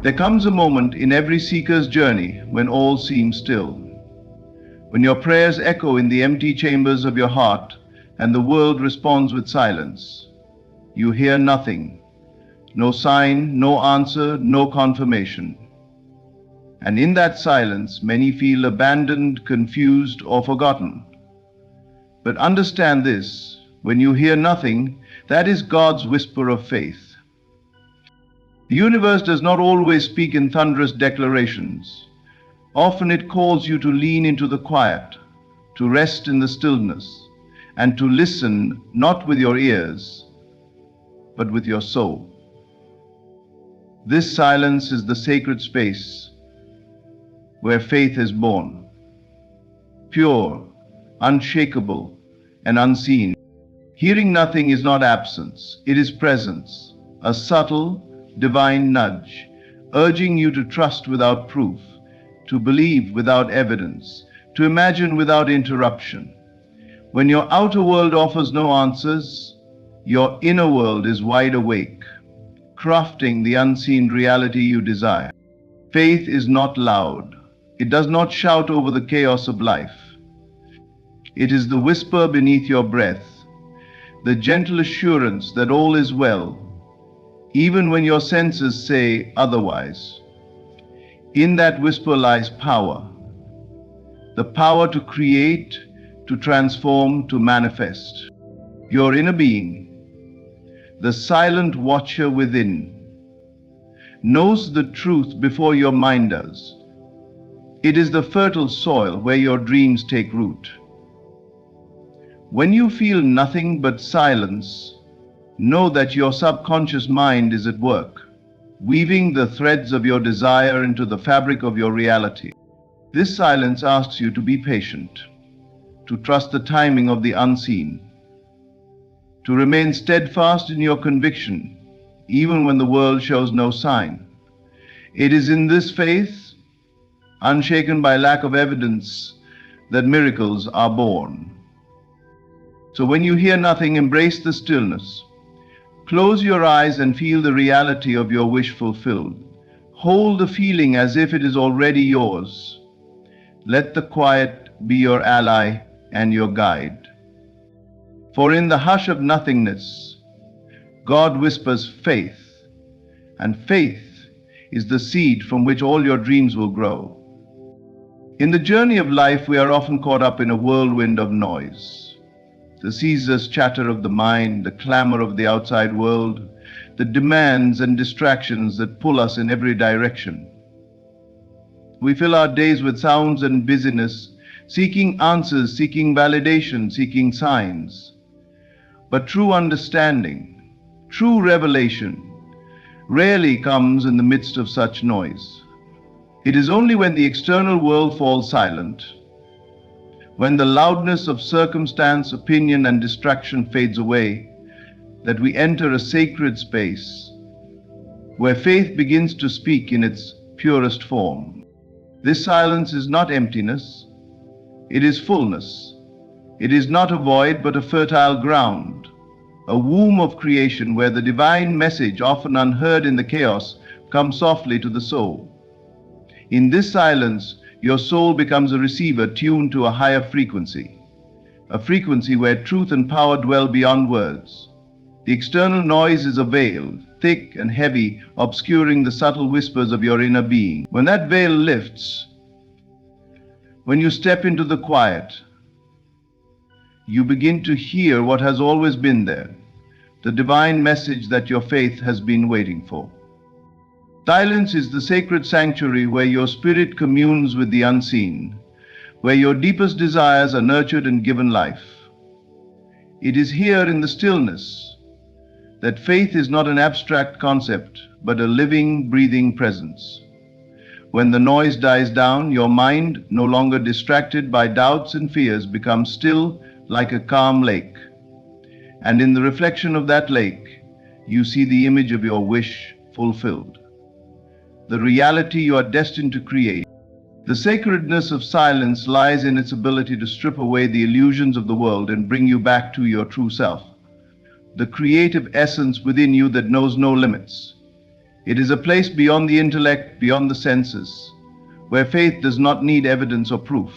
There comes a moment in every seeker's journey when all seems still, when your prayers echo in the empty chambers of your heart and the world responds with silence. You hear nothing, no sign, no answer, no confirmation. And in that silence, many feel abandoned, confused, or forgotten. But understand this, when you hear nothing, that is God's whisper of faith. The universe does not always speak in thunderous declarations. Often it calls you to lean into the quiet, to rest in the stillness, and to listen not with your ears, but with your soul. This silence is the sacred space where faith is born, pure, unshakable, and unseen. Hearing nothing is not absence, it is presence, a subtle, divine nudge, urging you to trust without proof, to believe without evidence, to imagine without interruption. When your outer world offers no answers, your inner world is wide awake, crafting the unseen reality you desire. Faith is not loud. It does not shout over the chaos of life. It is the whisper beneath your breath, the gentle assurance that all is well, even when your senses say otherwise. In that whisper lies power, the power to create, to transform, to manifest. Your inner being, the silent watcher within, knows the truth before your mind does. It is the fertile soil where your dreams take root. When you feel nothing but silence, know that your subconscious mind is at work, weaving the threads of your desire into the fabric of your reality. This silence asks you to be patient, to trust the timing of the unseen, to remain steadfast in your conviction, even when the world shows no sign. It is in this faith, unshaken by lack of evidence, that miracles are born. So when you hear nothing, embrace the stillness. Close your eyes and feel the reality of your wish fulfilled. Hold the feeling as if it is already yours. Let the quiet be your ally and your guide. For in the hush of nothingness, God whispers faith, and faith is the seed from which all your dreams will grow. In the journey of life, we are often caught up in a whirlwind of noise. The ceaseless chatter of the mind, the clamor of the outside world, the demands and distractions that pull us in every direction. We fill our days with sounds and busyness, seeking answers, seeking validation, seeking signs. But true understanding, true revelation, rarely comes in the midst of such noise. It is only when the external world falls silent, when the loudness of circumstance, opinion, and distraction fades away, that we enter a sacred space where faith begins to speak in its purest form. This silence is not emptiness, it is fullness. It is not a void, but a fertile ground, a womb of creation where the divine message, often unheard in the chaos, comes softly to the soul. In this silence, your soul becomes a receiver tuned to a higher frequency, a frequency where truth and power dwell beyond words. The external noise is a veil, thick and heavy, obscuring the subtle whispers of your inner being. When that veil lifts, when you step into the quiet, you begin to hear what has always been there, the divine message that your faith has been waiting for. Silence is the sacred sanctuary where your spirit communes with the unseen, where your deepest desires are nurtured and given life. It is here in the stillness that faith is not an abstract concept, but a living, breathing presence. When the noise dies down, your mind, no longer distracted by doubts and fears, becomes still like a calm lake. And in the reflection of that lake, you see the image of your wish fulfilled, the reality you are destined to create. The sacredness of silence lies in its ability to strip away the illusions of the world and bring you back to your true self, the creative essence within you that knows no limits. It is a place beyond the intellect, beyond the senses, where faith does not need evidence or proof.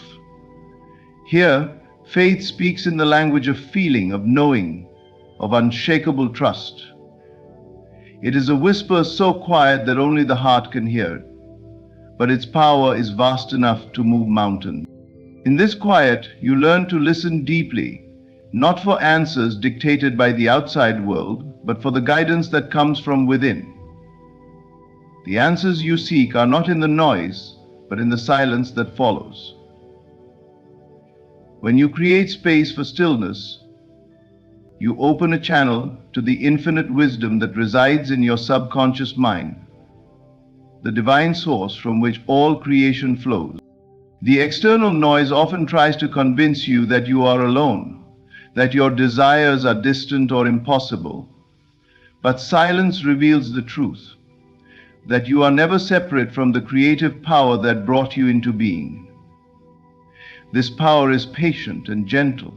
Here, faith speaks in the language of feeling, of knowing, of unshakable trust. It is a whisper so quiet that only the heart can hear it, but its power is vast enough to move mountains. In this quiet, you learn to listen deeply, not for answers dictated by the outside world, but for the guidance that comes from within. The answers you seek are not in the noise, but in the silence that follows. When you create space for stillness, you open a channel to the infinite wisdom that resides in your subconscious mind, the divine source from which all creation flows. The external noise often tries to convince you that you are alone, that your desires are distant or impossible. But silence reveals the truth, that you are never separate from the creative power that brought you into being. This power is patient and gentle,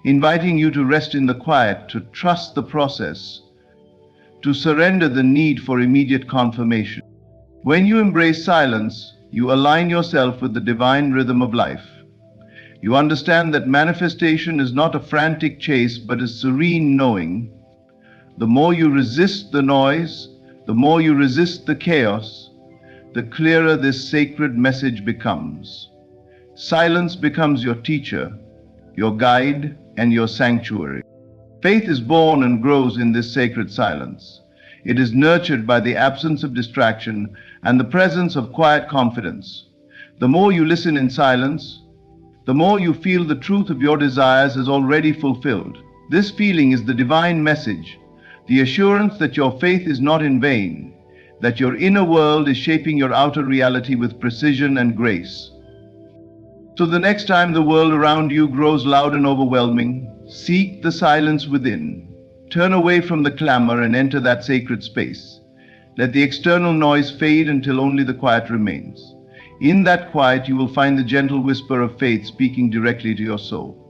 inviting you to rest in the quiet, to trust the process, to surrender the need for immediate confirmation. When you embrace silence, you align yourself with the divine rhythm of life. You understand that manifestation is not a frantic chase, but a serene knowing. The more you resist the noise, the more you resist the chaos, the clearer this sacred message becomes. Silence becomes your teacher, your guide, and your sanctuary. Faith is born and grows in this sacred silence. It is nurtured by the absence of distraction and the presence of quiet confidence. The more you listen in silence, the more you feel the truth of your desires is already fulfilled. This feeling is the divine message, the assurance that your faith is not in vain, that your inner world is shaping your outer reality with precision and grace. So the next time the world around you grows loud and overwhelming, seek the silence within. Turn away from the clamor and enter that sacred space. Let the external noise fade until only the quiet remains. In that quiet, you will find the gentle whisper of faith speaking directly to your soul.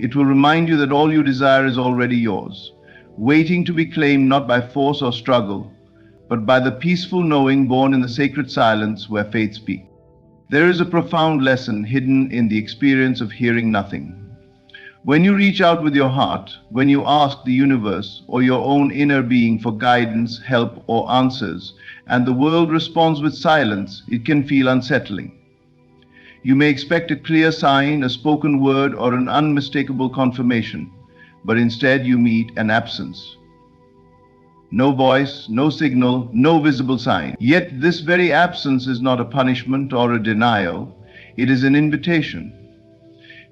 It will remind you that all you desire is already yours, waiting to be claimed not by force or struggle, but by the peaceful knowing born in the sacred silence where faith speaks. There is a profound lesson hidden in the experience of hearing nothing. When you reach out with your heart, when you ask the universe or your own inner being for guidance, help, or answers, and the world responds with silence, it can feel unsettling. You may expect a clear sign, a spoken word, or an unmistakable confirmation, but instead you meet an absence. No voice, no signal, no visible sign. Yet this very absence is not a punishment or a denial. It is an invitation.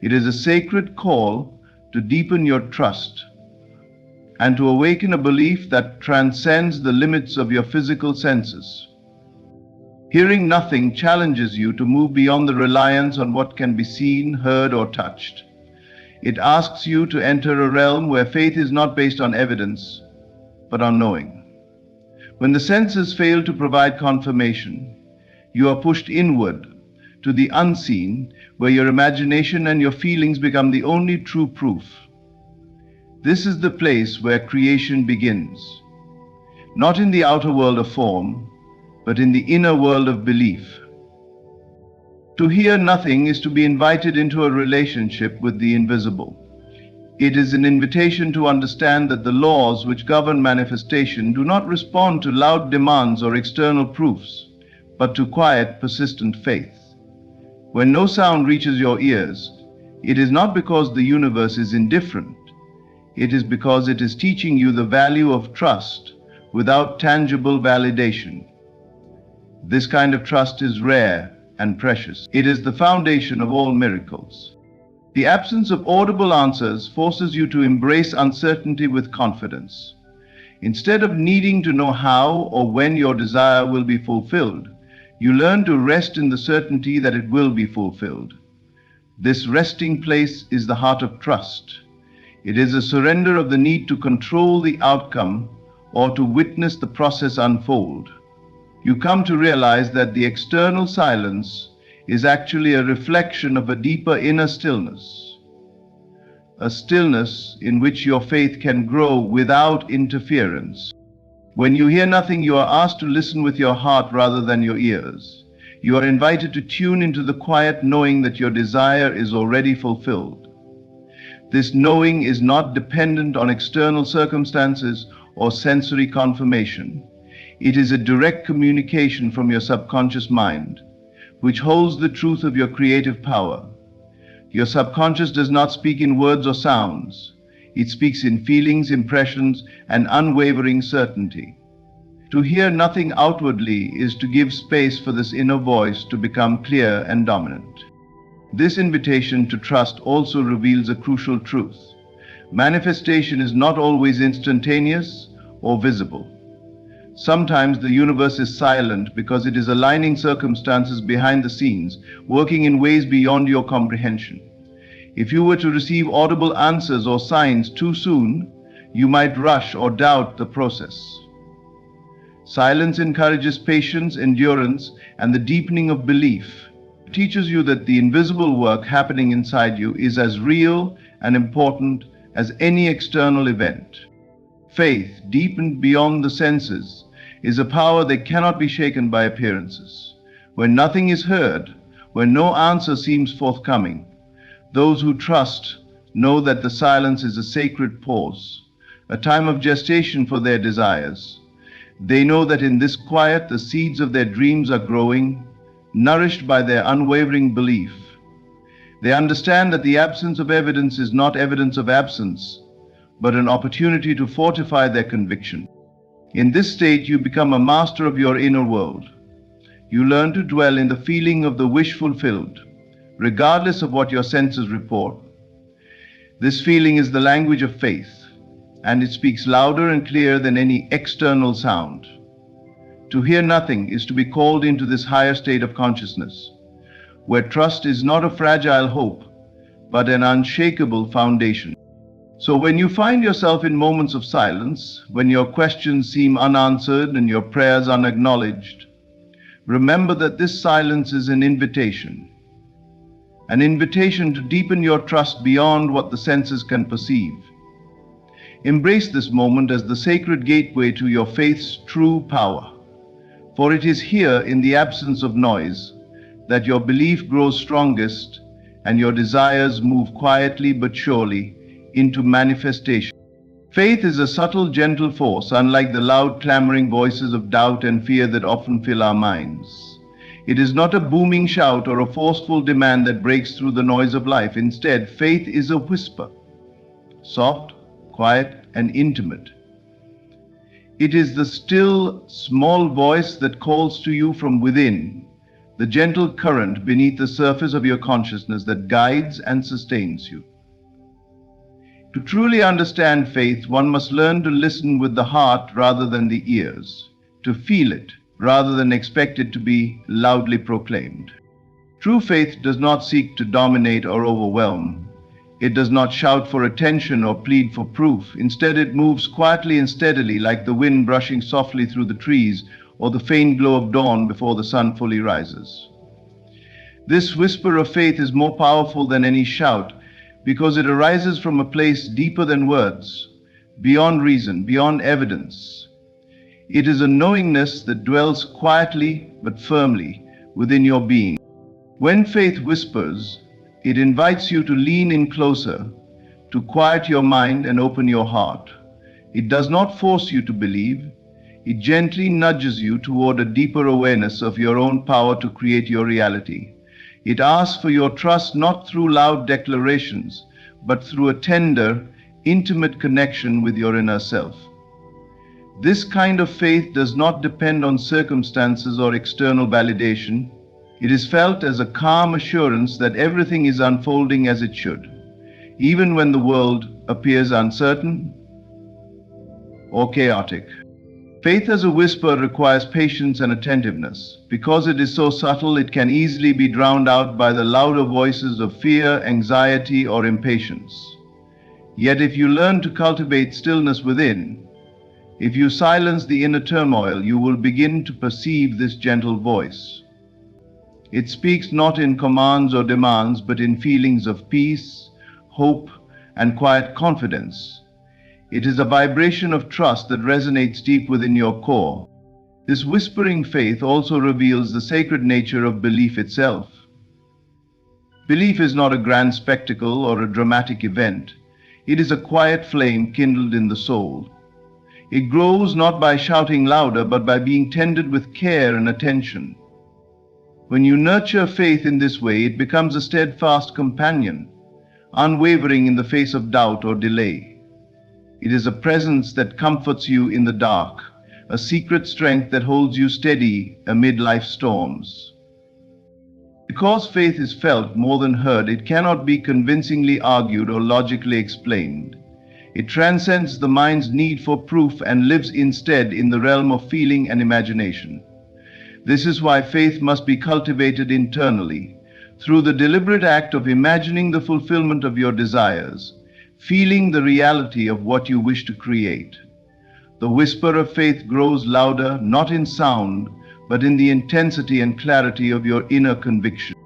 It is a sacred call to deepen your trust and to awaken a belief that transcends the limits of your physical senses. Hearing nothing challenges you to move beyond the reliance on what can be seen, heard, or touched. It asks you to enter a realm where faith is not based on evidence, but on knowing. When the senses fail to provide confirmation, you are pushed inward to the unseen, where your imagination and your feelings become the only true proof. This is the place where creation begins, not in the outer world of form, but in the inner world of belief. To hear nothing is to be invited into a relationship with the invisible. It is an invitation to understand that the laws which govern manifestation do not respond to loud demands or external proofs, but to quiet, persistent faith. When no sound reaches your ears, it is not because the universe is indifferent. It is because it is teaching you the value of trust without tangible validation. This kind of trust is rare and precious. It is the foundation of all miracles. The absence of audible answers forces you to embrace uncertainty with confidence. Instead of needing to know how or when your desire will be fulfilled, you learn to rest in the certainty that it will be fulfilled. This resting place is the heart of trust. It is a surrender of the need to control the outcome or to witness the process unfold. You come to realize that the external silence is actually a reflection of a deeper inner stillness, a stillness in which your faith can grow without interference. When you hear nothing, you are asked to listen with your heart rather than your ears. You are invited to tune into the quiet knowing that your desire is already fulfilled. This knowing is not dependent on external circumstances or sensory confirmation. It is a direct communication from your subconscious mind, which holds the truth of your creative power. Your subconscious does not speak in words or sounds. It speaks in feelings, impressions, and unwavering certainty. To hear nothing outwardly is to give space for this inner voice to become clear and dominant. This invitation to trust also reveals a crucial truth. Manifestation is not always instantaneous or visible. Sometimes the universe is silent because it is aligning circumstances behind the scenes, working in ways beyond your comprehension. If you were to receive audible answers or signs too soon, you might rush or doubt the process. Silence encourages patience, endurance, and the deepening of belief. It teaches you that the invisible work happening inside you is as real and important as any external event. Faith, deepened beyond the senses, is a power that cannot be shaken by appearances. When nothing is heard, when no answer seems forthcoming, those who trust know that the silence is a sacred pause, a time of gestation for their desires. They know that in this quiet, the seeds of their dreams are growing, nourished by their unwavering belief. They understand that the absence of evidence is not evidence of absence, but an opportunity to fortify their conviction. In this state, you become a master of your inner world. You learn to dwell in the feeling of the wish fulfilled, regardless of what your senses report. This feeling is the language of faith, and it speaks louder and clearer than any external sound. To hear nothing is to be called into this higher state of consciousness, where trust is not a fragile hope, but an unshakable foundation. So when you find yourself in moments of silence, when your questions seem unanswered and your prayers unacknowledged, remember that this silence is an invitation to deepen your trust beyond what the senses can perceive. Embrace this moment as the sacred gateway to your faith's true power, for it is here, in the absence of noise, that your belief grows strongest and your desires move quietly but surely into manifestation. Faith is a subtle, gentle force, unlike the loud, clamoring voices of doubt and fear that often fill our minds. It is not a booming shout or a forceful demand that breaks through the noise of life. Instead, faith is a whisper, soft, quiet, and intimate. It is the still, small voice that calls to you from within, the gentle current beneath the surface of your consciousness that guides and sustains you. To truly understand faith, one must learn to listen with the heart rather than the ears, to feel it rather than expect it to be loudly proclaimed. True faith does not seek to dominate or overwhelm. It does not shout for attention or plead for proof. Instead, it moves quietly and steadily, like the wind brushing softly through the trees or the faint glow of dawn before the sun fully rises. This whisper of faith is more powerful than any shout, because it arises from a place deeper than words, beyond reason, beyond evidence. It is a knowingness that dwells quietly but firmly within your being. When faith whispers, it invites you to lean in closer, to quiet your mind and open your heart. It does not force you to believe. It gently nudges you toward a deeper awareness of your own power to create your reality. It asks for your trust not through loud declarations, but through a tender, intimate connection with your inner self. This kind of faith does not depend on circumstances or external validation. It is felt as a calm assurance that everything is unfolding as it should, even when the world appears uncertain or chaotic. Faith as a whisper requires patience and attentiveness. Because it is so subtle, it can easily be drowned out by the louder voices of fear, anxiety, or impatience. Yet if you learn to cultivate stillness within, if you silence the inner turmoil, you will begin to perceive this gentle voice. It speaks not in commands or demands, but in feelings of peace, hope, and quiet confidence. It is a vibration of trust that resonates deep within your core. This whispering faith also reveals the sacred nature of belief itself. Belief is not a grand spectacle or a dramatic event. It is a quiet flame kindled in the soul. It grows not by shouting louder, but by being tended with care and attention. When you nurture faith in this way, it becomes a steadfast companion, unwavering in the face of doubt or delay. It is a presence that comforts you in the dark, a secret strength that holds you steady amid life's storms. Because faith is felt more than heard, it cannot be convincingly argued or logically explained. It transcends the mind's need for proof and lives instead in the realm of feeling and imagination. This is why faith must be cultivated internally, through the deliberate act of imagining the fulfillment of your desires, feeling the reality of what you wish to create. The whisper of faith grows louder, not in sound, but in the intensity and clarity of your inner conviction.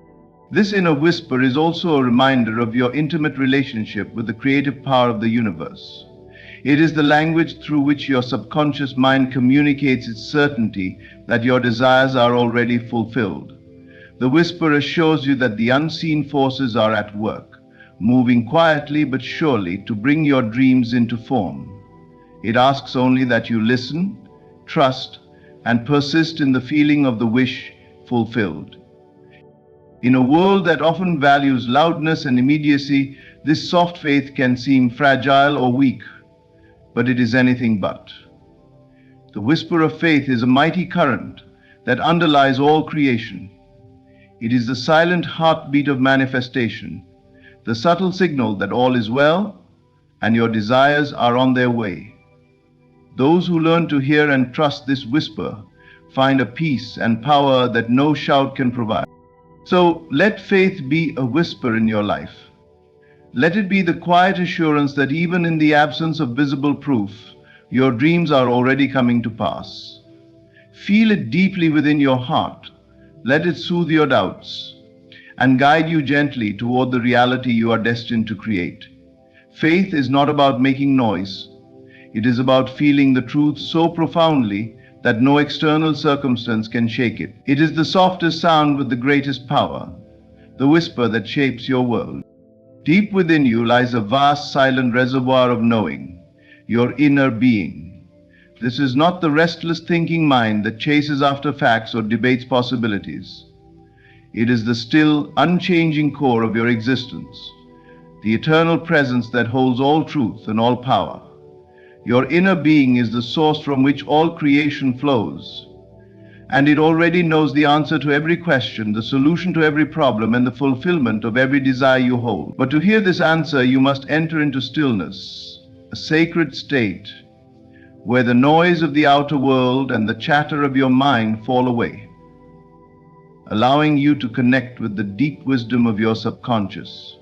This inner whisper is also a reminder of your intimate relationship with the creative power of the universe. It is the language through which your subconscious mind communicates its certainty that your desires are already fulfilled. The whisper assures you that the unseen forces are at work, moving quietly but surely to bring your dreams into form. It asks only that you listen, trust, and persist in the feeling of the wish fulfilled. In a world that often values loudness and immediacy, this soft faith can seem fragile or weak, but it is anything but. The whisper of faith is a mighty current that underlies all creation. It is the silent heartbeat of manifestation, the subtle signal that all is well and your desires are on their way. Those who learn to hear and trust this whisper find a peace and power that no shout can provide. So let faith be a whisper in your life. Let it be the quiet assurance that even in the absence of visible proof, your dreams are already coming to pass. Feel it deeply within your heart. Let it soothe your doubts and guide you gently toward the reality you are destined to create. Faith is not about making noise. It is about feeling the truth so profoundly that no external circumstance can shake it. It is the softest sound with the greatest power, the whisper that shapes your world. Deep within you lies a vast silent reservoir of knowing, your inner being. This is not the restless thinking mind that chases after facts or debates possibilities. It is the still, unchanging core of your existence, the eternal presence that holds all truth and all power. Your inner being is the source from which all creation flows, and it already knows the answer to every question, the solution to every problem, and the fulfillment of every desire you hold. But to hear this answer, you must enter into stillness, a sacred state, where the noise of the outer world and the chatter of your mind fall away, allowing you to connect with the deep wisdom of your subconscious.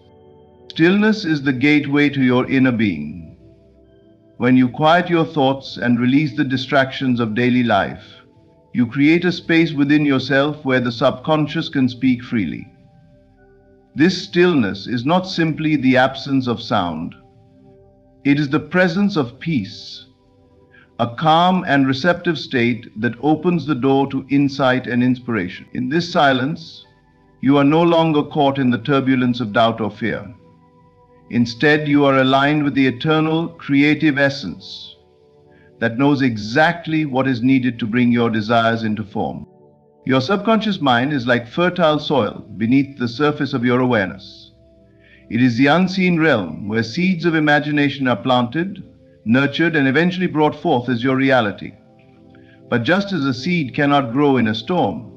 Stillness is the gateway to your inner being. When you quiet your thoughts and release the distractions of daily life, you create a space within yourself where the subconscious can speak freely. This stillness is not simply the absence of sound. It is the presence of peace, a calm and receptive state that opens the door to insight and inspiration. In this silence, you are no longer caught in the turbulence of doubt or fear. Instead, you are aligned with the eternal creative essence that knows exactly what is needed to bring your desires into form. Your subconscious mind is like fertile soil beneath the surface of your awareness. It is the unseen realm where seeds of imagination are planted, nurtured, and eventually brought forth as your reality. But just as a seed cannot grow in a storm,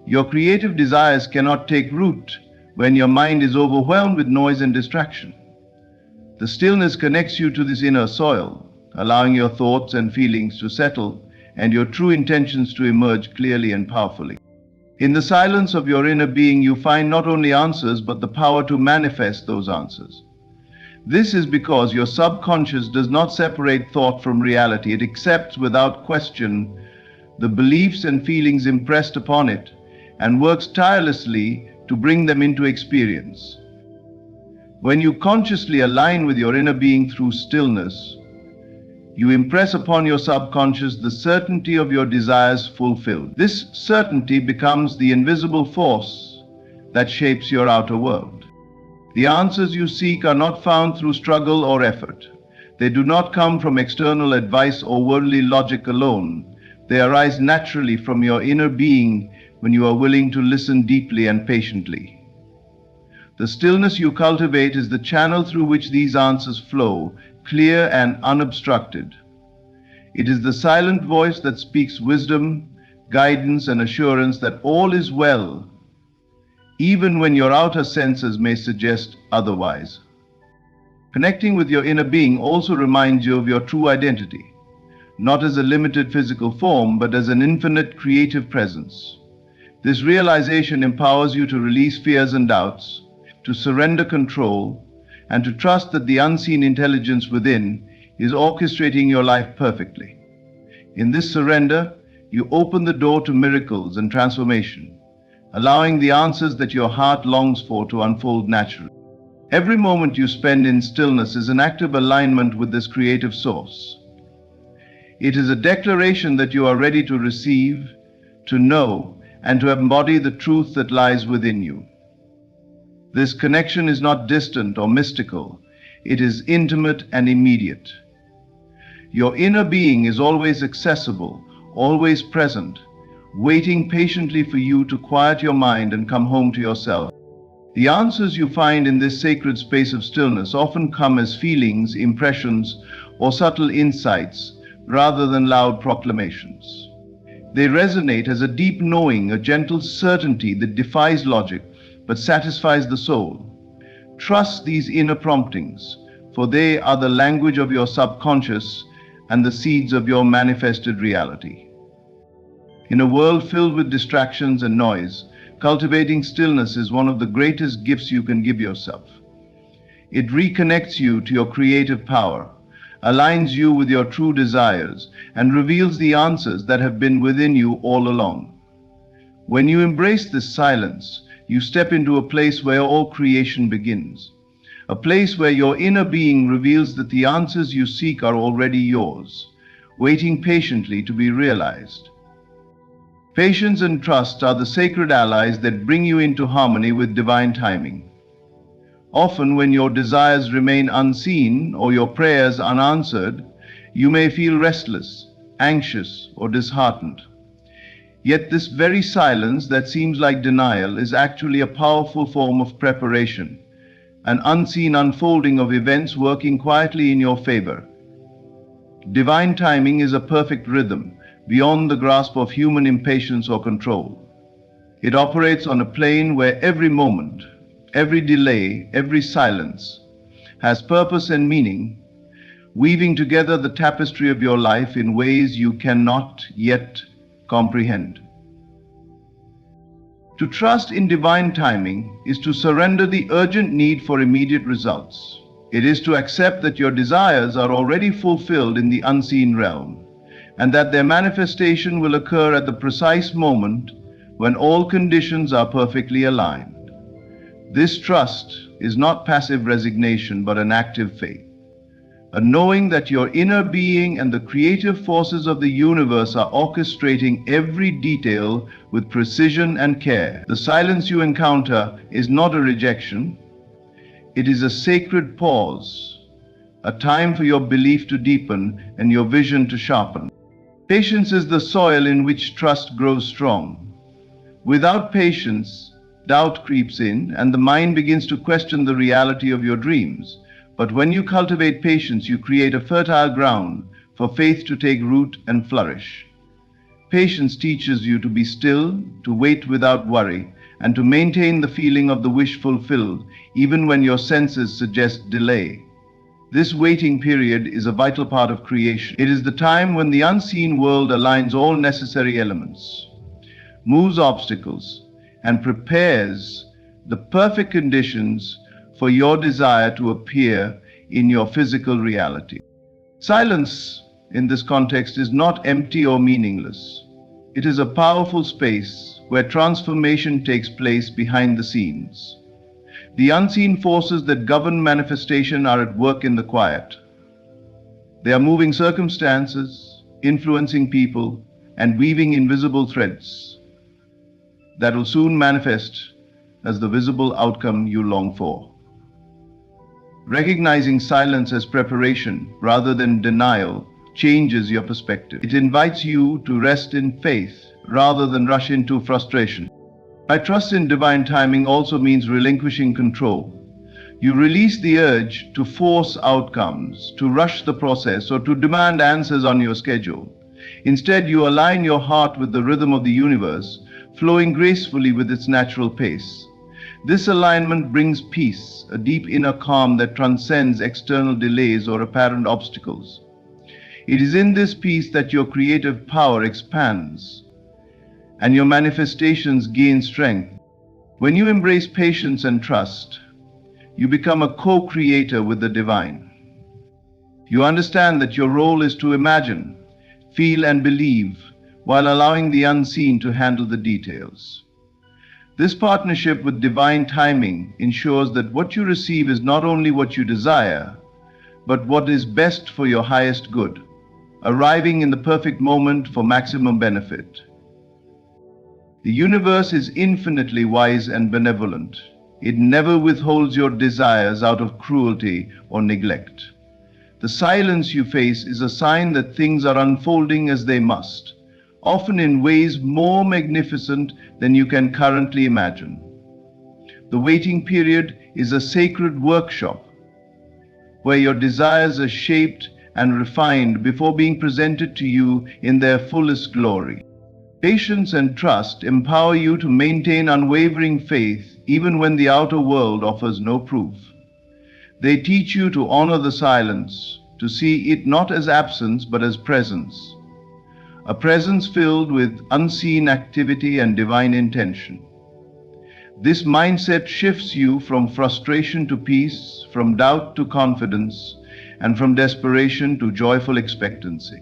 your creative desires cannot take root when your mind is overwhelmed with noise and distraction. The stillness connects you to this inner soil, allowing your thoughts and feelings to settle and your true intentions to emerge clearly and powerfully. In the silence of your inner being, you find not only answers, but the power to manifest those answers. This is because your subconscious does not separate thought from reality. It accepts without question the beliefs and feelings impressed upon it and works tirelessly to bring them into experience. When you consciously align with your inner being through stillness, You impress upon your subconscious the certainty of your desires fulfilled. This certainty becomes the invisible force that shapes your outer world. The answers you seek are not found through struggle or effort. They do not come from external advice or worldly logic alone. They arise naturally from your inner being when you are willing to listen deeply and patiently. The stillness you cultivate is the channel through which these answers flow, clear and unobstructed. It is the silent voice that speaks wisdom, guidance, and assurance that all is well, even when your outer senses may suggest otherwise. Connecting with your inner being also reminds you of your true identity, not as a limited physical form, but as an infinite creative presence. This realization empowers you to release fears and doubts, to surrender control, and to trust that the unseen intelligence within is orchestrating your life perfectly. In this surrender, you open the door to miracles and transformation, allowing the answers that your heart longs for to unfold naturally. Every moment you spend in stillness is an act of alignment with this creative source. It is a declaration that you are ready to receive, to know, and to embody the truth that lies within you. This connection is not distant or mystical. It is intimate and immediate. Your inner being is always accessible, always present, waiting patiently for you to quiet your mind and come home to yourself. The answers you find in this sacred space of stillness often come as feelings, impressions, or subtle insights rather than loud proclamations. They resonate as a deep knowing, a gentle certainty that defies logic but satisfies the soul. Trust these inner promptings, for they are the language of your subconscious and the seeds of your manifested reality. In a world filled with distractions and noise, cultivating stillness is one of the greatest gifts you can give yourself. It reconnects you to your creative power, aligns you with your true desires, and reveals the answers that have been within you all along. When you embrace this silence, you step into a place where all creation begins, a place where your inner being reveals that the answers you seek are already yours, waiting patiently to be realized. Patience and trust are the sacred allies that bring you into harmony with divine timing. Often, when your desires remain unseen or your prayers unanswered, you may feel restless, anxious, or disheartened. Yet this very silence that seems like denial is actually a powerful form of preparation, an unseen unfolding of events working quietly in your favor. Divine timing is a perfect rhythm, beyond the grasp of human impatience or control. It operates on a plane where every moment, every delay, every silence has purpose and meaning, weaving together the tapestry of your life in ways you cannot yet comprehend. To trust in divine timing is to surrender the urgent need for immediate results. It is to accept that your desires are already fulfilled in the unseen realm, and that their manifestation will occur at the precise moment when all conditions are perfectly aligned. This trust is not passive resignation, but an active faith, a knowing that your inner being and the creative forces of the universe are orchestrating every detail with precision and care. The silence you encounter is not a rejection. It is a sacred pause, a time for your belief to deepen and your vision to sharpen. Patience is the soil in which trust grows strong. Without patience, doubt creeps in and the mind begins to question the reality of your dreams. But when you cultivate patience, you create a fertile ground for faith to take root and flourish. Patience teaches you to be still, to wait without worry, and to maintain the feeling of the wish fulfilled, even when your senses suggest delay. This waiting period is a vital part of creation. It is the time when the unseen world aligns all necessary elements, moves obstacles, and prepares the perfect conditions for your desire to appear in your physical reality. Silence in this context is not empty or meaningless. It is a powerful space where transformation takes place behind the scenes. The unseen forces that govern manifestation are at work in the quiet. They are moving circumstances, influencing people, and weaving invisible threads that will soon manifest as the visible outcome you long for. Recognizing silence as preparation rather than denial changes your perspective. It invites you to rest in faith rather than rush into frustration. I trust in divine timing also means relinquishing control. You release the urge to force outcomes, to rush the process, or to demand answers on your schedule. Instead, you align your heart with the rhythm of the universe, flowing gracefully with its natural pace. This alignment brings peace, a deep inner calm that transcends external delays or apparent obstacles. It is in this peace that your creative power expands and your manifestations gain strength. When you embrace patience and trust, you become a co-creator with the divine. You understand that your role is to imagine, feel, and believe while allowing the unseen to handle the details. This partnership with divine timing ensures that what you receive is not only what you desire, but what is best for your highest good, arriving in the perfect moment for maximum benefit. The universe is infinitely wise and benevolent. It never withholds your desires out of cruelty or neglect. The silence you face is a sign that things are unfolding as they must, often in ways more magnificent than you can currently imagine. The waiting period is a sacred workshop where your desires are shaped and refined before being presented to you in their fullest glory. Patience and trust empower you to maintain unwavering faith even when the outer world offers no proof. They teach you to honor the silence, to see it not as absence but as presence, a presence filled with unseen activity and divine intention. This mindset shifts you from frustration to peace, from doubt to confidence, and from desperation to joyful expectancy.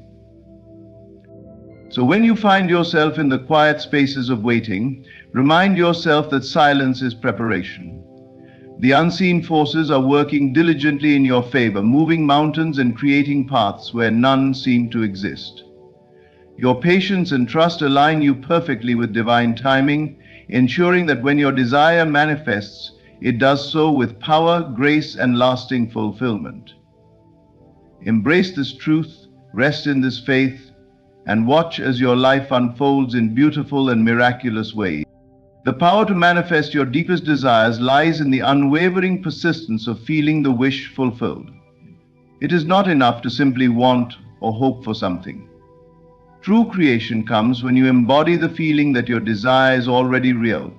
So when you find yourself in the quiet spaces of waiting, remind yourself that silence is preparation. The unseen forces are working diligently in your favor, moving mountains and creating paths where none seem to exist. Your patience and trust align you perfectly with divine timing, ensuring that when your desire manifests, it does so with power, grace, and lasting fulfillment. Embrace this truth, rest in this faith, and watch as your life unfolds in beautiful and miraculous ways. The power to manifest your deepest desires lies in the unwavering persistence of feeling the wish fulfilled. It is not enough to simply want or hope for something. True creation comes when you embody the feeling that your desire is already real.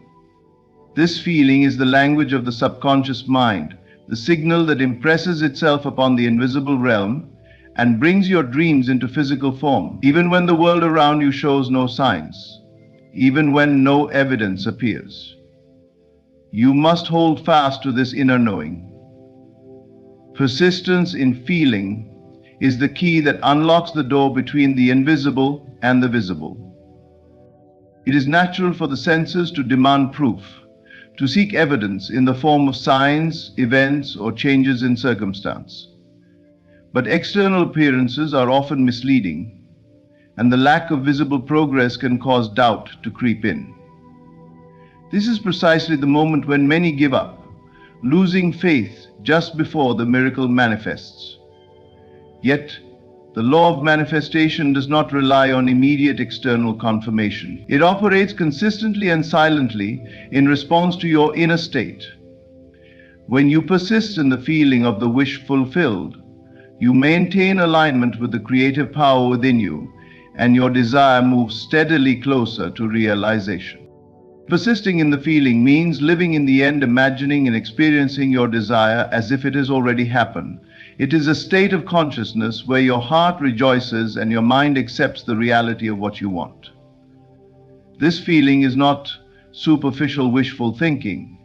This feeling is the language of the subconscious mind, the signal that impresses itself upon the invisible realm and brings your dreams into physical form, even when the world around you shows no signs, even when no evidence appears. You must hold fast to this inner knowing. Persistence in feeling is the key that unlocks the door between the invisible and the visible. It is natural for the senses to demand proof, to seek evidence in the form of signs, events, or changes in circumstance. But external appearances are often misleading, and the lack of visible progress can cause doubt to creep in. This is precisely the moment when many give up, losing faith just before the miracle manifests. Yet, the law of manifestation does not rely on immediate external confirmation. It operates consistently and silently in response to your inner state. When you persist in the feeling of the wish fulfilled, you maintain alignment with the creative power within you, and your desire moves steadily closer to realization. Persisting in the feeling means living in the end, imagining and experiencing your desire as if it has already happened. It is a state of consciousness where your heart rejoices and your mind accepts the reality of what you want. This feeling is not superficial wishful thinking.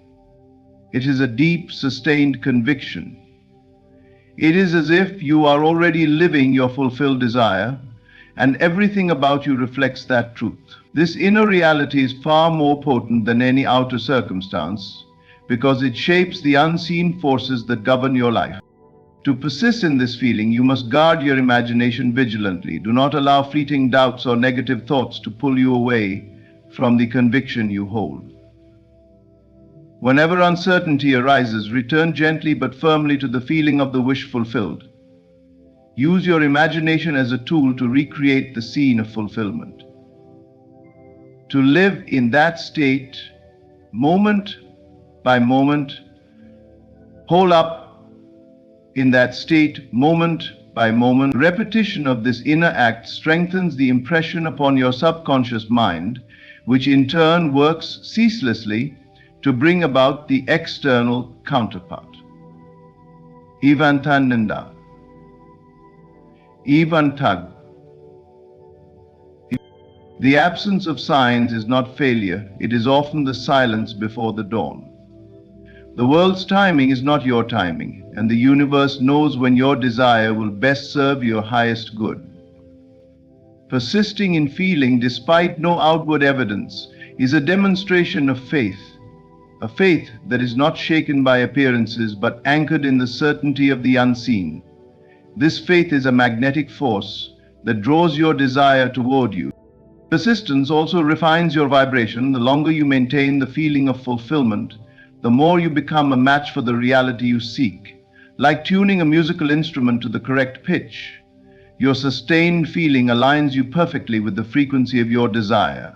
It is a deep, sustained conviction. It is as if you are already living your fulfilled desire, and everything about you reflects that truth. This inner reality is far more potent than any outer circumstance, because it shapes the unseen forces that govern your life. To persist in this feeling, you must guard your imagination vigilantly. Do not allow fleeting doubts or negative thoughts to pull you away from the conviction you hold. Whenever uncertainty arises, return gently but firmly to the feeling of the wish fulfilled. Use your imagination as a tool to recreate the scene of fulfillment. To live in that state, moment by moment, hold up in that state, moment by moment. Repetition of this inner act strengthens the impression upon your subconscious mind, which in turn works ceaselessly to bring about the external counterpart. Ivantananda. Evantag. The absence of signs is not failure, it is often the silence before the dawn. The world's timing is not your timing, and the universe knows when your desire will best serve your highest good. Persisting in feeling despite no outward evidence is a demonstration of faith, a faith that is not shaken by appearances but anchored in the certainty of the unseen. This faith is a magnetic force that draws your desire toward you. Persistence also refines your vibration. The longer you maintain the feeling of fulfillment, the more you become a match for the reality you seek. Like tuning a musical instrument to the correct pitch, your sustained feeling aligns you perfectly with the frequency of your desire.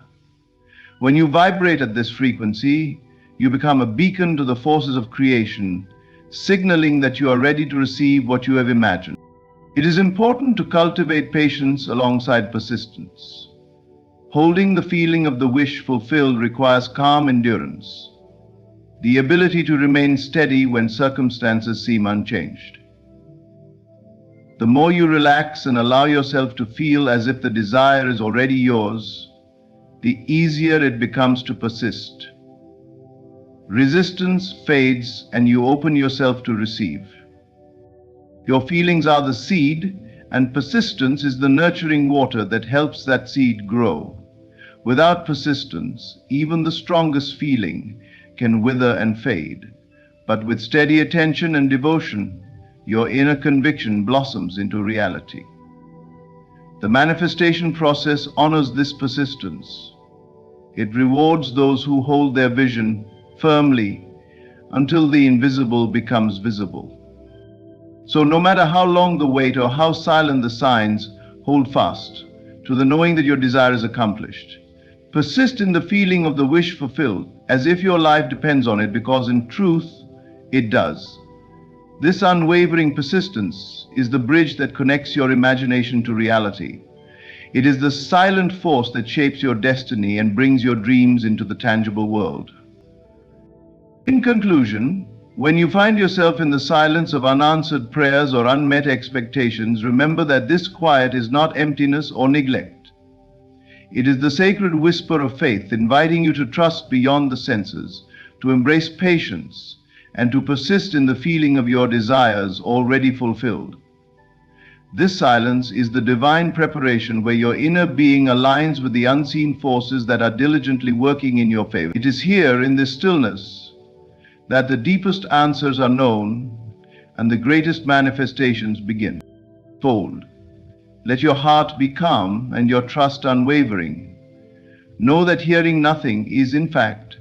When you vibrate at this frequency, you become a beacon to the forces of creation, signaling that you are ready to receive what you have imagined. It is important to cultivate patience alongside persistence. Holding the feeling of the wish fulfilled requires calm endurance, the ability to remain steady when circumstances seem unchanged. The more you relax and allow yourself to feel as if the desire is already yours, the easier it becomes to persist. Resistance fades and you open yourself to receive. Your feelings are the seed, and persistence is the nurturing water that helps that seed grow. Without persistence, even the strongest feeling can wither and fade. But with steady attention and devotion, your inner conviction blossoms into reality. The manifestation process honors this persistence. It rewards those who hold their vision firmly until the invisible becomes visible. So no matter how long the wait or how silent the signs, hold fast to the knowing that your desire is accomplished. Persist in the feeling of the wish fulfilled, as if your life depends on it, because in truth, it does. This unwavering persistence is the bridge that connects your imagination to reality. It is the silent force that shapes your destiny and brings your dreams into the tangible world. In conclusion, when you find yourself in the silence of unanswered prayers or unmet expectations, remember that this quiet is not emptiness or neglect. It is the sacred whisper of faith, inviting you to trust beyond the senses, to embrace patience, and to persist in the feeling of your desires already fulfilled. This silence is the divine preparation where your inner being aligns with the unseen forces that are diligently working in your favor. It is here in this stillness that the deepest answers are known and the greatest manifestations begin. Fold. Let your heart be calm and your trust unwavering. Know that hearing nothing is, in fact,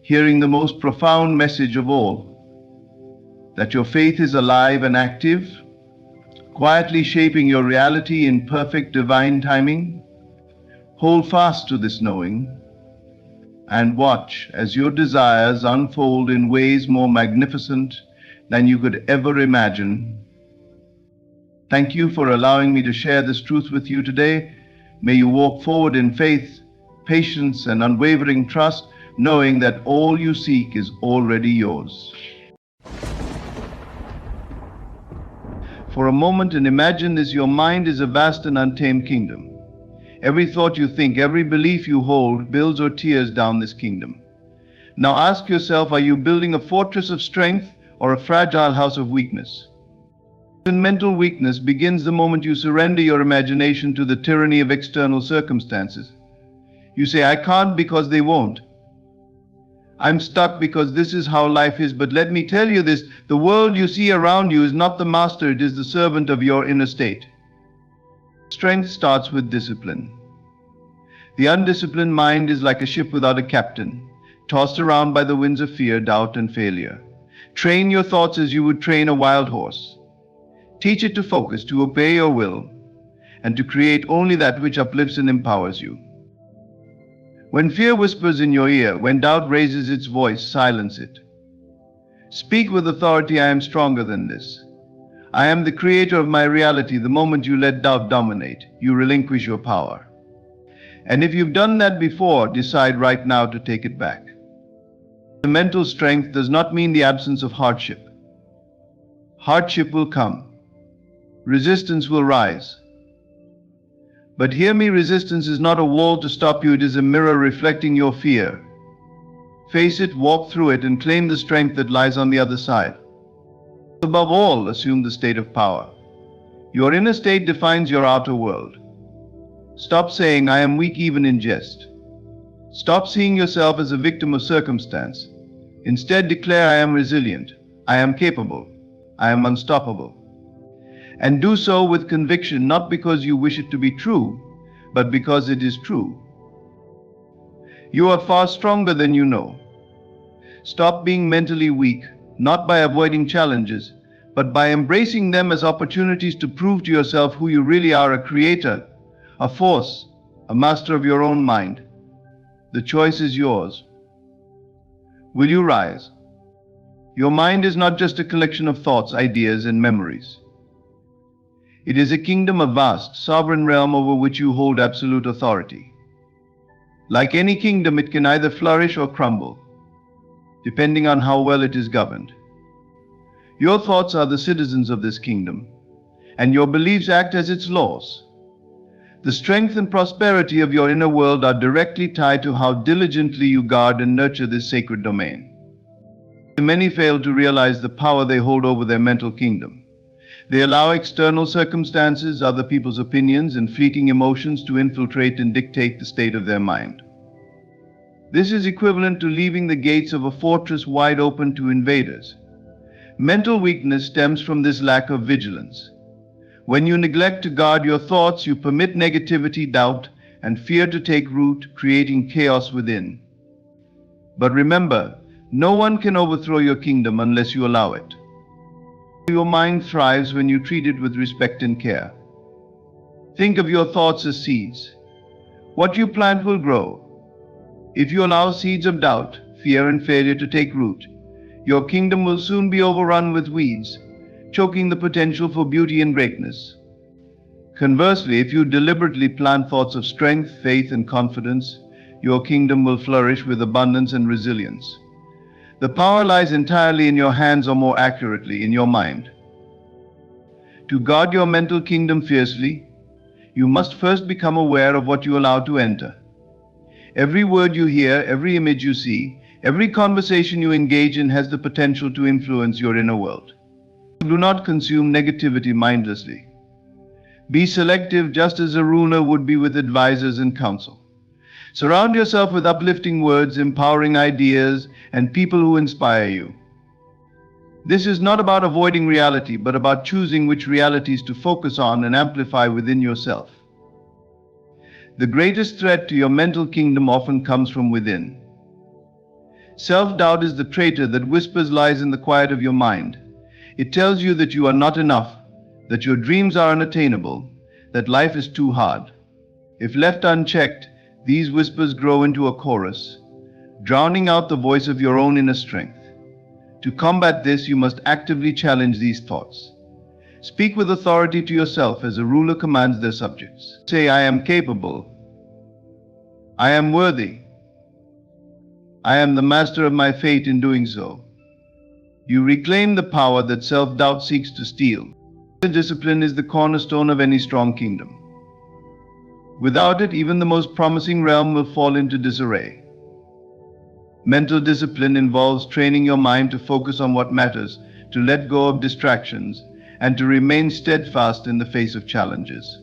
hearing the most profound message of all, that your faith is alive and active, quietly shaping your reality in perfect divine timing. Hold fast to this knowing and watch as your desires unfold in ways more magnificent than you could ever imagine. Thank you for allowing me to share this truth with you today. May you walk forward in faith, patience, and unwavering trust, knowing that all you seek is already yours. For a moment, and imagine this: your mind is a vast and untamed kingdom. Every thought you think, every belief you hold builds or tears down this kingdom. Now ask yourself, are you building a fortress of strength or a fragile house of weakness? Mental weakness begins the moment you surrender your imagination to the tyranny of external circumstances. You say, I can't because they won't. I'm stuck because this is how life is, but let me tell you this, the world you see around you is not the master, it is the servant of your inner state. Strength starts with discipline. The undisciplined mind is like a ship without a captain, tossed around by the winds of fear, doubt, and failure. Train your thoughts as you would train a wild horse. Teach it to focus, to obey your will, and to create only that which uplifts and empowers you. When fear whispers in your ear, when doubt raises its voice, silence it. Speak with authority, I am stronger than this. I am the creator of my reality. The moment you let doubt dominate, you relinquish your power. And if you've done that before, decide right now to take it back. The mental strength does not mean the absence of hardship. Hardship will come. Resistance will rise. But hear me, resistance is not a wall to stop you, it is a mirror reflecting your fear. Face it, walk through it, and claim the strength that lies on the other side. Above all, assume the state of power. Your inner state defines your outer world. Stop saying, I am weak even in jest. Stop seeing yourself as a victim of circumstance. Instead, declare, I am resilient, I am capable, I am unstoppable. And do so with conviction, not because you wish it to be true, but because it is true. You are far stronger than you know. Stop being mentally weak, not by avoiding challenges, but by embracing them as opportunities to prove to yourself who you really are, a creator, a force, a master of your own mind. The choice is yours. Will you rise? Your mind is not just a collection of thoughts, ideas, and memories. It is a kingdom, a vast, sovereign realm over which you hold absolute authority. Like any kingdom, it can either flourish or crumble, depending on how well it is governed. Your thoughts are the citizens of this kingdom, and your beliefs act as its laws. The strength and prosperity of your inner world are directly tied to how diligently you guard and nurture this sacred domain. Many fail to realize the power they hold over their mental kingdom. They allow external circumstances, other people's opinions, and fleeting emotions to infiltrate and dictate the state of their mind. This is equivalent to leaving the gates of a fortress wide open to invaders. Mental weakness stems from this lack of vigilance. When you neglect to guard your thoughts, you permit negativity, doubt, and fear to take root, creating chaos within. But remember, no one can overthrow your kingdom unless you allow it. Your mind thrives when you treat it with respect and care. Think of your thoughts as seeds. What you plant will grow. If you allow seeds of doubt, fear, and failure to take root, your kingdom will soon be overrun with weeds, choking the potential for beauty and greatness. Conversely, if you deliberately plant thoughts of strength, faith, and confidence, your kingdom will flourish with abundance and resilience. The power lies entirely in your hands, or more accurately, in your mind. To guard your mental kingdom fiercely, you must first become aware of what you allow to enter. Every word you hear, every image you see, every conversation you engage in has the potential to influence your inner world. Do not consume negativity mindlessly. Be selective, just as a ruler would be with advisors and counsel. Surround yourself with uplifting words, empowering ideas, and people who inspire you. This is not about avoiding reality, but about choosing which realities to focus on and amplify within yourself. The greatest threat to your mental kingdom often comes from within. Self-doubt is the traitor that whispers lies in the quiet of your mind. It tells you that you are not enough, that your dreams are unattainable, that life is too hard. If left unchecked, these whispers grow into a chorus, drowning out the voice of your own inner strength. To combat this, you must actively challenge these thoughts. Speak with authority to yourself as a ruler commands their subjects. Say, I am capable. I am worthy. I am the master of my fate in doing so. You reclaim the power that self-doubt seeks to steal. Discipline is the cornerstone of any strong kingdom. Without it, even the most promising realm will fall into disarray. Mental discipline involves training your mind to focus on what matters, to let go of distractions, and to remain steadfast in the face of challenges.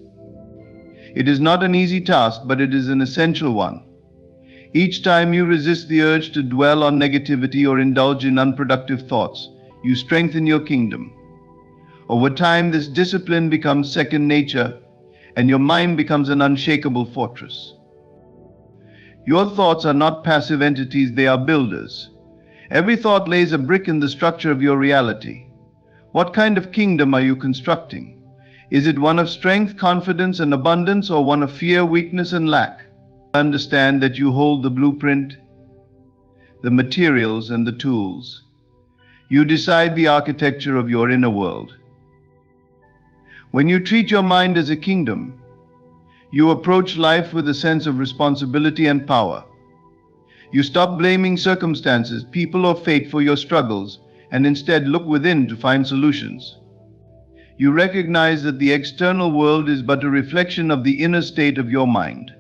It is not an easy task, but it is an essential one. Each time you resist the urge to dwell on negativity or indulge in unproductive thoughts, you strengthen your kingdom. Over time, this discipline becomes second nature, and your mind becomes an unshakable fortress. Your thoughts are not passive entities, they are builders. Every thought lays a brick in the structure of your reality. What kind of kingdom are you constructing? Is it one of strength, confidence, and abundance, or one of fear, weakness, and lack? Understand that you hold the blueprint, the materials, and the tools. You decide the architecture of your inner world. When you treat your mind as a kingdom, you approach life with a sense of responsibility and power. You stop blaming circumstances, people, or fate for your struggles, and instead look within to find solutions. You recognize that the external world is but a reflection of the inner state of your mind.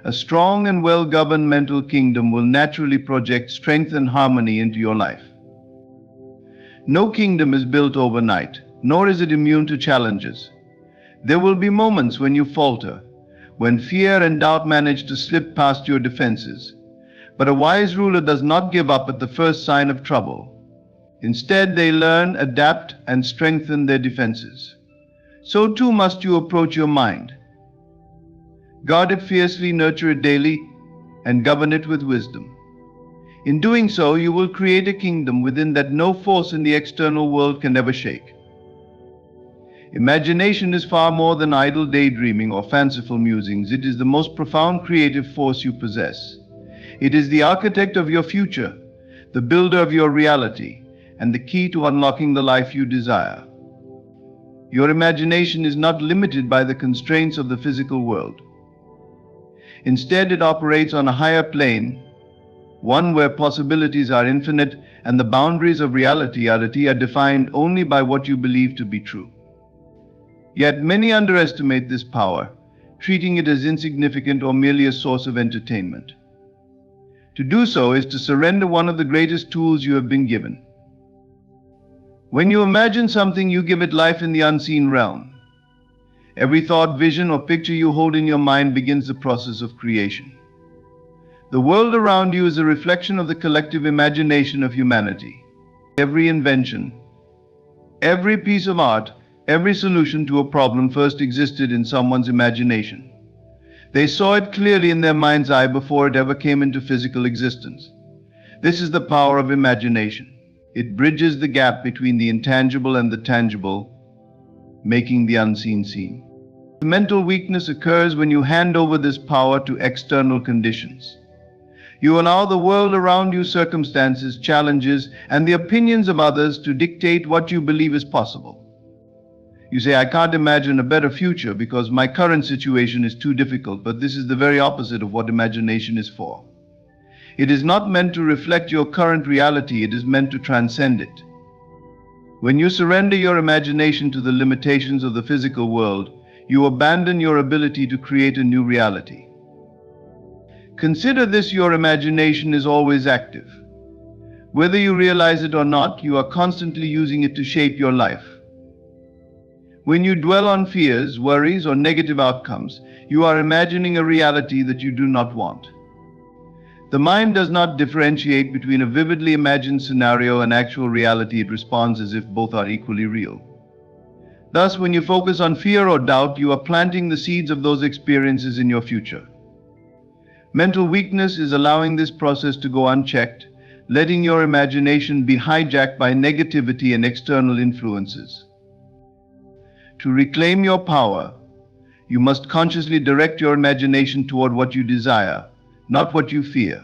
A strong and well-governed mental kingdom will naturally project strength and harmony into your life. No kingdom is built overnight, nor is it immune to challenges. There will be moments when you falter, when fear and doubt manage to slip past your defenses. But a wise ruler does not give up at the first sign of trouble. Instead, they learn, adapt, and strengthen their defenses. So too must you approach your mind. Guard it fiercely, nurture it daily, and govern it with wisdom. In doing so, you will create a kingdom within that no force in the external world can ever shake. Imagination is far more than idle daydreaming or fanciful musings. It is the most profound creative force you possess. It is the architect of your future, the builder of your reality, and the key to unlocking the life you desire. Your imagination is not limited by the constraints of the physical world. Instead, it operates on a higher plane, one where possibilities are infinite and the boundaries of reality are defined only by what you believe to be true. Yet many underestimate this power, treating it as insignificant or merely a source of entertainment. To do so is to surrender one of the greatest tools you have been given. When you imagine something, you give it life in the unseen realm. Every thought, vision, or picture you hold in your mind begins the process of creation. The world around you is a reflection of the collective imagination of humanity. Every invention, every piece of art, every solution to a problem first existed in someone's imagination. They saw it clearly in their mind's eye before it ever came into physical existence. This is the power of imagination. It bridges the gap between the intangible and the tangible, making the unseen seen. Mental weakness occurs when you hand over this power to external conditions. You allow the world around you, circumstances, challenges, and the opinions of others to dictate what you believe is possible. You say, I can't imagine a better future because my current situation is too difficult, but this is the very opposite of what imagination is for. It is not meant to reflect your current reality, it is meant to transcend it. When you surrender your imagination to the limitations of the physical world, you abandon your ability to create a new reality. Consider this: your imagination is always active. Whether you realize it or not, you are constantly using it to shape your life. When you dwell on fears, worries, or negative outcomes, you are imagining a reality that you do not want. The mind does not differentiate between a vividly imagined scenario and actual reality. It responds as if both are equally real. Thus, when you focus on fear or doubt, you are planting the seeds of those experiences in your future. Mental weakness is allowing this process to go unchecked, letting your imagination be hijacked by negativity and external influences. To reclaim your power, you must consciously direct your imagination toward what you desire, not what you fear.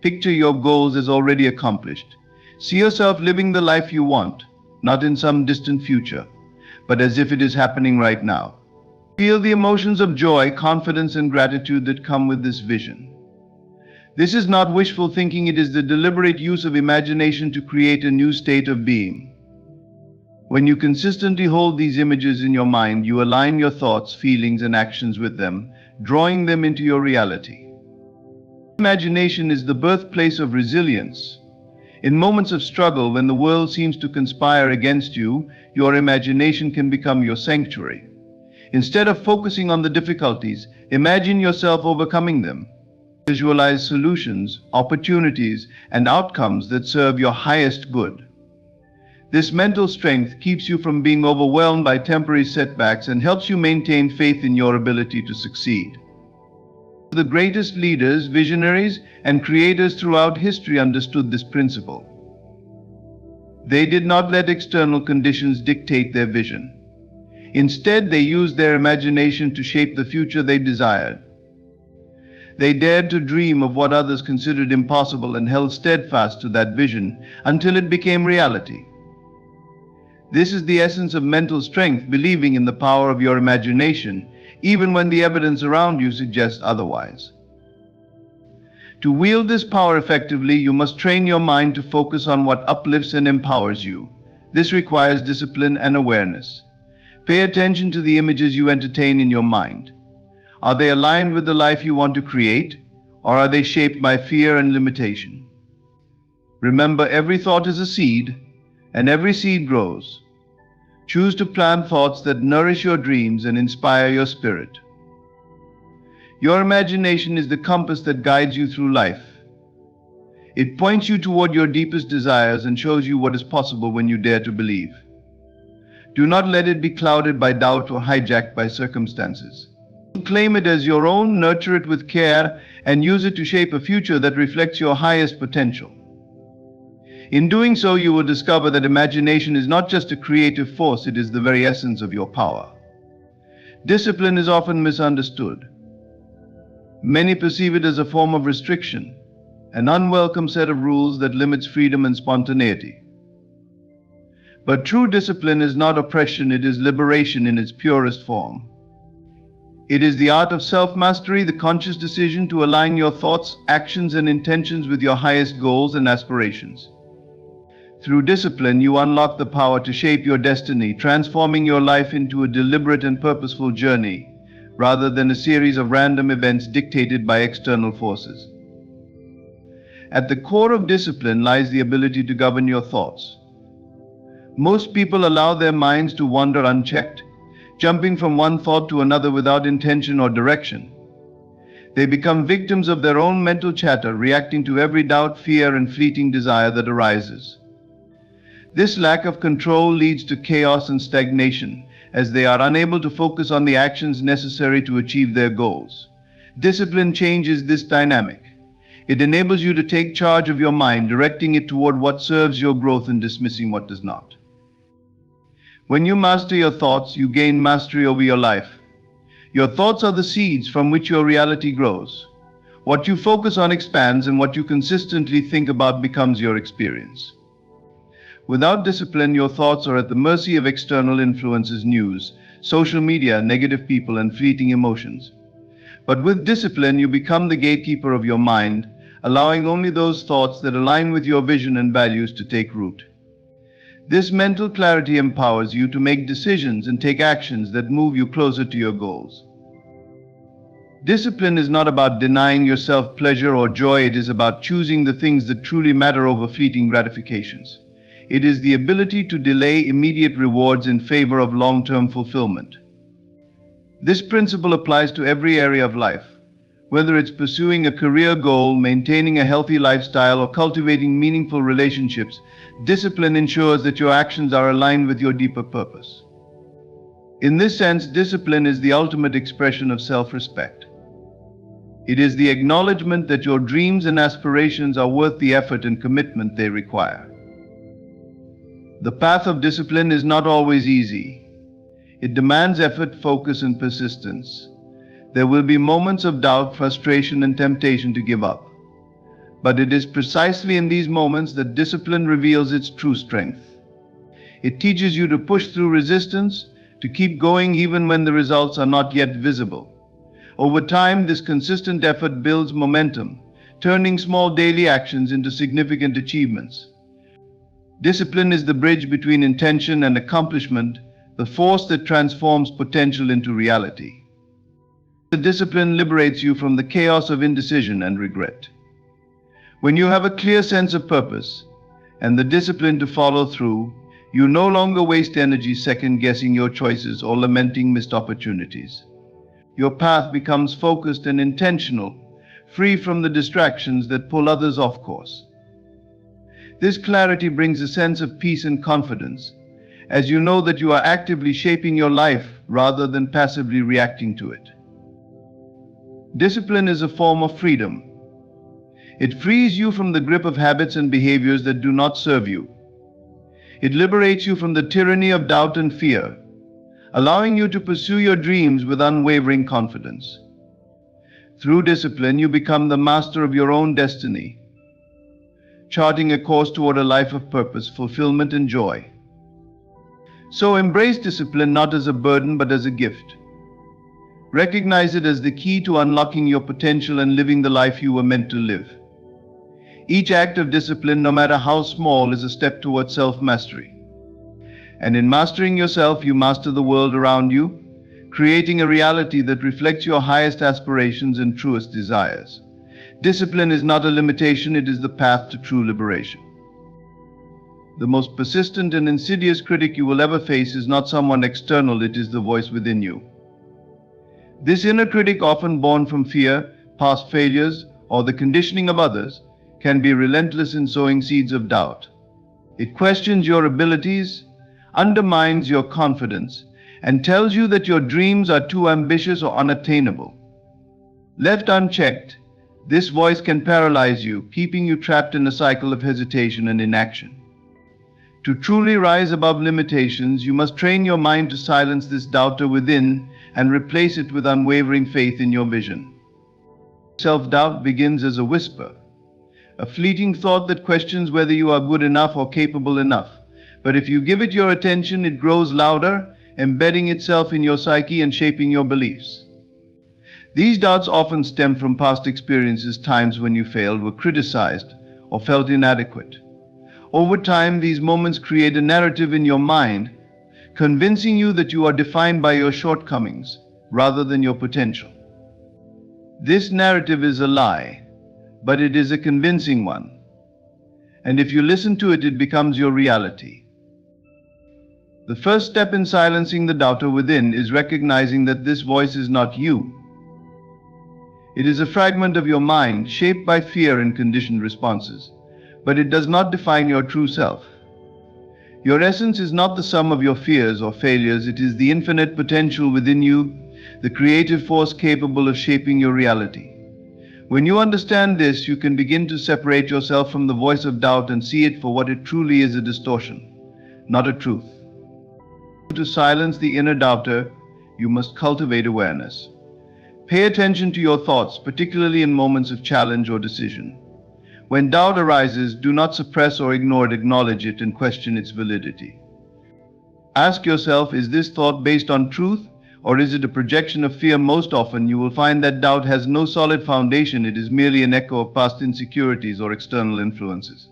Picture your goals as already accomplished. See yourself living the life you want, not in some distant future, but as if it is happening right now. Feel the emotions of joy, confidence, and gratitude that come with this vision. This is not wishful thinking, it is the deliberate use of imagination to create a new state of being. When you consistently hold these images in your mind, you align your thoughts, feelings, and actions with them, drawing them into your reality. Imagination is the birthplace of resilience. In moments of struggle, when the world seems to conspire against you, your imagination can become your sanctuary. Instead of focusing on the difficulties, imagine yourself overcoming them. Visualize solutions, opportunities, and outcomes that serve your highest good. This mental strength keeps you from being overwhelmed by temporary setbacks and helps you maintain faith in your ability to succeed. The greatest leaders, visionaries, and creators throughout history understood this principle. They did not let external conditions dictate their vision. Instead, they used their imagination to shape the future they desired. They dared to dream of what others considered impossible and held steadfast to that vision until it became reality. This is the essence of mental strength, believing in the power of your imagination, even when the evidence around you suggests otherwise. To wield this power effectively, you must train your mind to focus on what uplifts and empowers you. This requires discipline and awareness. Pay attention to the images you entertain in your mind. Are they aligned with the life you want to create, or are they shaped by fear and limitation? Remember, every thought is a seed, and every seed grows. Choose to plant thoughts that nourish your dreams and inspire your spirit. Your imagination is the compass that guides you through life. It points you toward your deepest desires and shows you what is possible when you dare to believe. Do not let it be clouded by doubt or hijacked by circumstances. Claim it as your own, nurture it with care, and use it to shape a future that reflects your highest potential. In doing so, you will discover that imagination is not just a creative force, it is the very essence of your power. Discipline is often misunderstood. Many perceive it as a form of restriction, an unwelcome set of rules that limits freedom and spontaneity. But true discipline is not oppression, it is liberation in its purest form. It is the art of self-mastery, the conscious decision to align your thoughts, actions, and intentions with your highest goals and aspirations. Through discipline, you unlock the power to shape your destiny, transforming your life into a deliberate and purposeful journey, rather than a series of random events dictated by external forces. At the core of discipline lies the ability to govern your thoughts. Most people allow their minds to wander unchecked, jumping from one thought to another without intention or direction. They become victims of their own mental chatter, reacting to every doubt, fear, and fleeting desire that arises. This lack of control leads to chaos and stagnation, as they are unable to focus on the actions necessary to achieve their goals. Discipline changes this dynamic. It enables you to take charge of your mind, directing it toward what serves your growth and dismissing what does not. When you master your thoughts, you gain mastery over your life. Your thoughts are the seeds from which your reality grows. What you focus on expands, and what you consistently think about becomes your experience. Without discipline, your thoughts are at the mercy of external influences, news, social media, negative people, and fleeting emotions. But with discipline, you become the gatekeeper of your mind, allowing only those thoughts that align with your vision and values to take root. This mental clarity empowers you to make decisions and take actions that move you closer to your goals. Discipline is not about denying yourself pleasure or joy, it is about choosing the things that truly matter over fleeting gratifications. It is the ability to delay immediate rewards in favor of long-term fulfillment. This principle applies to every area of life. Whether it's pursuing a career goal, maintaining a healthy lifestyle, or cultivating meaningful relationships, discipline ensures that your actions are aligned with your deeper purpose. In this sense, discipline is the ultimate expression of self-respect. It is the acknowledgement that your dreams and aspirations are worth the effort and commitment they require. The path of discipline is not always easy. It demands effort, focus, and persistence. There will be moments of doubt, frustration, and temptation to give up. But it is precisely in these moments that discipline reveals its true strength. It teaches you to push through resistance, to keep going even when the results are not yet visible. Over time, this consistent effort builds momentum, turning small daily actions into significant achievements. Discipline is the bridge between intention and accomplishment, the force that transforms potential into reality. The discipline liberates you from the chaos of indecision and regret. When you have a clear sense of purpose and the discipline to follow through, you no longer waste energy second-guessing your choices or lamenting missed opportunities. Your path becomes focused and intentional, free from the distractions that pull others off course. This clarity brings a sense of peace and confidence, as you know that you are actively shaping your life rather than passively reacting to it. Discipline is a form of freedom. It frees you from the grip of habits and behaviors that do not serve you. It liberates you from the tyranny of doubt and fear, allowing you to pursue your dreams with unwavering confidence. Through discipline, you become the master of your own destiny, charting a course toward a life of purpose, fulfillment, and joy. So embrace discipline not as a burden but as a gift. Recognize it as the key to unlocking your potential and living the life you were meant to live. Each act of discipline, no matter how small, is a step towards self-mastery. And in mastering yourself, you master the world around you, creating a reality that reflects your highest aspirations and truest desires. Discipline is not a limitation, it is the path to true liberation. The most persistent and insidious critic you will ever face is not someone external, it is the voice within you. This inner critic, often born from fear, past failures, or the conditioning of others, can be relentless in sowing seeds of doubt. It questions your abilities, undermines your confidence, and tells you that your dreams are too ambitious or unattainable. Left unchecked, this voice can paralyze you, keeping you trapped in a cycle of hesitation and inaction. To truly rise above limitations, you must train your mind to silence this doubter within and replace it with unwavering faith in your vision. Self-doubt begins as a whisper, a fleeting thought that questions whether you are good enough or capable enough. But if you give it your attention, it grows louder, embedding itself in your psyche and shaping your beliefs. These doubts often stem from past experiences, times when you failed, were criticized, or felt inadequate. Over time, these moments create a narrative in your mind, convincing you that you are defined by your shortcomings rather than your potential. This narrative is a lie, but it is a convincing one. And if you listen to it, it becomes your reality. The first step in silencing the doubter within is recognizing that this voice is not you. It is a fragment of your mind shaped by fear and conditioned responses, but it does not define your true self. Your essence is not the sum of your fears or failures, it is the infinite potential within you, the creative force capable of shaping your reality. When you understand this, you can begin to separate yourself from the voice of doubt and see it for what it truly is, a distortion, not a truth. To silence the inner doubter, you must cultivate awareness. Pay attention to your thoughts, particularly in moments of challenge or decision. When doubt arises, do not suppress or ignore it, acknowledge it and question its validity. Ask yourself, is this thought based on truth, or is it a projection of fear? Most often, you will find that doubt has no solid foundation, it is merely an echo of past insecurities or external influences.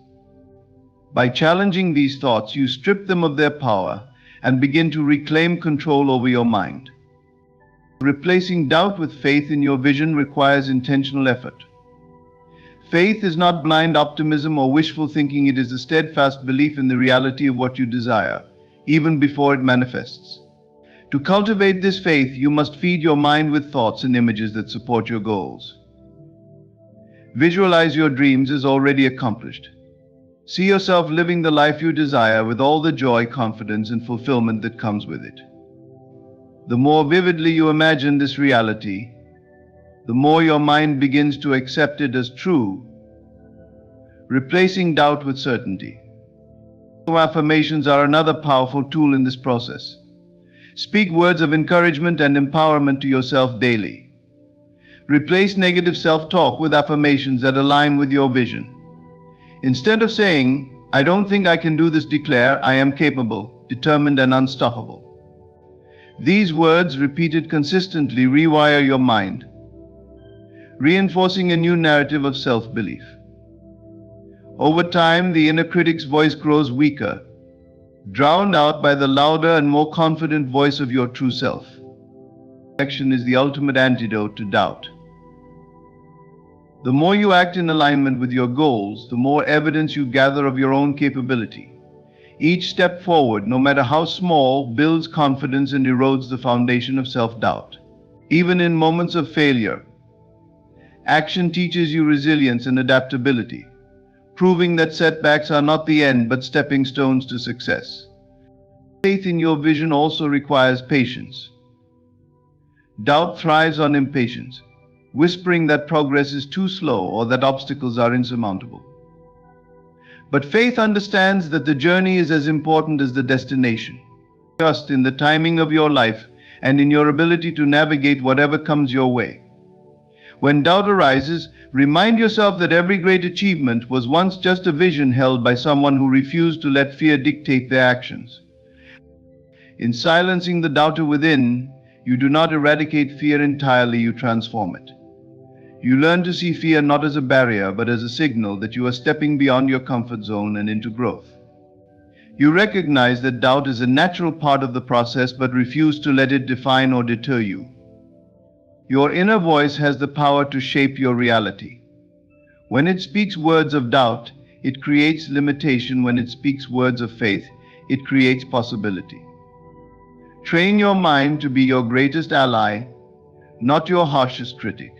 By challenging these thoughts, you strip them of their power and begin to reclaim control over your mind. Replacing doubt with faith in your vision requires intentional effort. Faith is not blind optimism or wishful thinking, it is a steadfast belief in the reality of what you desire, even before it manifests. To cultivate this faith, you must feed your mind with thoughts and images that support your goals. Visualize your dreams as already accomplished. See yourself living the life you desire with all the joy, confidence, and fulfillment that comes with it. The more vividly you imagine this reality, the more your mind begins to accept it as true, replacing doubt with certainty. Affirmations are another powerful tool in this process. Speak words of encouragement and empowerment to yourself daily. Replace negative self-talk with affirmations that align with your vision. Instead of saying, "I don't think I can do this," declare, "I am capable, determined, and unstoppable." These words, repeated consistently, rewire your mind, reinforcing a new narrative of self-belief. Over time, the inner critic's voice grows weaker, drowned out by the louder and more confident voice of your true self. Action is the ultimate antidote to doubt. The more you act in alignment with your goals, the more evidence you gather of your own capability. Each step forward, no matter how small, builds confidence and erodes the foundation of self-doubt. Even in moments of failure, Action teaches you resilience and adaptability, proving that setbacks are not the end but stepping stones to success. Faith in your vision also requires patience. Doubt thrives on impatience, whispering that progress is too slow or that obstacles are insurmountable. But faith understands that the journey is as important as the destination. Trust in the timing of your life and in your ability to navigate whatever comes your way. When doubt arises, remind yourself that every great achievement was once just a vision held by someone who refused to let fear dictate their actions. In silencing the doubter within, you do not eradicate fear entirely, you transform it. You learn to see fear not as a barrier, but as a signal that you are stepping beyond your comfort zone and into growth. You recognize that doubt is a natural part of the process, but refuse to let it define or deter you. Your inner voice has the power to shape your reality. When it speaks words of doubt, it creates limitation. When it speaks words of faith, it creates possibility. Train your mind to be your greatest ally, not your harshest critic.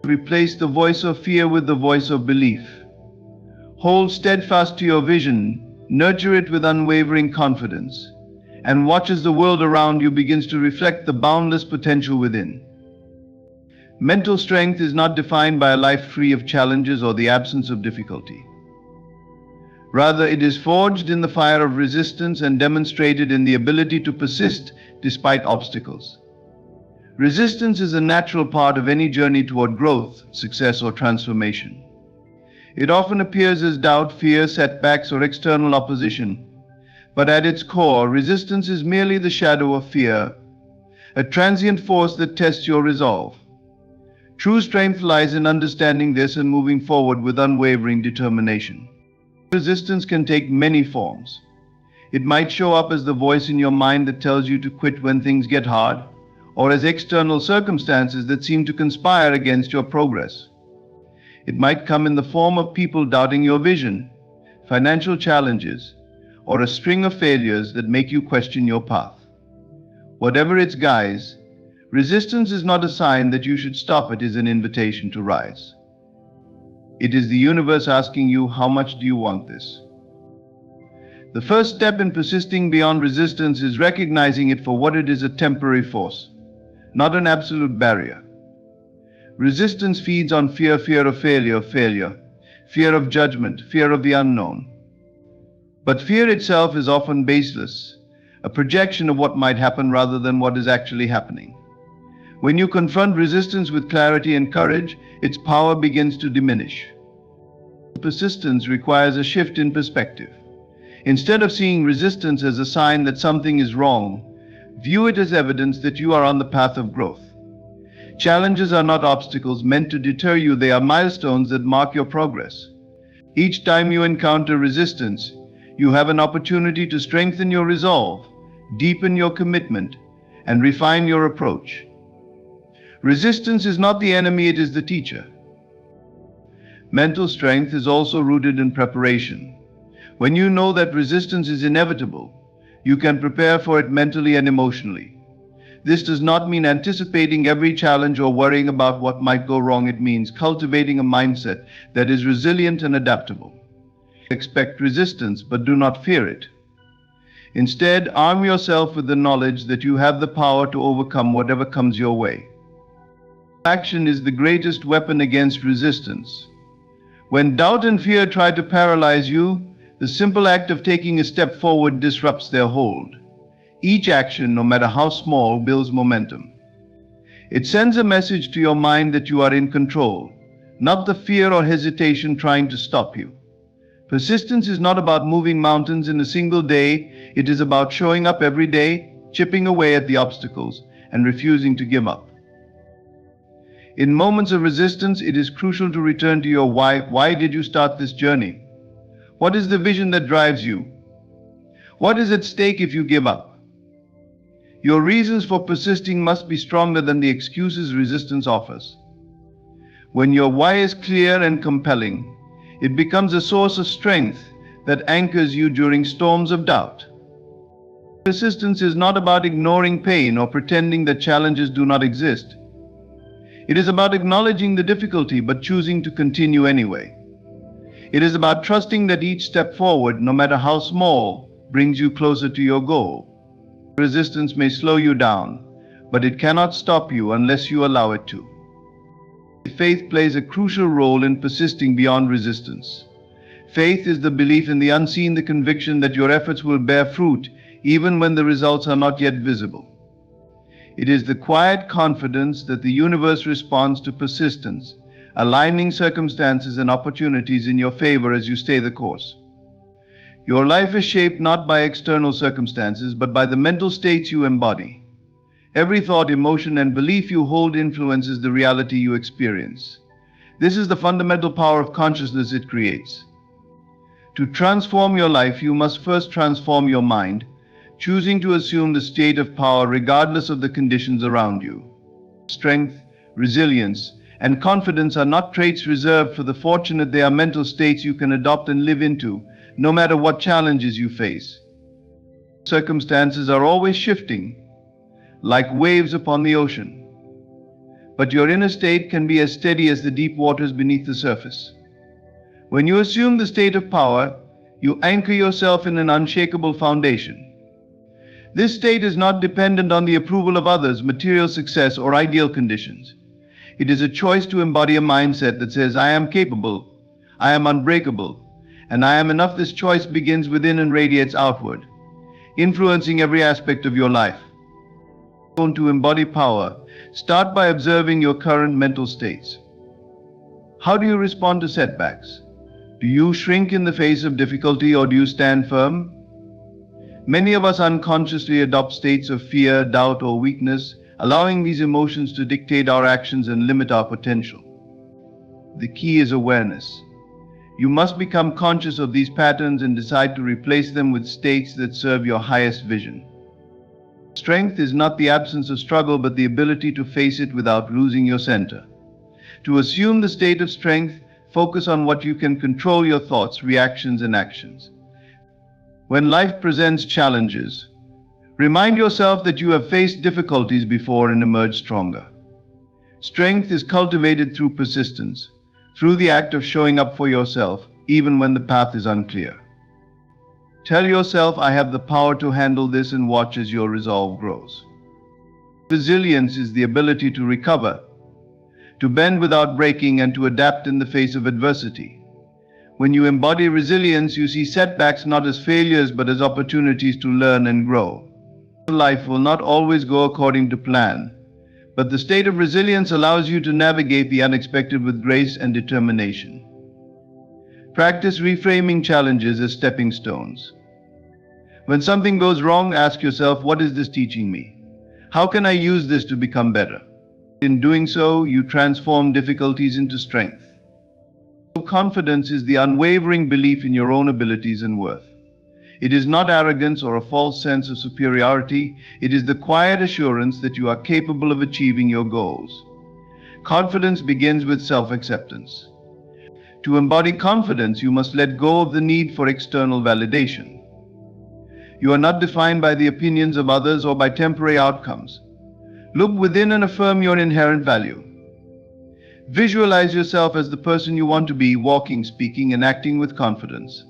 Replace the voice of fear with the voice of belief. Hold steadfast to your vision, nurture it with unwavering confidence, and watch as the world around you begins to reflect the boundless potential within. Mental strength is not defined by a life free of challenges or the absence of difficulty. Rather, it is forged in the fire of resistance and demonstrated in the ability to persist despite obstacles. Resistance is a natural part of any journey toward growth, success, or transformation. It often appears as doubt, fear, setbacks, or external opposition. But at its core, resistance is merely the shadow of fear, a transient force that tests your resolve. True strength lies in understanding this and moving forward with unwavering determination. Resistance can take many forms. It might show up as the voice in your mind that tells you to quit when things get hard, or as external circumstances that seem to conspire against your progress. It might come in the form of people doubting your vision, financial challenges, or a string of failures that make you question your path. Whatever its guise, resistance is not a sign that you should stop, it is an invitation to rise. It is the universe asking you, how much do you want this? The first step in persisting beyond resistance is recognizing it for what it is, a temporary force, not an absolute barrier. Resistance feeds on fear of failure, fear of judgment, fear of the unknown. But fear itself is often baseless, a projection of what might happen rather than what is actually happening. When you confront resistance with clarity and courage, its power begins to diminish. Persistence requires a shift in perspective. Instead of seeing resistance as a sign that something is wrong, view it as evidence that you are on the path of growth. Challenges are not obstacles meant to deter you, they are milestones that mark your progress. Each time you encounter resistance, you have an opportunity to strengthen your resolve, deepen your commitment, and refine your approach. Resistance is not the enemy, it is the teacher. Mental strength is also rooted in preparation. When you know that resistance is inevitable, you can prepare for it mentally and emotionally. This does not mean anticipating every challenge or worrying about what might go wrong. It means cultivating a mindset that is resilient and adaptable. Expect resistance, but do not fear it. Instead, arm yourself with the knowledge that you have the power to overcome whatever comes your way. Action is the greatest weapon against resistance. When doubt and fear try to paralyze you, the simple act of taking a step forward disrupts their hold. Each action, no matter how small, builds momentum. It sends a message to your mind that you are in control, not the fear or hesitation trying to stop you. Persistence is not about moving mountains in a single day. It is about showing up every day, chipping away at the obstacles, and refusing to give up. In moments of resistance, it is crucial to return to your why. Why did you start this journey? What is the vision that drives you? What is at stake if you give up? Your reasons for persisting must be stronger than the excuses resistance offers. When your why is clear and compelling, it becomes a source of strength that anchors you during storms of doubt. Persistence is not about ignoring pain or pretending that challenges do not exist. It is about acknowledging the difficulty but choosing to continue anyway. It is about trusting that each step forward, no matter how small, brings you closer to your goal. Resistance may slow you down, but it cannot stop you unless you allow it to. Faith plays a crucial role in persisting beyond resistance. Faith is the belief in the unseen, the conviction that your efforts will bear fruit even when the results are not yet visible. It is the quiet confidence that the universe responds to persistence, aligning circumstances and opportunities in your favor as you stay the course. Your life is shaped not by external circumstances, but by the mental states you embody. Every thought, emotion, and belief you hold influences the reality you experience. This is the fundamental power of consciousness it creates. To transform your life, you must first transform your mind, choosing to assume the state of power regardless of the conditions around you. Strength, resilience, and confidence are not traits reserved for the fortunate. They are mental states you can adopt and live into, no matter what challenges you face. Circumstances are always shifting, like waves upon the ocean. But your inner state can be as steady as the deep waters beneath the surface. When you assume the state of power, you anchor yourself in an unshakable foundation. This state is not dependent on the approval of others, material success, or ideal conditions. It is a choice to embody a mindset that says, I am capable, I am unbreakable, and I am enough. This choice begins within and radiates outward, influencing every aspect of your life. To embody power, start by observing your current mental states. How do you respond to setbacks? Do you shrink in the face of difficulty, or do you stand firm? Many of us unconsciously adopt states of fear, doubt, or weakness, allowing these emotions to dictate our actions and limit our potential. The key is awareness. You must become conscious of these patterns and decide to replace them with states that serve your highest vision. Strength is not the absence of struggle, but the ability to face it without losing your center. To assume the state of strength, focus on what you can control: your thoughts, reactions, and actions. When life presents challenges, remind yourself that you have faced difficulties before and emerged stronger. Strength is cultivated through persistence, through the act of showing up for yourself, even when the path is unclear. Tell yourself, I have the power to handle this, and watch as your resolve grows. Resilience is the ability to recover, to bend without breaking, and to adapt in the face of adversity. When you embody resilience, you see setbacks not as failures but as opportunities to learn and grow. Life will not always go according to plan, but the state of resilience allows you to navigate the unexpected with grace and determination. Practice reframing challenges as stepping stones. When something goes wrong, ask yourself, what is this teaching me? How can I use this to become better? In doing so, you transform difficulties into strength. Confidence is the unwavering belief in your own abilities and worth. It is not arrogance or a false sense of superiority. It is the quiet assurance that you are capable of achieving your goals. Confidence begins with self-acceptance. To embody confidence, you must let go of the need for external validation. You are not defined by the opinions of others or by temporary outcomes. Look within and affirm your inherent value. Visualize yourself as the person you want to be, walking, speaking, and acting with confidence.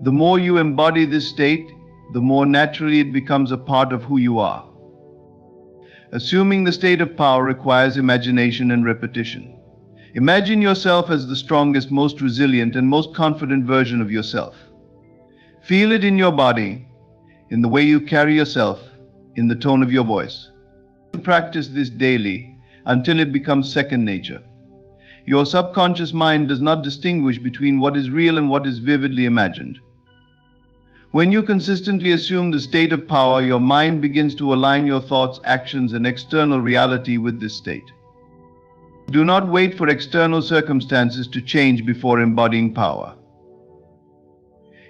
The more you embody this state, the more naturally it becomes a part of who you are. Assuming the state of power requires imagination and repetition. Imagine yourself as the strongest, most resilient, and most confident version of yourself. Feel it in your body, in the way you carry yourself, in the tone of your voice. Practice this daily until it becomes second nature. Your subconscious mind does not distinguish between what is real and what is vividly imagined. When you consistently assume the state of power, your mind begins to align your thoughts, actions, and external reality with this state. Do not wait for external circumstances to change before embodying power.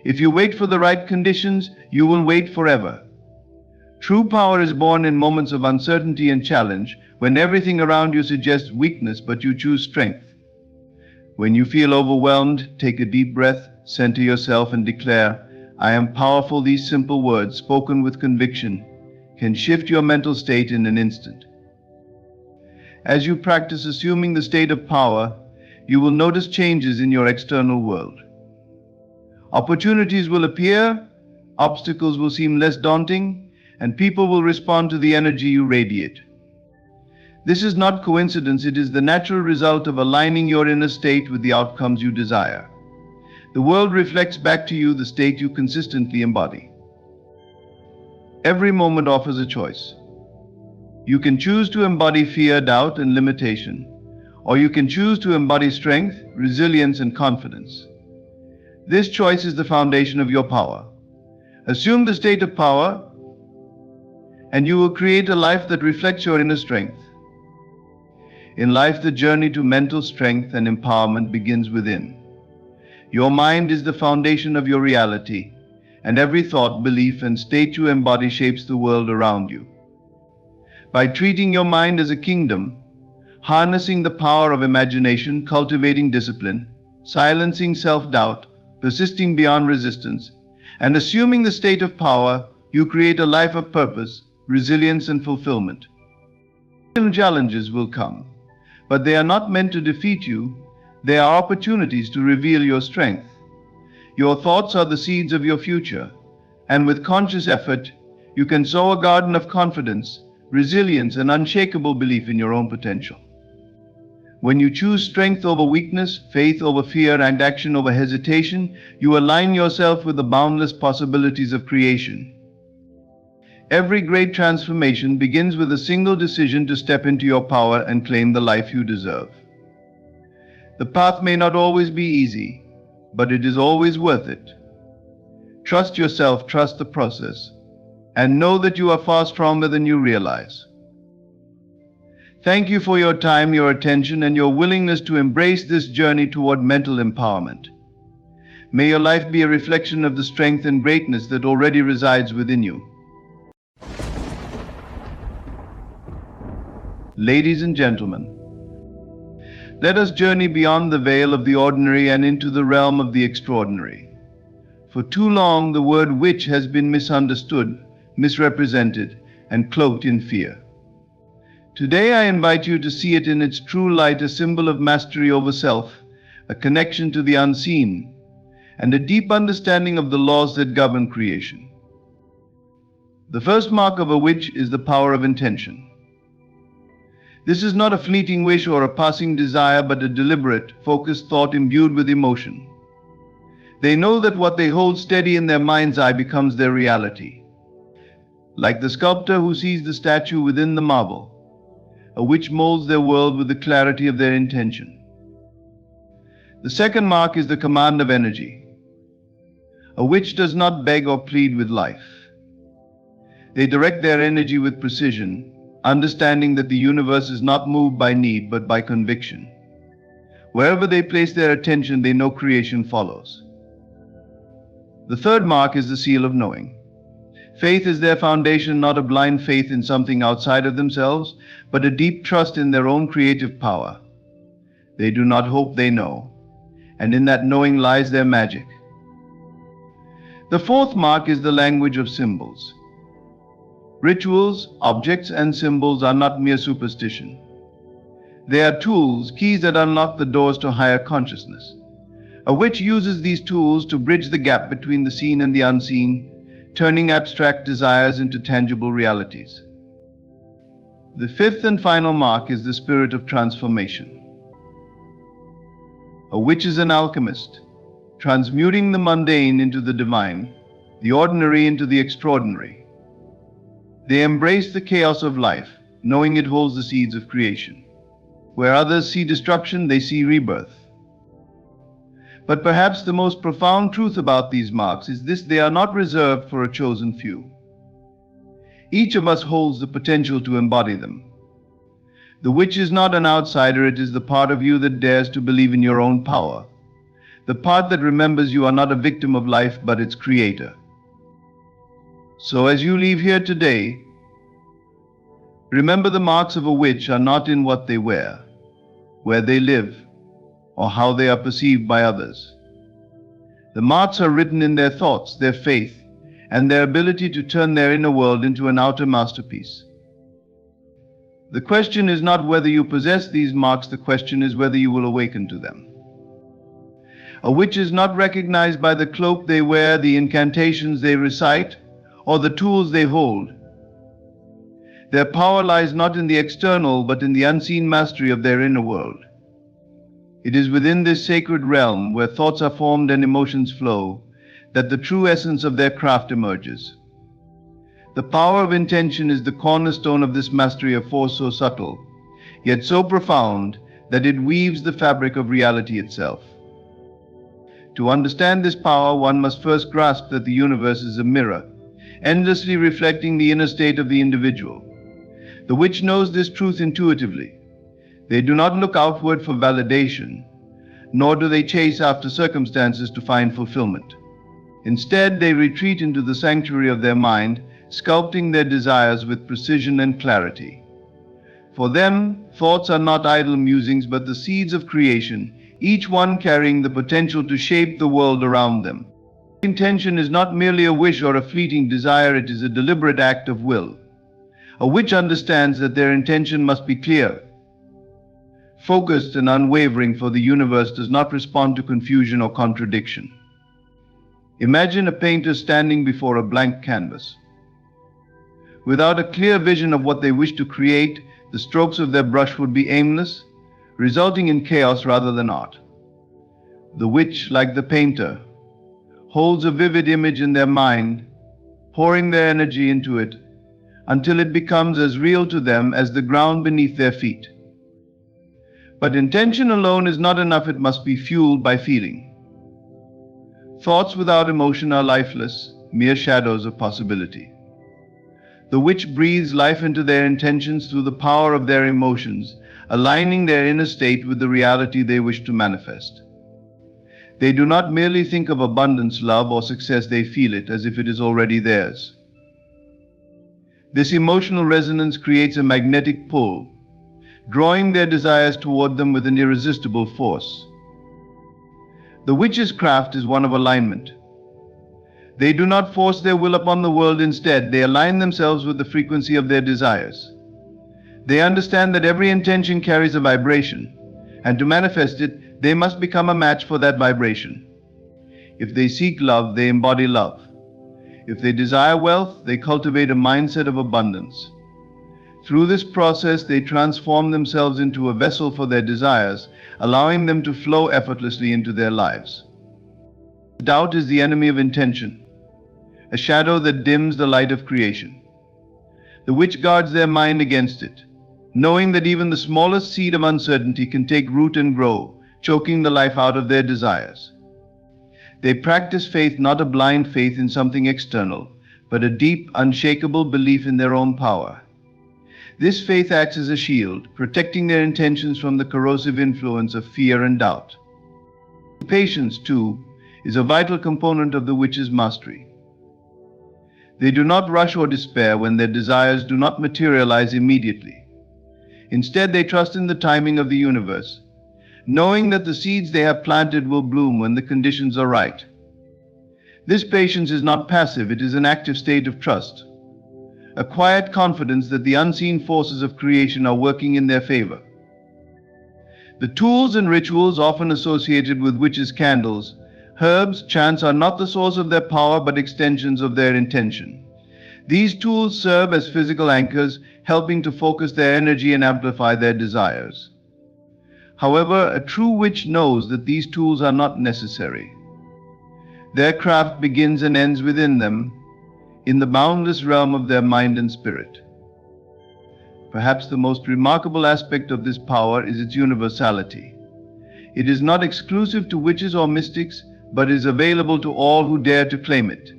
If you wait for the right conditions, you will wait forever. True power is born in moments of uncertainty and challenge, when everything around you suggests weakness but you choose strength. When you feel overwhelmed, take a deep breath, center yourself, and declare, I am powerful. These simple words, spoken with conviction, can shift your mental state in an instant. As you practice assuming the state of power, you will notice changes in your external world. Opportunities will appear, obstacles will seem less daunting, and people will respond to the energy you radiate. This is not coincidence, it is the natural result of aligning your inner state with the outcomes you desire. The world reflects back to you the state you consistently embody. Every moment offers a choice. You can choose to embody fear, doubt, and limitation, or you can choose to embody strength, resilience, and confidence. This choice is the foundation of your power. Assume the state of power, and you will create a life that reflects your inner strength. In life, the journey to mental strength and empowerment begins within. Your mind is the foundation of your reality, and every thought, belief, and state you embody shapes the world around you. By treating your mind as a kingdom, harnessing the power of imagination, cultivating discipline, silencing self-doubt, persisting beyond resistance, and assuming the state of power, you create a life of purpose, resilience, and fulfillment. Challenges will come, but they are not meant to defeat you. They are opportunities to reveal your strength. Your thoughts are the seeds of your future, and with conscious effort, you can sow a garden of confidence, resilience, and unshakable belief in your own potential. When you choose strength over weakness, faith over fear, and action over hesitation, you align yourself with the boundless possibilities of creation. Every great transformation begins with a single decision to step into your power and claim the life you deserve. The path may not always be easy, but it is always worth it. Trust yourself, trust the process, and know that you are far stronger than you realize. Thank you for your time, your attention, and your willingness to embrace this journey toward mental empowerment. May your life be a reflection of the strength and greatness that already resides within you. Ladies and gentlemen, let us journey beyond the veil of the ordinary and into the realm of the extraordinary. For too long, the word witch has been misunderstood, misrepresented, and cloaked in fear. Today, I invite you to see it in its true light, a symbol of mastery over self, a connection to the unseen, and a deep understanding of the laws that govern creation. The first mark of a witch is the power of intention. This is not a fleeting wish or a passing desire, but a deliberate, focused thought imbued with emotion. They know that what they hold steady in their mind's eye becomes their reality. Like the sculptor who sees the statue within the marble, a witch molds their world with the clarity of their intention. The second mark is the command of energy. A witch does not beg or plead with life. They direct their energy with precision, understanding that the universe is not moved by need but by conviction. Wherever they place their attention, they know creation follows. The third mark is the seal of knowing. Faith is their foundation, not a blind faith in something outside of themselves, but a deep trust in their own creative power. They do not hope, they know, and in that knowing lies their magic. The fourth mark is the language of symbols. Rituals, objects, and symbols are not mere superstition. They are tools, keys that unlock the doors to higher consciousness. A witch uses these tools to bridge the gap between the seen and the unseen, turning abstract desires into tangible realities. The fifth and final mark is the spirit of transformation. A witch is an alchemist, transmuting the mundane into the divine, the ordinary into the extraordinary. They embrace the chaos of life, knowing it holds the seeds of creation. Where others see destruction, they see rebirth. But perhaps the most profound truth about these marks is this: they are not reserved for a chosen few. Each of us holds the potential to embody them. The witch is not an outsider, it is the part of you that dares to believe in your own power. The part that remembers you are not a victim of life, but its creator. So as you leave here today, remember the marks of a witch are not in what they wear, where they live, or how they are perceived by others. The marks are written in their thoughts, their faith, and their ability to turn their inner world into an outer masterpiece. The question is not whether you possess these marks, the question is whether you will awaken to them. A witch is not recognized by the cloak they wear, the incantations they recite, or the tools they hold. Their power lies not in the external, but in the unseen mastery of their inner world. It is within this sacred realm, where thoughts are formed and emotions flow, that the true essence of their craft emerges. The power of intention is the cornerstone of this mastery of force, so subtle, yet so profound that it weaves the fabric of reality itself. To understand this power, one must first grasp that the universe is a mirror, endlessly reflecting the inner state of the individual. The witch knows this truth intuitively. They do not look outward for validation, nor do they chase after circumstances to find fulfillment. Instead, they retreat into the sanctuary of their mind, sculpting their desires with precision and clarity. For them, thoughts are not idle musings, but the seeds of creation, each one carrying the potential to shape the world around them. Intention is not merely a wish or a fleeting desire, it is a deliberate act of will. A witch understands that their intention must be clear, focused and unwavering, for the universe does not respond to confusion or contradiction. Imagine a painter standing before a blank canvas. Without a clear vision of what they wish to create, the strokes of their brush would be aimless, resulting in chaos rather than art. The witch, like the painter, holds a vivid image in their mind, pouring their energy into it until it becomes as real to them as the ground beneath their feet. But intention alone is not enough, it must be fueled by feeling. Thoughts without emotion are lifeless, mere shadows of possibility. The witch breathes life into their intentions through the power of their emotions, aligning their inner state with the reality they wish to manifest. They do not merely think of abundance, love, or success, they feel it as if it is already theirs. This emotional resonance creates a magnetic pull, drawing their desires toward them with an irresistible force. The witch's craft is one of alignment. They do not force their will upon the world, instead, they align themselves with the frequency of their desires. They understand that every intention carries a vibration, and to manifest it, they must become a match for that vibration. If they seek love, they embody love. If they desire wealth, they cultivate a mindset of abundance. Through this process, they transform themselves into a vessel for their desires, allowing them to flow effortlessly into their lives. Doubt is the enemy of intention, a shadow that dims the light of creation. The witch guards their mind against it, knowing that even the smallest seed of uncertainty can take root and grow, choking the life out of their desires. They practice faith, not a blind faith in something external, but a deep, unshakable belief in their own power. This faith acts as a shield, protecting their intentions from the corrosive influence of fear and doubt. Patience, too, is a vital component of the witch's mastery. They do not rush or despair when their desires do not materialize immediately. Instead, they trust in the timing of the universe, knowing that the seeds they have planted will bloom when the conditions are right. This patience is not passive, it is an active state of trust, a quiet confidence that the unseen forces of creation are working in their favor. The tools and rituals often associated with witches' candles, herbs, chants are not the source of their power but extensions of their intention. These tools serve as physical anchors, helping to focus their energy and amplify their desires. However, a true witch knows that these tools are not necessary. Their craft begins and ends within them, in the boundless realm of their mind and spirit. Perhaps the most remarkable aspect of this power is its universality. It is not exclusive to witches or mystics, but is available to all who dare to claim it.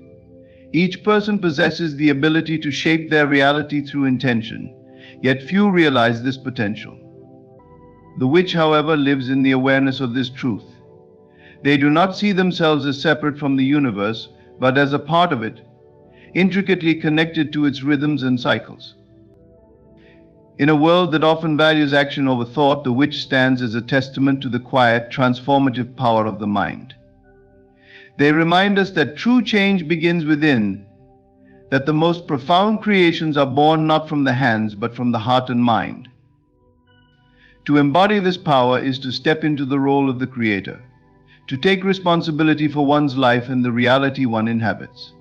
Each person possesses the ability to shape their reality through intention, yet few realize this potential. The witch, however, lives in the awareness of this truth. They do not see themselves as separate from the universe, but as a part of it, intricately connected to its rhythms and cycles. In a world that often values action over thought, the witch stands as a testament to the quiet, transformative power of the mind. They remind us that true change begins within, that the most profound creations are born not from the hands but from the heart and mind. To embody this power is to step into the role of the creator, to take responsibility for one's life and the reality one inhabits.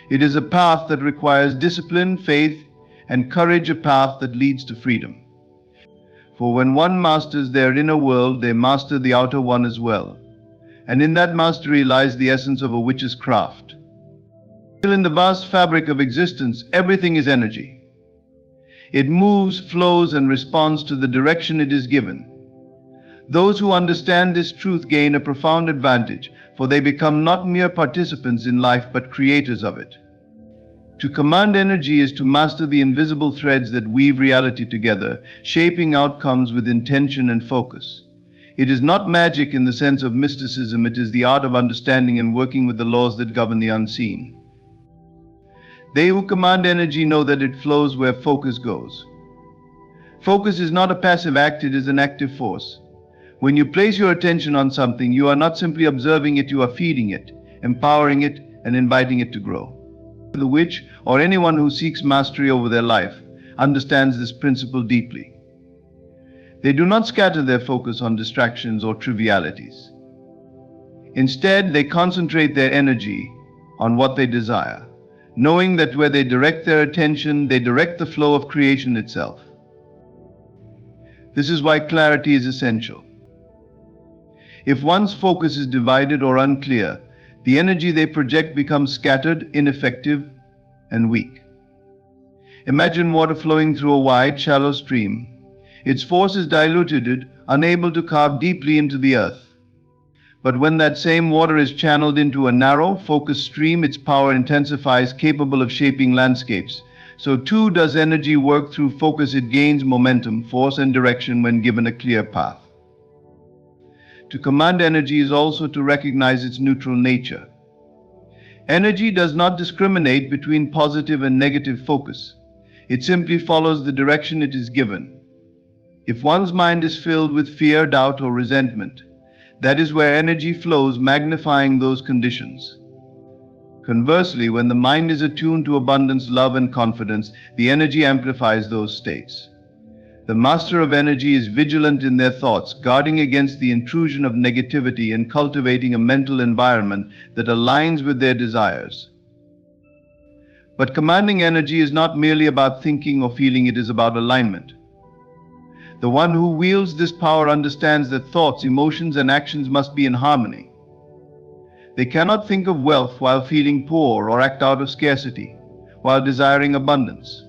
It is a path that requires discipline, faith, and courage, a path that leads to freedom. For when one masters their inner world, they master the outer one as well. And in that mastery lies the essence of a witch's craft. In the vast fabric of existence, everything is energy. It moves, flows, and responds to the direction it is given. Those who understand this truth gain a profound advantage, for they become not mere participants in life but creators of it. To command energy is to master the invisible threads that weave reality together, shaping outcomes with intention and focus. It is not magic in the sense of mysticism, it is the art of understanding and working with the laws that govern the unseen. They who command energy know that it flows where focus goes. Focus is not a passive act, it is an active force. When you place your attention on something, you are not simply observing it, you are feeding it, empowering it, and inviting it to grow. The witch, or anyone who seeks mastery over their life, understands this principle deeply. They do not scatter their focus on distractions or trivialities. Instead, they concentrate their energy on what they desire, knowing that where they direct their attention, they direct the flow of creation itself. This is why clarity is essential. If one's focus is divided or unclear, the energy they project becomes scattered, ineffective, and weak. Imagine water flowing through a wide, shallow stream. Its force is diluted, unable to carve deeply into the earth. But when that same water is channeled into a narrow, focused stream, its power intensifies, capable of shaping landscapes. So too does energy work through focus. It gains momentum, force, and direction when given a clear path. To command energy is also to recognize its neutral nature. Energy does not discriminate between positive and negative focus. It simply follows the direction it is given. If one's mind is filled with fear, doubt, or resentment, that is where energy flows, magnifying those conditions. Conversely, when the mind is attuned to abundance, love, and confidence, the energy amplifies those states. The master of energy is vigilant in their thoughts, guarding against the intrusion of negativity and cultivating a mental environment that aligns with their desires. But commanding energy is not merely about thinking or feeling, it is about alignment. The one who wields this power understands that thoughts, emotions, and actions must be in harmony. They cannot think of wealth while feeling poor, or act out of scarcity while desiring abundance.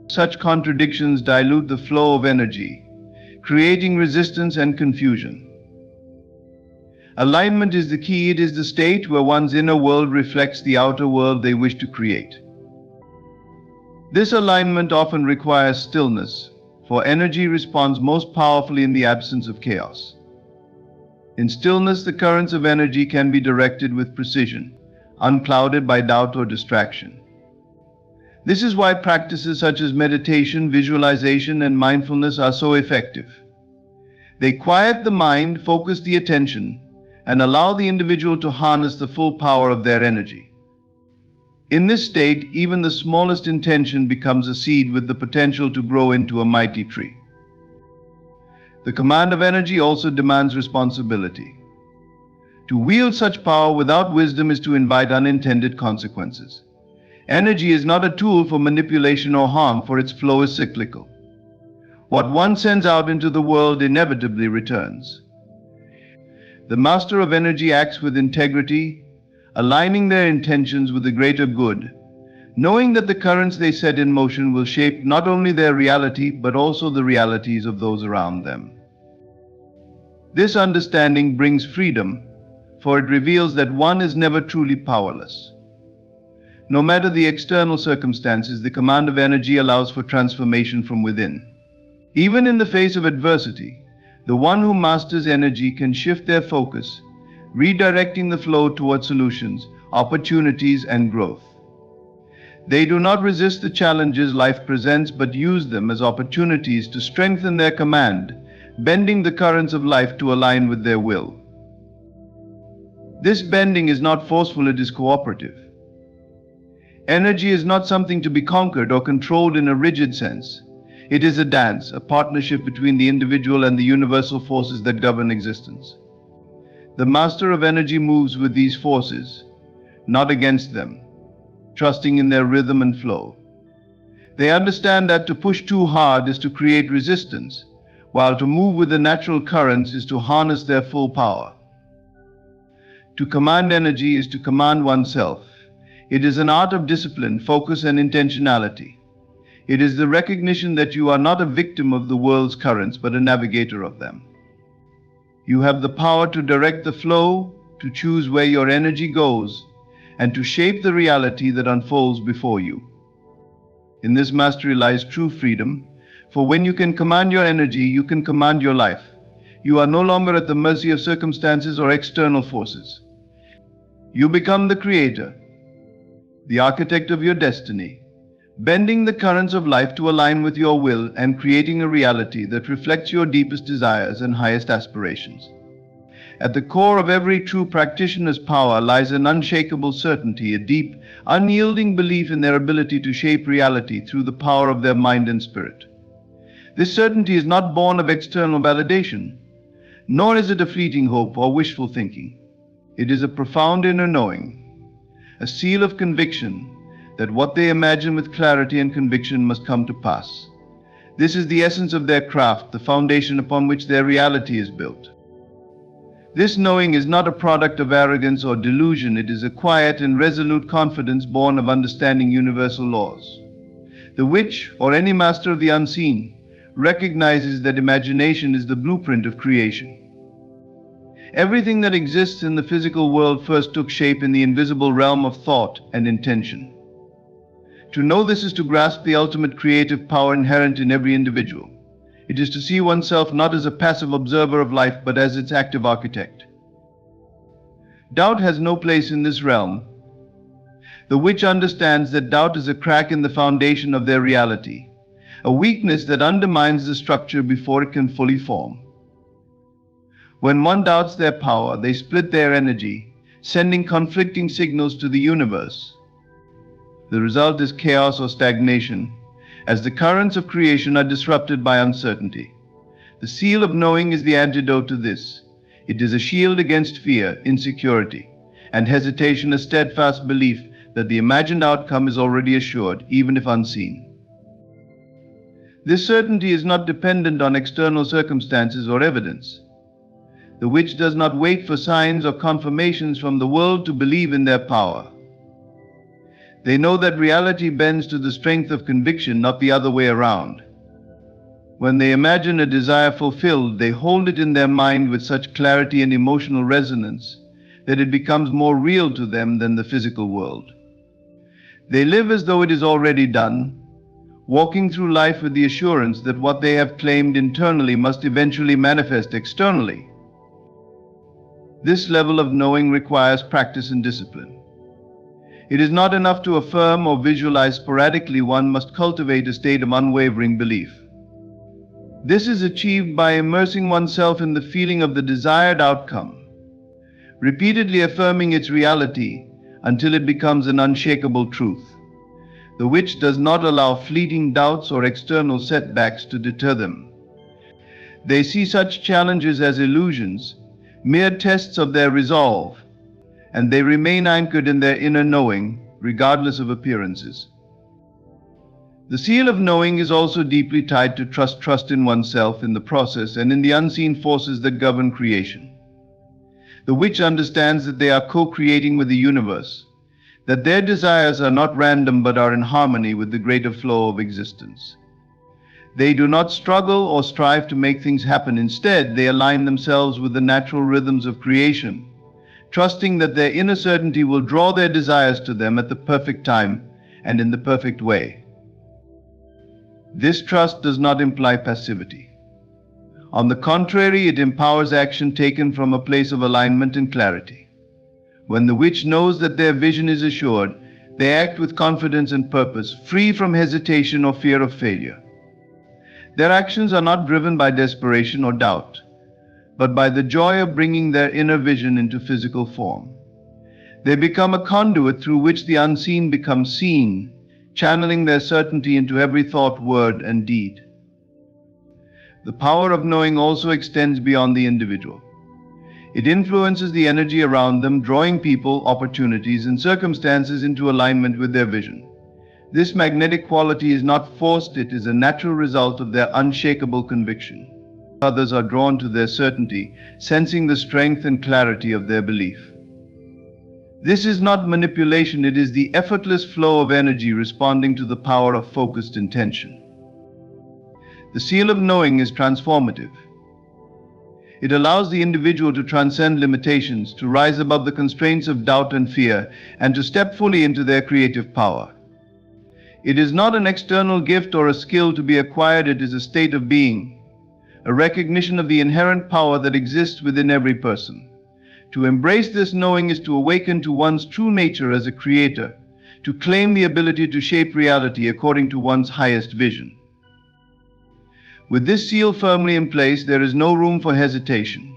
Such contradictions dilute the flow of energy, creating resistance and confusion. Alignment is the key. It is the state where one's inner world reflects the outer world they wish to create. This alignment often requires stillness, for energy responds most powerfully in the absence of chaos. In stillness, the currents of energy can be directed with precision, unclouded by doubt or distraction. This is why practices such as meditation, visualization, and mindfulness are so effective. They quiet the mind, focus the attention, and allow the individual to harness the full power of their energy. In this state, even the smallest intention becomes a seed with the potential to grow into a mighty tree. The command of energy also demands responsibility. To wield such power without wisdom is to invite unintended consequences. Energy is not a tool for manipulation or harm, for its flow is cyclical. What one sends out into the world inevitably returns. The master of energy acts with integrity, aligning their intentions with the greater good, knowing that the currents they set in motion will shape not only their reality but also the realities of those around them. This understanding brings freedom, for it reveals that one is never truly powerless. No matter the external circumstances, the command of energy allows for transformation from within. Even in the face of adversity, the one who masters energy can shift their focus, redirecting the flow toward solutions, opportunities, and growth. They do not resist the challenges life presents, but use them as opportunities to strengthen their command, bending the currents of life to align with their will. This bending is not forceful, it is cooperative. Energy is not something to be conquered or controlled in a rigid sense. It is a dance, a partnership between the individual and the universal forces that govern existence. The master of energy moves with these forces, not against them, trusting in their rhythm and flow. They understand that to push too hard is to create resistance, while to move with the natural currents is to harness their full power. To command energy is to command oneself. It is an art of discipline, focus, and intentionality. It is the recognition that you are not a victim of the world's currents, but a navigator of them. You have the power to direct the flow, to choose where your energy goes, and to shape the reality that unfolds before you. In this mastery lies true freedom, for when you can command your energy, you can command your life. You are no longer at the mercy of circumstances or external forces. You become the creator, the architect of your destiny, bending the currents of life to align with your will and creating a reality that reflects your deepest desires and highest aspirations. At the core of every true practitioner's power lies an unshakable certainty, a deep, unyielding belief in their ability to shape reality through the power of their mind and spirit. This certainty is not born of external validation, nor is it a fleeting hope or wishful thinking. It is a profound inner knowing, a seal of conviction that what they imagine with clarity and conviction must come to pass. This is the essence of their craft, the foundation upon which their reality is built. This knowing is not a product of arrogance or delusion. It is a quiet and resolute confidence born of understanding universal laws. The witch, or any master of the unseen, recognizes that imagination is the blueprint of creation. Everything that exists in the physical world first took shape in the invisible realm of thought and intention. To know this is to grasp the ultimate creative power inherent in every individual. It is to see oneself not as a passive observer of life, but as its active architect. Doubt has no place in this realm. The witch understands that doubt is a crack in the foundation of their reality, a weakness that undermines the structure before it can fully form. When one doubts their power, they split their energy, sending conflicting signals to the universe. The result is chaos or stagnation, as the currents of creation are disrupted by uncertainty. The seal of knowing is the antidote to this. It is a shield against fear, insecurity, and hesitation, a steadfast belief that the imagined outcome is already assured, even if unseen. This certainty is not dependent on external circumstances or evidence. The witch does not wait for signs or confirmations from the world to believe in their power. They know that reality bends to the strength of conviction, not the other way around. When they imagine a desire fulfilled, they hold it in their mind with such clarity and emotional resonance that it becomes more real to them than the physical world. They live as though it is already done, walking through life with the assurance that what they have claimed internally must eventually manifest externally. This level of knowing requires practice and discipline. It is not enough to affirm or visualize sporadically. One must cultivate a state of unwavering belief. This is achieved by immersing oneself in the feeling of the desired outcome, repeatedly affirming its reality until it becomes an unshakable truth. The witch does not allow fleeting doubts or external setbacks to deter them. They see such challenges as illusions, mere tests of their resolve, and they remain anchored in their inner knowing, regardless of appearances. The seal of knowing is also deeply tied to trust in oneself, in the process, and in the unseen forces that govern creation. The witch understands that they are co-creating with the universe, that their desires are not random but are in harmony with the greater flow of existence. They do not struggle or strive to make things happen. Instead, they align themselves with the natural rhythms of creation, trusting that their inner certainty will draw their desires to them at the perfect time and in the perfect way. This trust does not imply passivity. On the contrary, it empowers action taken from a place of alignment and clarity. When the witch knows that their vision is assured, they act with confidence and purpose, free from hesitation or fear of failure. Their actions are not driven by desperation or doubt, but by the joy of bringing their inner vision into physical form. They become a conduit through which the unseen becomes seen, channeling their certainty into every thought, word, and deed. The power of knowing also extends beyond the individual. It influences the energy around them, drawing people, opportunities, and circumstances into alignment with their vision. This magnetic quality is not forced, it is a natural result of their unshakable conviction. Others are drawn to their certainty, sensing the strength and clarity of their belief. This is not manipulation, it is the effortless flow of energy responding to the power of focused intention. The seal of knowing is transformative. It allows the individual to transcend limitations, to rise above the constraints of doubt and fear, and to step fully into their creative power. It is not an external gift or a skill to be acquired, it is a state of being, a recognition of the inherent power that exists within every person. To embrace this knowing is to awaken to one's true nature as a creator, to claim the ability to shape reality according to one's highest vision. With this seal firmly in place, there is no room for hesitation.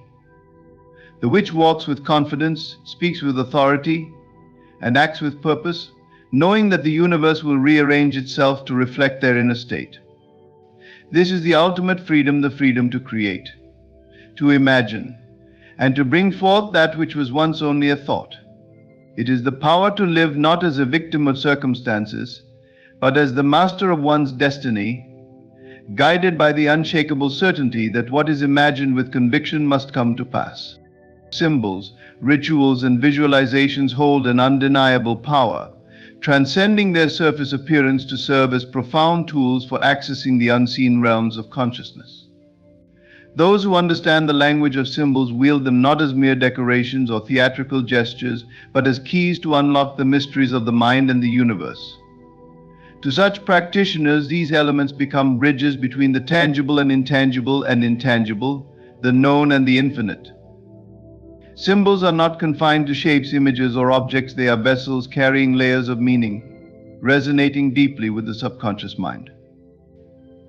The witch walks with confidence, speaks with authority, and acts with purpose, knowing that the universe will rearrange itself to reflect their inner state. This is the ultimate freedom, the freedom to create, to imagine, and to bring forth that which was once only a thought. It is the power to live not as a victim of circumstances, but as the master of one's destiny, guided by the unshakable certainty that what is imagined with conviction must come to pass. Symbols, rituals, and visualizations hold an undeniable power, transcending their surface appearance to serve as profound tools for accessing the unseen realms of consciousness. Those who understand the language of symbols wield them not as mere decorations or theatrical gestures, but as keys to unlock the mysteries of the mind and the universe. To such practitioners, these elements become bridges between the tangible and intangible, the known and the infinite. Symbols are not confined to shapes, images, or objects. They are vessels carrying layers of meaning, resonating deeply with the subconscious mind.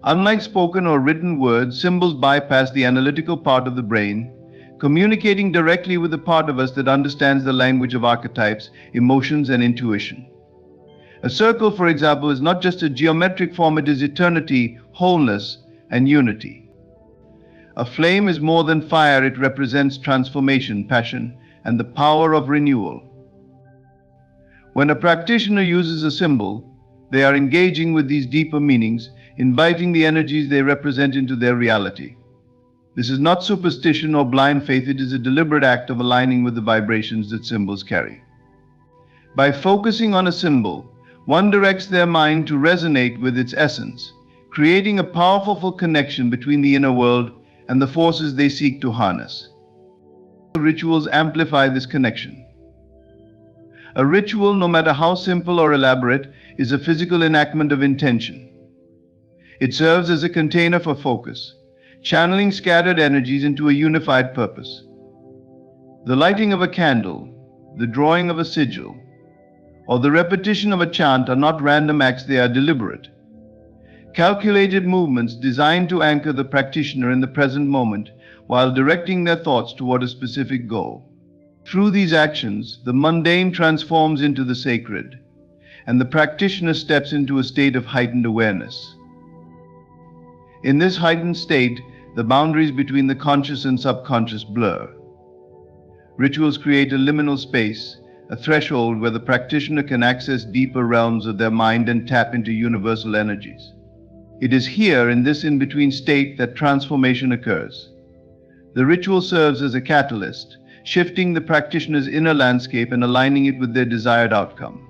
Unlike spoken or written words, symbols bypass the analytical part of the brain, communicating directly with the part of us that understands the language of archetypes, emotions, and intuition. A circle, for example, is not just a geometric form, it is eternity, wholeness, and unity. A flame is more than fire, it represents transformation, passion, and the power of renewal. When a practitioner uses a symbol, they are engaging with these deeper meanings, inviting the energies they represent into their reality. This is not superstition or blind faith, it is a deliberate act of aligning with the vibrations that symbols carry. By focusing on a symbol, one directs their mind to resonate with its essence, creating a powerful connection between the inner world and the forces they seek to harness. Rituals amplify this connection. A ritual, no matter how simple or elaborate, is a physical enactment of intention. It serves as a container for focus, channeling scattered energies into a unified purpose. The lighting of a candle, the drawing of a sigil, or the repetition of a chant are not random acts, they are deliberate, calculated movements designed to anchor the practitioner in the present moment while directing their thoughts toward a specific goal. Through these actions, the mundane transforms into the sacred, and the practitioner steps into a state of heightened awareness. In this heightened state, the boundaries between the conscious and subconscious blur. Rituals create a liminal space, a threshold where the practitioner can access deeper realms of their mind and tap into universal energies. It is here, in this in-between state, that transformation occurs. The ritual serves as a catalyst, shifting the practitioner's inner landscape and aligning it with their desired outcome.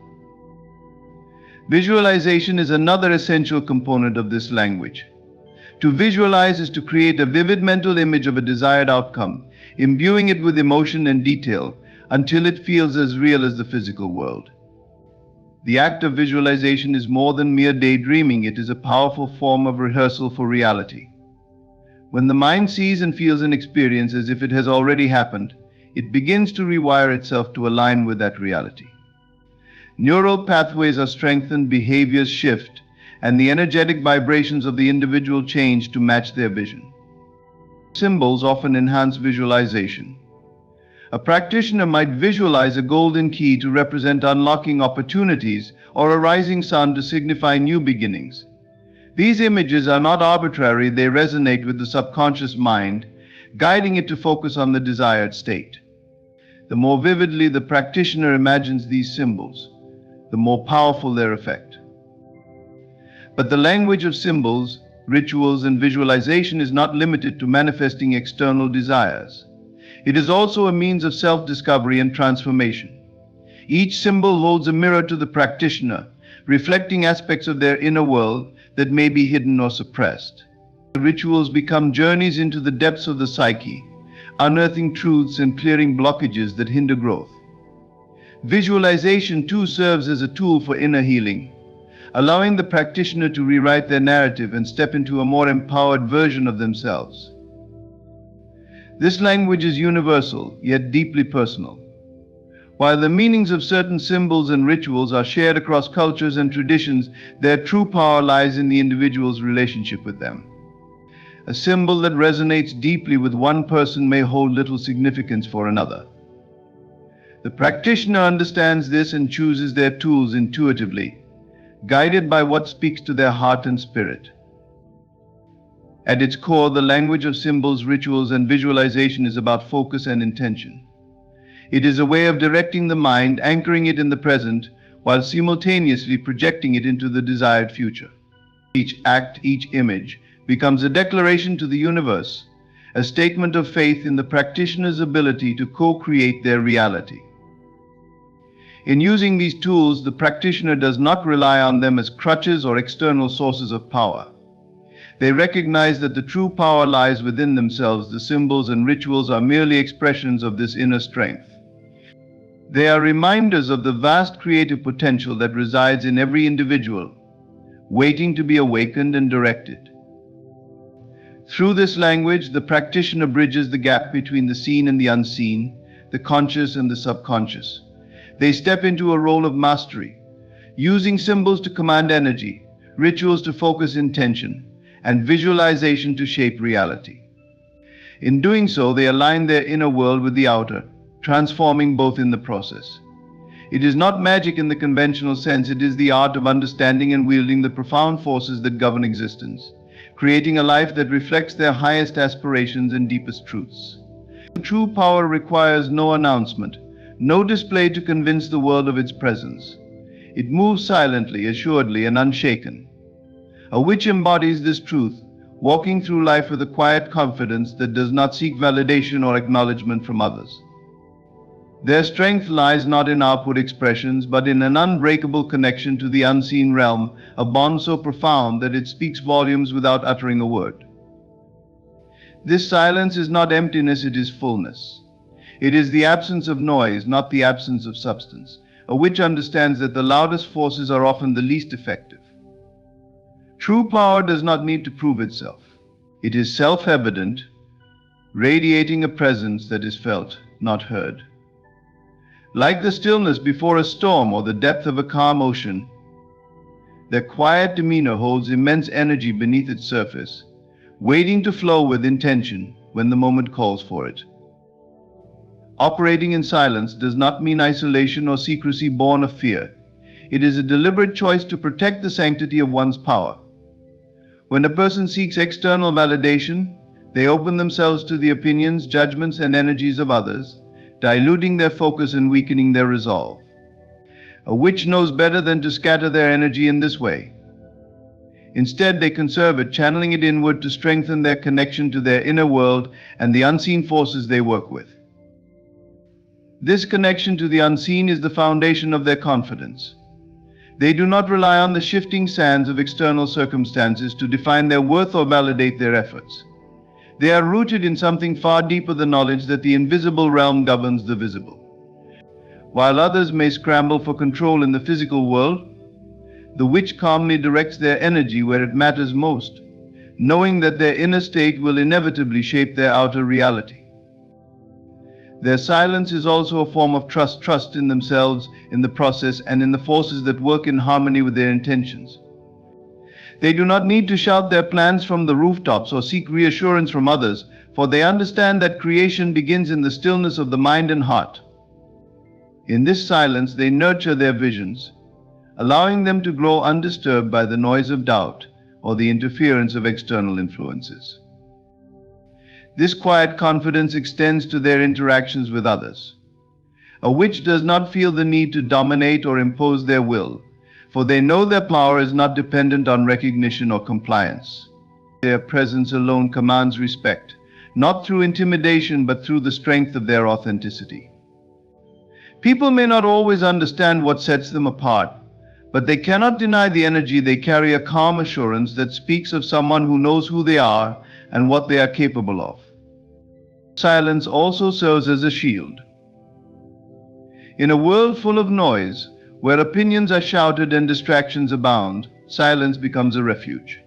Visualization is another essential component of this language. To visualize is to create a vivid mental image of a desired outcome, imbuing it with emotion and detail, until it feels as real as the physical world. The act of visualization is more than mere daydreaming, it is a powerful form of rehearsal for reality. When the mind sees and feels an experience as if it has already happened, it begins to rewire itself to align with that reality. Neural pathways are strengthened, behaviors shift, and the energetic vibrations of the individual change to match their vision. Symbols often enhance visualization. A practitioner might visualize a golden key to represent unlocking opportunities or a rising sun to signify new beginnings. These images are not arbitrary, they resonate with the subconscious mind, guiding it to focus on the desired state. The more vividly the practitioner imagines these symbols, the more powerful their effect. But the language of symbols, rituals, and visualization is not limited to manifesting external desires. It is also a means of self-discovery and transformation. Each symbol holds a mirror to the practitioner, reflecting aspects of their inner world that may be hidden or suppressed. The rituals become journeys into the depths of the psyche, unearthing truths and clearing blockages that hinder growth. Visualization too serves as a tool for inner healing, allowing the practitioner to rewrite their narrative and step into a more empowered version of themselves. This language is universal, yet deeply personal. While the meanings of certain symbols and rituals are shared across cultures and traditions, their true power lies in the individual's relationship with them. A symbol that resonates deeply with one person may hold little significance for another. The practitioner understands this and chooses their tools intuitively, guided by what speaks to their heart and spirit. At its core, the language of symbols, rituals, and visualization is about focus and intention. It is a way of directing the mind, anchoring it in the present, while simultaneously projecting it into the desired future. Each act, each image, becomes a declaration to the universe, a statement of faith in the practitioner's ability to co-create their reality. In using these tools, the practitioner does not rely on them as crutches or external sources of power. They recognize that the true power lies within themselves. The symbols and rituals are merely expressions of this inner strength. They are reminders of the vast creative potential that resides in every individual, waiting to be awakened and directed. Through this language, the practitioner bridges the gap between the seen and the unseen, the conscious and the subconscious. They step into a role of mastery, using symbols to command energy, rituals to focus intention, and visualization to shape reality. In doing so, they align their inner world with the outer, transforming both in the process. It is not magic in the conventional sense, it is the art of understanding and wielding the profound forces that govern existence, creating a life that reflects their highest aspirations and deepest truths. True power requires no announcement, no display to convince the world of its presence. It moves silently, assuredly, and unshaken. A witch embodies this truth, walking through life with a quiet confidence that does not seek validation or acknowledgement from others. Their strength lies not in outward expressions, but in an unbreakable connection to the unseen realm, a bond so profound that it speaks volumes without uttering a word. This silence is not emptiness, it is fullness. It is the absence of noise, not the absence of substance. A witch understands that the loudest forces are often the least effective. True power does not need to prove itself. It is self-evident, radiating a presence that is felt, not heard. Like the stillness before a storm or the depth of a calm ocean, their quiet demeanor holds immense energy beneath its surface, waiting to flow with intention when the moment calls for it. Operating in silence does not mean isolation or secrecy born of fear. It is a deliberate choice to protect the sanctity of one's power. When a person seeks external validation, they open themselves to the opinions, judgments, and energies of others, diluting their focus and weakening their resolve. A witch knows better than to scatter their energy in this way. Instead, they conserve it, channeling it inward to strengthen their connection to their inner world and the unseen forces they work with. This connection to the unseen is the foundation of their confidence. They do not rely on the shifting sands of external circumstances to define their worth or validate their efforts. They are rooted in something far deeper, the knowledge that the invisible realm governs the visible. While others may scramble for control in the physical world, the witch calmly directs their energy where it matters most, knowing that their inner state will inevitably shape their outer reality. Their silence is also a form of trust in themselves, in the process, and in the forces that work in harmony with their intentions. They do not need to shout their plans from the rooftops or seek reassurance from others, for they understand that creation begins in the stillness of the mind and heart. In this silence, they nurture their visions, allowing them to grow undisturbed by the noise of doubt or the interference of external influences. This quiet confidence extends to their interactions with others. A witch does not feel the need to dominate or impose their will, for they know their power is not dependent on recognition or compliance. Their presence alone commands respect, not through intimidation but through the strength of their authenticity. People may not always understand what sets them apart, but they cannot deny the energy they carry, a calm assurance that speaks of someone who knows who they are and what they are capable of. Silence also serves as a shield. In a world full of noise, where opinions are shouted and distractions abound, silence becomes a refuge.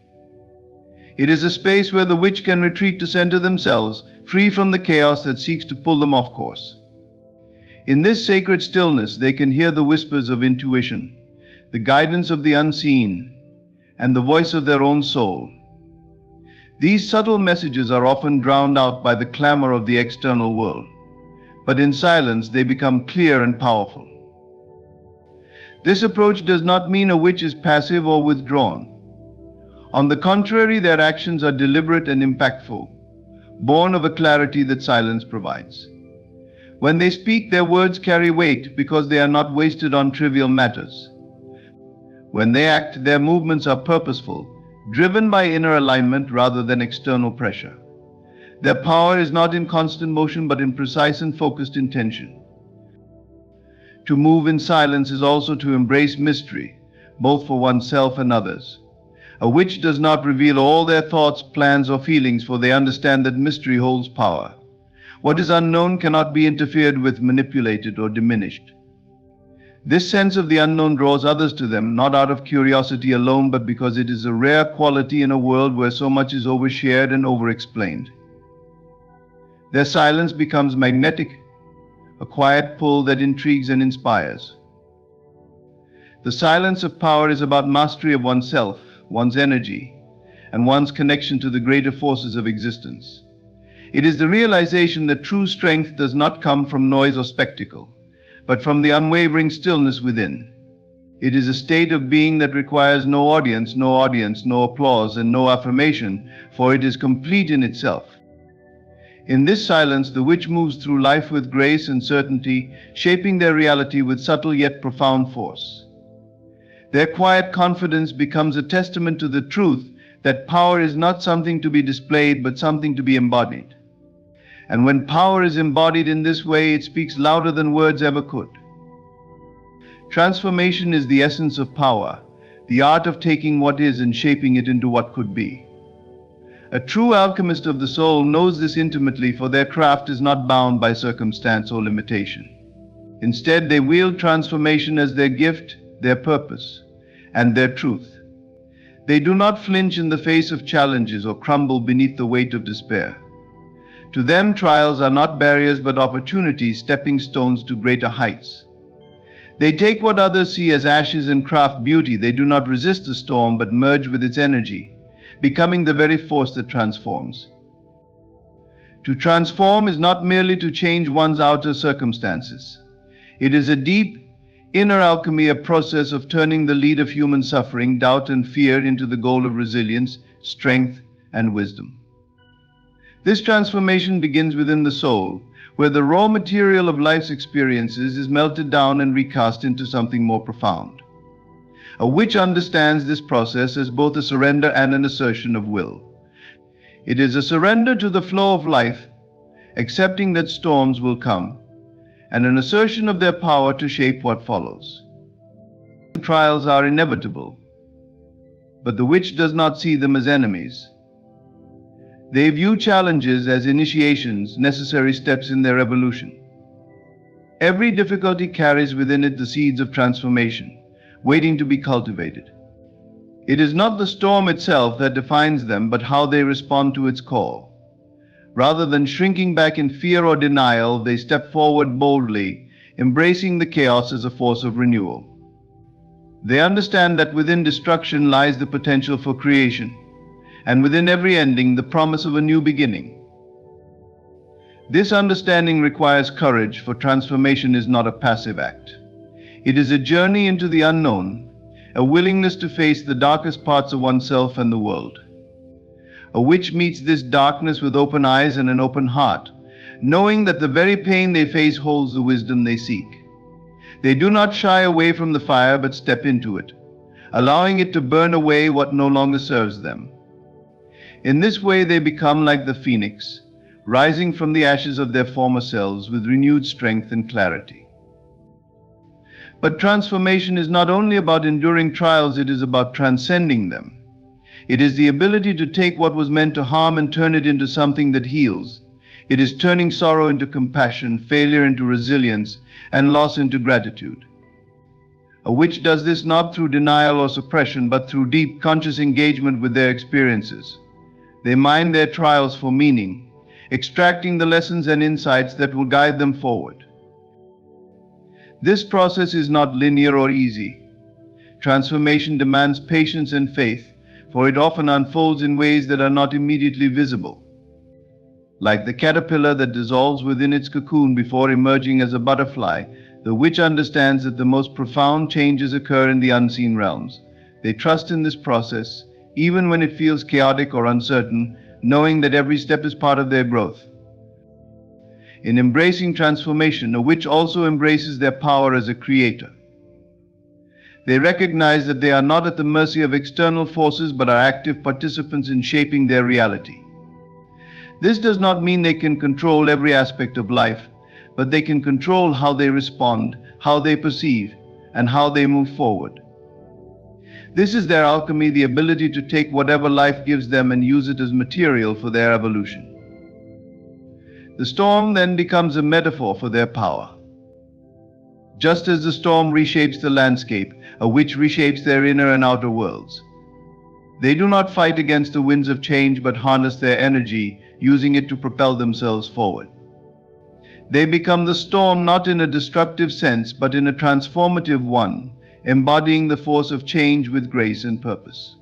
It is a space where the witch can retreat to center themselves, free from the chaos that seeks to pull them off course. In this sacred stillness, they can hear the whispers of intuition, the guidance of the unseen, and the voice of their own soul. These subtle messages are often drowned out by the clamor of the external world, but in silence they become clear and powerful. This approach does not mean a witch is passive or withdrawn. On the contrary, their actions are deliberate and impactful, born of a clarity that silence provides. When they speak, their words carry weight because they are not wasted on trivial matters. When they act, their movements are purposeful, driven by inner alignment rather than external pressure. Their power is not in constant motion but in precise and focused intention. To move in silence is also to embrace mystery, both for oneself and others. A witch does not reveal all their thoughts, plans, or feelings, for they understand that mystery holds power. What is unknown cannot be interfered with, manipulated, or diminished. This sense of the unknown draws others to them, not out of curiosity alone, but because it is a rare quality in a world where so much is overshared and overexplained. Their silence becomes magnetic, a quiet pull that intrigues and inspires. The silence of power is about mastery of oneself, one's energy, and one's connection to the greater forces of existence. It is the realization that true strength does not come from noise or spectacle, but from the unwavering stillness within. It is a state of being that requires no audience, no applause, and no affirmation, for it is complete in itself. In this silence, the witch moves through life with grace and certainty, shaping their reality with subtle yet profound force. Their quiet confidence becomes a testament to the truth that power is not something to be displayed, but something to be embodied. And when power is embodied in this way, it speaks louder than words ever could. Transformation is the essence of power, the art of taking what is and shaping it into what could be. A true alchemist of the soul knows this intimately, for their craft is not bound by circumstance or limitation. Instead, they wield transformation as their gift, their purpose, and their truth. They do not flinch in the face of challenges or crumble beneath the weight of despair. To them, trials are not barriers but opportunities, stepping stones to greater heights. They take what others see as ashes and craft beauty. They do not resist the storm but merge with its energy, becoming the very force that transforms. To transform is not merely to change one's outer circumstances. It is a deep, inner alchemy, a process of turning the lead of human suffering, doubt, and fear into the goal of resilience, strength, and wisdom. This transformation begins within the soul, where the raw material of life's experiences is melted down and recast into something more profound. A witch understands this process as both a surrender and an assertion of will. It is a surrender to the flow of life, accepting that storms will come, and an assertion of their power to shape what follows. Trials are inevitable, but the witch does not see them as enemies. They view challenges as initiations, necessary steps in their evolution. Every difficulty carries within it the seeds of transformation, waiting to be cultivated. It is not the storm itself that defines them, but how they respond to its call. Rather than shrinking back in fear or denial, they step forward boldly, embracing the chaos as a force of renewal. They understand that within destruction lies the potential for creation, and within every ending the promise of a new beginning. This understanding requires courage, for transformation is not a passive act. It is a journey into the unknown, a willingness to face the darkest parts of oneself and the world. A witch meets this darkness with open eyes and an open heart, knowing that the very pain they face holds the wisdom they seek. They do not shy away from the fire but step into it, allowing it to burn away what no longer serves them. In this way they become like the phoenix, rising from the ashes of their former selves with renewed strength and clarity. But transformation is not only about enduring trials, it is about transcending them. It is the ability to take what was meant to harm and turn it into something that heals. It is turning sorrow into compassion, failure into resilience, and loss into gratitude. A witch does this not through denial or suppression, but through deep, conscious engagement with their experiences. They mine their trials for meaning, extracting the lessons and insights that will guide them forward. This process is not linear or easy. Transformation demands patience and faith, for it often unfolds in ways that are not immediately visible. Like the caterpillar that dissolves within its cocoon before emerging as a butterfly, the witch understands that the most profound changes occur in the unseen realms. They trust in this process, even when it feels chaotic or uncertain, knowing that every step is part of their growth. In embracing transformation, a witch also embraces their power as a creator. They recognize that they are not at the mercy of external forces but are active participants in shaping their reality. This does not mean they can control every aspect of life, but they can control how they respond, how they perceive, and how they move forward. This is their alchemy, the ability to take whatever life gives them and use it as material for their evolution. The storm then becomes a metaphor for their power. Just as the storm reshapes the landscape, a witch reshapes their inner and outer worlds. They do not fight against the winds of change but harness their energy, using it to propel themselves forward. They become the storm not in a destructive sense but in a transformative one, embodying the force of change with grace and purpose.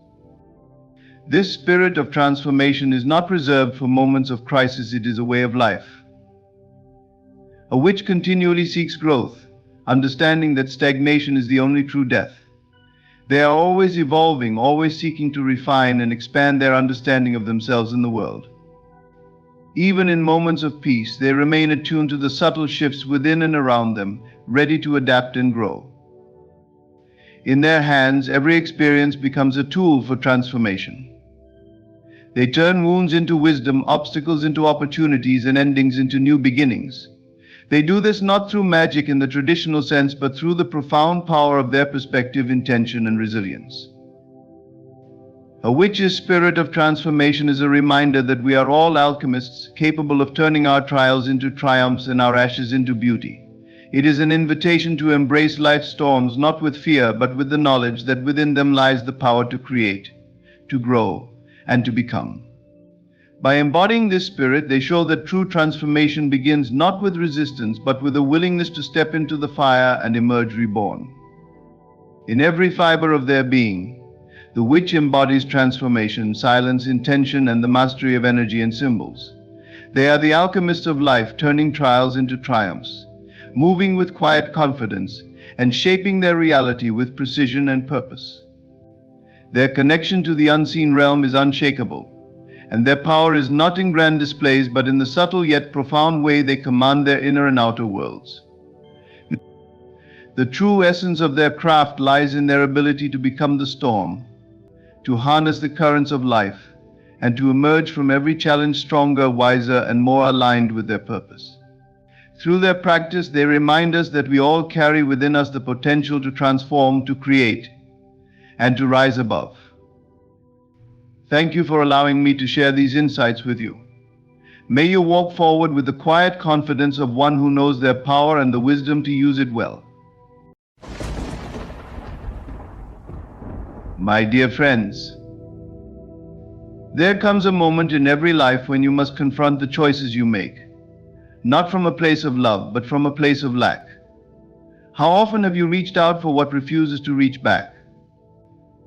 This spirit of transformation is not reserved for moments of crisis, it is a way of life. A witch continually seeks growth, understanding that stagnation is the only true death. They are always evolving, always seeking to refine and expand their understanding of themselves and the world. Even in moments of peace, they remain attuned to the subtle shifts within and around them, ready to adapt and grow. In their hands, every experience becomes a tool for transformation. They turn wounds into wisdom, obstacles into opportunities, and endings into new beginnings. They do this not through magic in the traditional sense, but through the profound power of their perspective, intention, and resilience. A witch's spirit of transformation is a reminder that we are all alchemists, capable of turning our trials into triumphs and our ashes into beauty. It is an invitation to embrace life's storms not with fear, but with the knowledge that within them lies the power to create, to grow, and to become. By embodying this spirit, they show that true transformation begins not with resistance, but with a willingness to step into the fire and emerge reborn. In every fiber of their being, the witch embodies transformation, silence, intention, and the mastery of energy and symbols. They are the alchemists of life, turning trials into triumphs, moving with quiet confidence, and shaping their reality with precision and purpose. Their connection to the unseen realm is unshakable, and their power is not in grand displays, but in the subtle yet profound way they command their inner and outer worlds. The true essence of their craft lies in their ability to become the storm, to harness the currents of life, and to emerge from every challenge stronger, wiser, and more aligned with their purpose. Through their practice, they remind us that we all carry within us the potential to transform, to create, and to rise above. Thank you for allowing me to share these insights with you. May you walk forward with the quiet confidence of one who knows their power and the wisdom to use it well. My dear friends, there comes a moment in every life when you must confront the choices you make, not from a place of love, but from a place of lack. How often have you reached out for what refuses to reach back?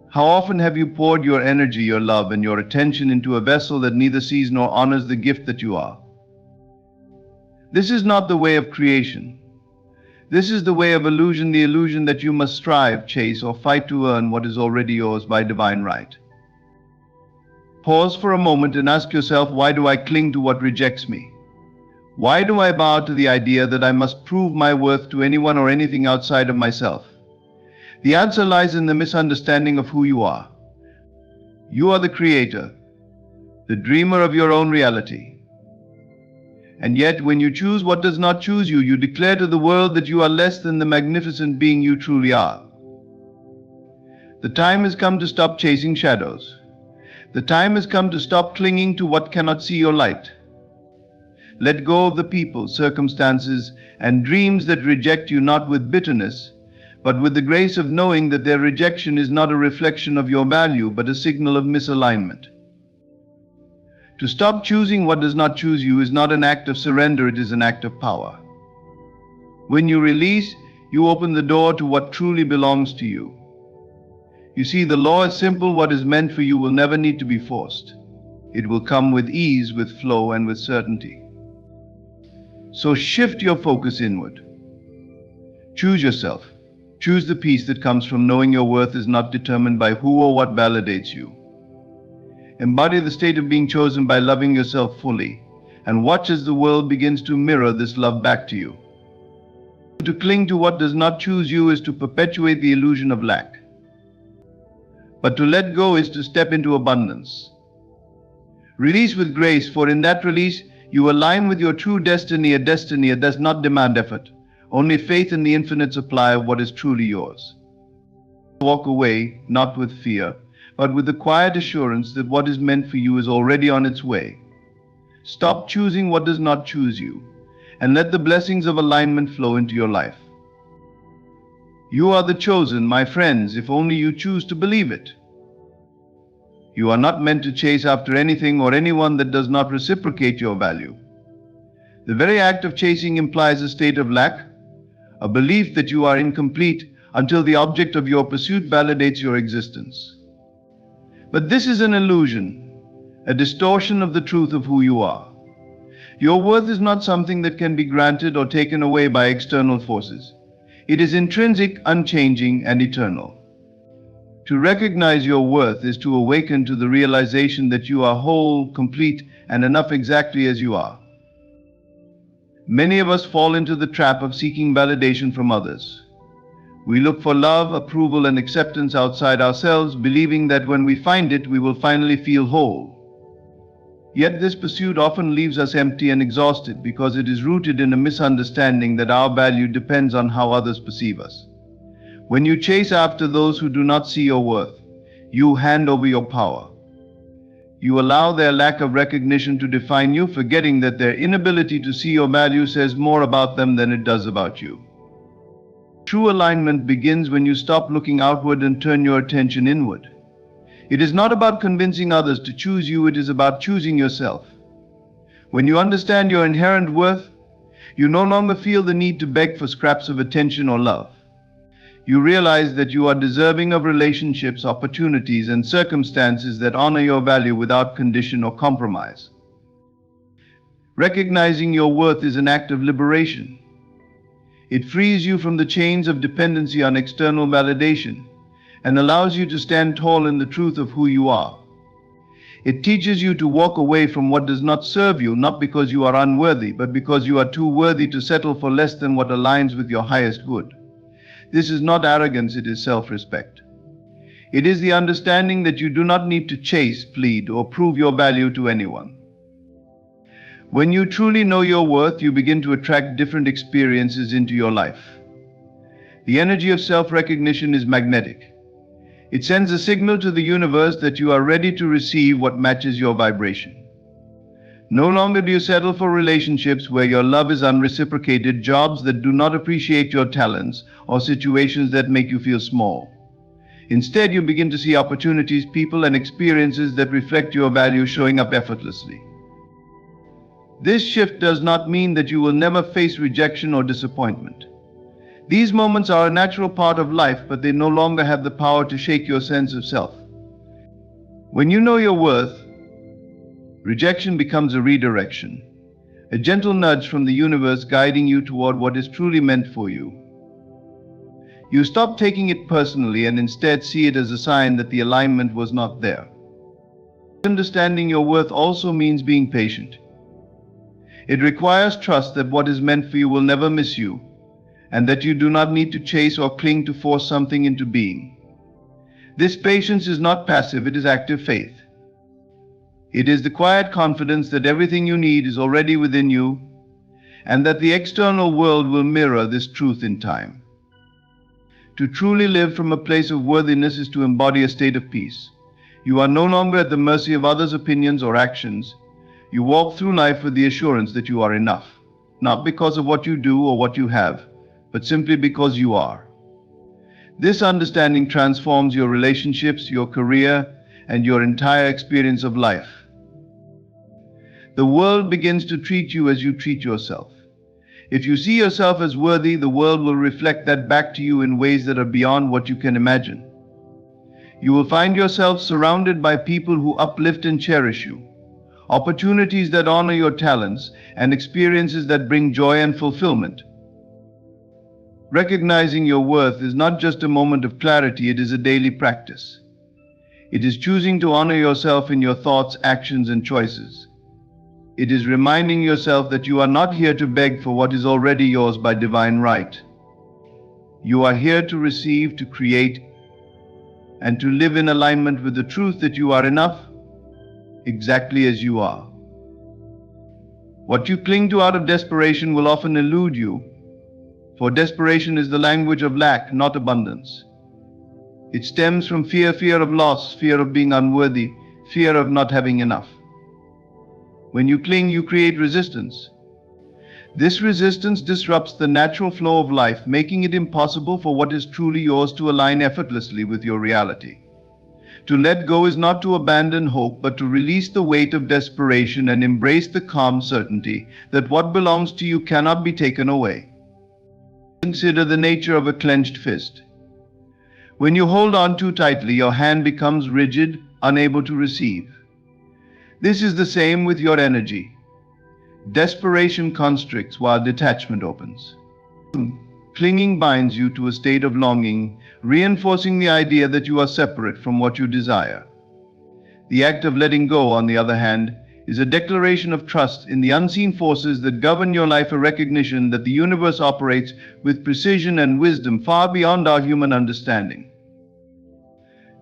How often have you poured your energy, your love, and your attention into a vessel that neither sees nor honors the gift that you are? This is not the way of creation. This is the way of illusion, the illusion that you must strive, chase, or fight to earn what is already yours by divine right. Pause for a moment and ask yourself, why do I cling to what rejects me? Why do I bow to the idea that I must prove my worth to anyone or anything outside of myself? The answer lies in the misunderstanding of who you are. You are the creator, the dreamer of your own reality. And yet, when you choose what does not choose you, you declare to the world that you are less than the magnificent being you truly are. The time has come to stop chasing shadows. The time has come to stop clinging to what cannot see your light. Let go of the people, circumstances, and dreams that reject you, not with bitterness, but with the grace of knowing that their rejection is not a reflection of your value, but a signal of misalignment. To stop choosing what does not choose you is not an act of surrender, it is an act of power. When you release, you open the door to what truly belongs to you. You see, the law is simple: what is meant for you will never need to be forced. It will come with ease, with flow, and with certainty. So shift your focus inward. Choose yourself. Choose the peace that comes from knowing your worth is not determined by who or what validates you. Embody the state of being chosen by loving yourself fully, and watch as the world begins to mirror this love back to you. To cling to what does not choose you is to perpetuate the illusion of lack. But to let go is to step into abundance. Release with grace, for in that release you align with your true destiny, a destiny that does not demand effort, only faith in the infinite supply of what is truly yours. Walk away, not with fear, but with the quiet assurance that what is meant for you is already on its way. Stop choosing what does not choose you, and let the blessings of alignment flow into your life. You are the chosen, my friends, if only you choose to believe it. You are not meant to chase after anything or anyone that does not reciprocate your value. The very act of chasing implies a state of lack, a belief that you are incomplete until the object of your pursuit validates your existence. But this is an illusion, a distortion of the truth of who you are. Your worth is not something that can be granted or taken away by external forces. It is intrinsic, unchanging, and eternal. To recognize your worth is to awaken to the realization that you are whole, complete, and enough exactly as you are. Many of us fall into the trap of seeking validation from others. We look for love, approval, and acceptance outside ourselves, believing that when we find it, we will finally feel whole. Yet this pursuit often leaves us empty and exhausted because it is rooted in a misunderstanding that our value depends on how others perceive us. When you chase after those who do not see your worth, you hand over your power. You allow their lack of recognition to define you, forgetting that their inability to see your value says more about them than it does about you. True alignment begins when you stop looking outward and turn your attention inward. It is not about convincing others to choose you, it is about choosing yourself. When you understand your inherent worth, you no longer feel the need to beg for scraps of attention or love. You realize that you are deserving of relationships, opportunities, and circumstances that honor your value without condition or compromise. Recognizing your worth is an act of liberation. It frees you from the chains of dependency on external validation and allows you to stand tall in the truth of who you are. It teaches you to walk away from what does not serve you, not because you are unworthy, but because you are too worthy to settle for less than what aligns with your highest good. This is not arrogance, it is self-respect. It is the understanding that you do not need to chase, plead, or prove your value to anyone. When you truly know your worth, you begin to attract different experiences into your life. The energy of self-recognition is magnetic. It sends a signal to the universe that you are ready to receive what matches your vibration. No longer do you settle for relationships where your love is unreciprocated, jobs that do not appreciate your talents, or situations that make you feel small. Instead, you begin to see opportunities, people, and experiences that reflect your value showing up effortlessly. This shift does not mean that you will never face rejection or disappointment. These moments are a natural part of life, but they no longer have the power to shake your sense of self. When you know your worth, rejection becomes a redirection, a gentle nudge from the universe guiding you toward what is truly meant for you. You stop taking it personally and instead see it as a sign that the alignment was not there. Understanding your worth also means being patient. It requires trust that what is meant for you will never miss you, and that you do not need to chase or cling to force something into being. This patience is not passive, it is active faith. It is the quiet confidence that everything you need is already within you, and that the external world will mirror this truth in time. To truly live from a place of worthiness is to embody a state of peace. You are no longer at the mercy of others' opinions or actions. You walk through life with the assurance that you are enough, not because of what you do or what you have, but simply because you are. This understanding transforms your relationships, your career, and your entire experience of life. The world begins to treat you as you treat yourself. If you see yourself as worthy, the world will reflect that back to you in ways that are beyond what you can imagine. You will find yourself surrounded by people who uplift and cherish you, opportunities that honor your talents, and experiences that bring joy and fulfillment. Recognizing your worth is not just a moment of clarity, it is a daily practice. It is choosing to honor yourself in your thoughts, actions, and choices. It is reminding yourself that you are not here to beg for what is already yours by divine right. You are here to receive, to create, and to live in alignment with the truth that you are enough, exactly as you are. What you cling to out of desperation will often elude you, for desperation is the language of lack, not abundance. It stems from fear of loss, fear of being unworthy, fear of not having enough. When you cling, you create resistance. This resistance disrupts the natural flow of life, making it impossible for what is truly yours to align effortlessly with your reality. To let go is not to abandon hope, but to release the weight of desperation and embrace the calm certainty that what belongs to you cannot be taken away. Consider the nature of a clenched fist. When you hold on too tightly, your hand becomes rigid, unable to receive. This is the same with your energy. Desperation constricts while detachment opens. Clinging binds you to a state of longing, reinforcing the idea that you are separate from what you desire. The act of letting go, on the other hand, is a declaration of trust in the unseen forces that govern your life, a recognition that the universe operates with precision and wisdom far beyond our human understanding.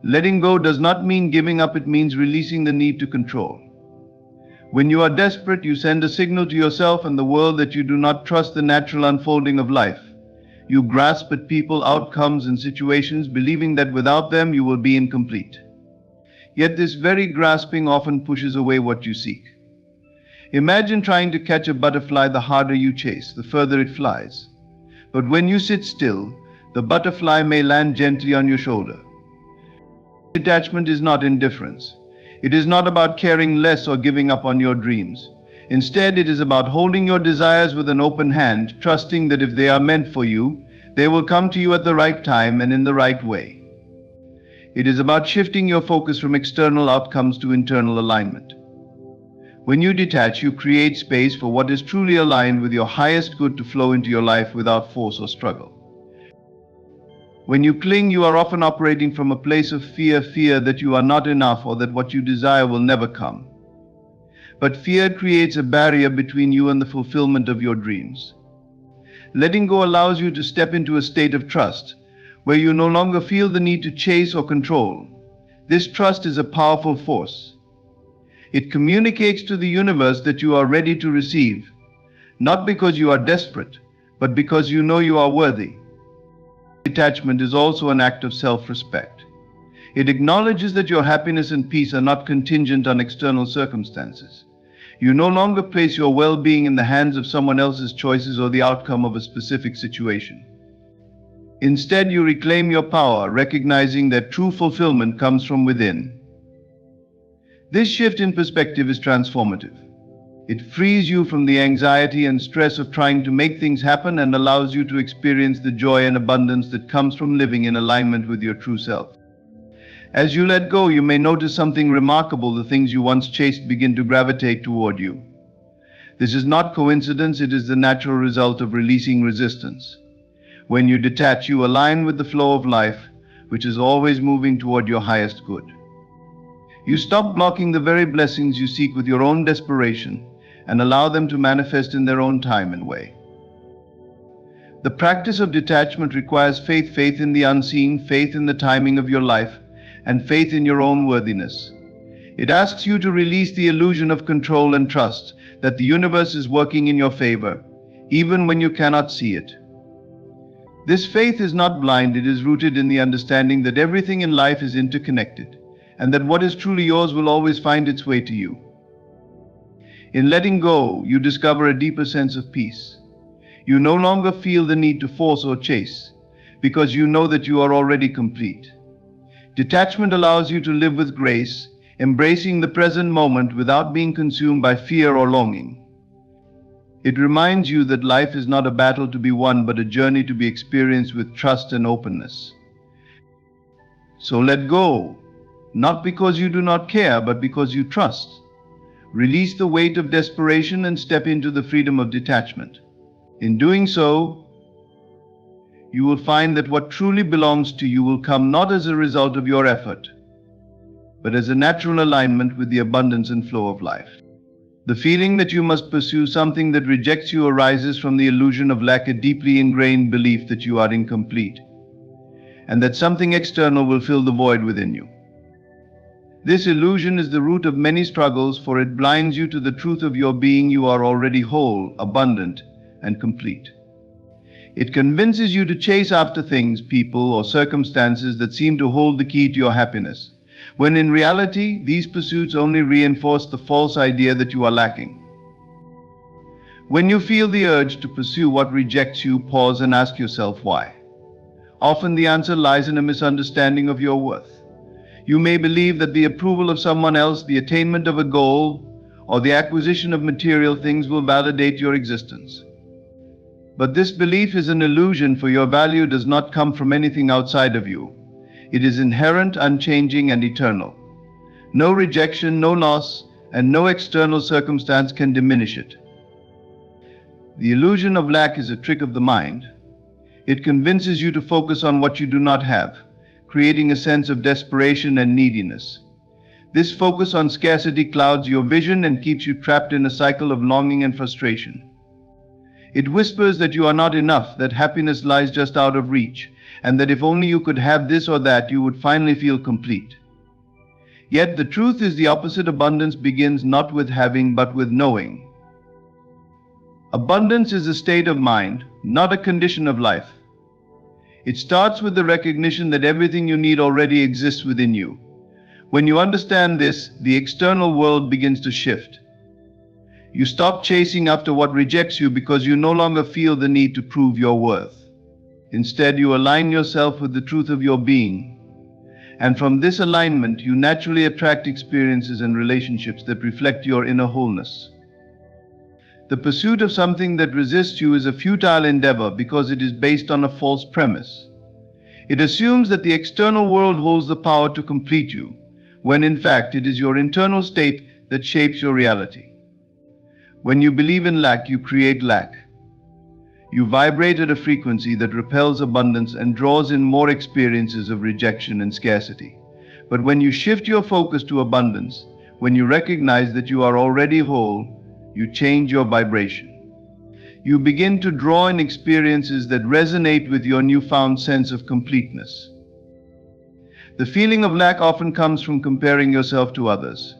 Letting go does not mean giving up, it means releasing the need to control. When you are desperate, you send a signal to yourself and the world that you do not trust the natural unfolding of life. You grasp at people, outcomes, and situations, believing that without them you will be incomplete. Yet this very grasping often pushes away what you seek. Imagine trying to catch a butterfly. The harder you chase, the further it flies. But when you sit still, the butterfly may land gently on your shoulder. Detachment is not indifference. It is not about caring less or giving up on your dreams. Instead, it is about holding your desires with an open hand, trusting that if they are meant for you, they will come to you at the right time and in the right way. It is about shifting your focus from external outcomes to internal alignment. When you detach, you create space for what is truly aligned with your highest good to flow into your life without force or struggle. When you cling, you are often operating from a place of fear that you are not enough or that what you desire will never come. But fear creates a barrier between you and the fulfillment of your dreams. Letting go allows you to step into a state of trust, where you no longer feel the need to chase or control. This trust is a powerful force. It communicates to the universe that you are ready to receive, not because you are desperate, but because you know you are worthy. Detachment is also an act of self-respect. It acknowledges that your happiness and peace are not contingent on external circumstances. You no longer place your well-being in the hands of someone else's choices or the outcome of a specific situation. Instead, you reclaim your power, recognizing that true fulfillment comes from within. This shift in perspective is transformative. It frees you from the anxiety and stress of trying to make things happen and allows you to experience the joy and abundance that comes from living in alignment with your true self. As you let go, you may notice something remarkable. The things you once chased begin to gravitate toward you. This is not coincidence, it is the natural result of releasing resistance. When you detach, you align with the flow of life, which is always moving toward your highest good. You stop blocking the very blessings you seek with your own desperation and allow them to manifest in their own time and way. The practice of detachment requires faith in the unseen, faith in the timing of your life, and faith in your own worthiness. It asks you to release the illusion of control and trust that the universe is working in your favor, even when you cannot see it. This faith is not blind, it is rooted in the understanding that everything in life is interconnected, and that what is truly yours will always find its way to you. In letting go, you discover a deeper sense of peace. You no longer feel the need to force or chase, because you know that you are already complete. Detachment allows you to live with grace, embracing the present moment without being consumed by fear or longing. It reminds you that life is not a battle to be won, but a journey to be experienced with trust and openness. So let go, not because you do not care, but because you trust. Release the weight of desperation and step into the freedom of detachment. In doing so, you will find that what truly belongs to you will come not as a result of your effort, but as a natural alignment with the abundance and flow of life. The feeling that you must pursue something that rejects you arises from the illusion of lack, a deeply ingrained belief that you are incomplete, and that something external will fill the void within you. This illusion is the root of many struggles, for it blinds you to the truth of your being. You are already whole, abundant, and complete. It convinces you to chase after things, people, or circumstances that seem to hold the key to your happiness, when in reality, these pursuits only reinforce the false idea that you are lacking. When you feel the urge to pursue what rejects you, pause and ask yourself why. Often the answer lies in a misunderstanding of your worth. You may believe that the approval of someone else, the attainment of a goal, or the acquisition of material things will validate your existence. But this belief is an illusion, for your value does not come from anything outside of you. It is inherent, unchanging, and eternal. No rejection, no loss, and no external circumstance can diminish it. The illusion of lack is a trick of the mind. It convinces you to focus on what you do not have, creating a sense of desperation and neediness. This focus on scarcity clouds your vision and keeps you trapped in a cycle of longing and frustration. It whispers that you are not enough, that happiness lies just out of reach, and that if only you could have this or that, you would finally feel complete. Yet the truth is the opposite. Abundance begins not with having, but with knowing. Abundance is a state of mind, not a condition of life. It starts with the recognition that everything you need already exists within you. When you understand this, the external world begins to shift. You stop chasing after what rejects you because you no longer feel the need to prove your worth. Instead, you align yourself with the truth of your being. And from this alignment, you naturally attract experiences and relationships that reflect your inner wholeness. The pursuit of something that resists you is a futile endeavor because it is based on a false premise. It assumes that the external world holds the power to complete you, when in fact it is your internal state that shapes your reality. When you believe in lack, you create lack. You vibrate at a frequency that repels abundance and draws in more experiences of rejection and scarcity. But when you shift your focus to abundance, when you recognize that you are already whole, you change your vibration. You begin to draw in experiences that resonate with your newfound sense of completeness. The feeling of lack often comes from comparing yourself to others.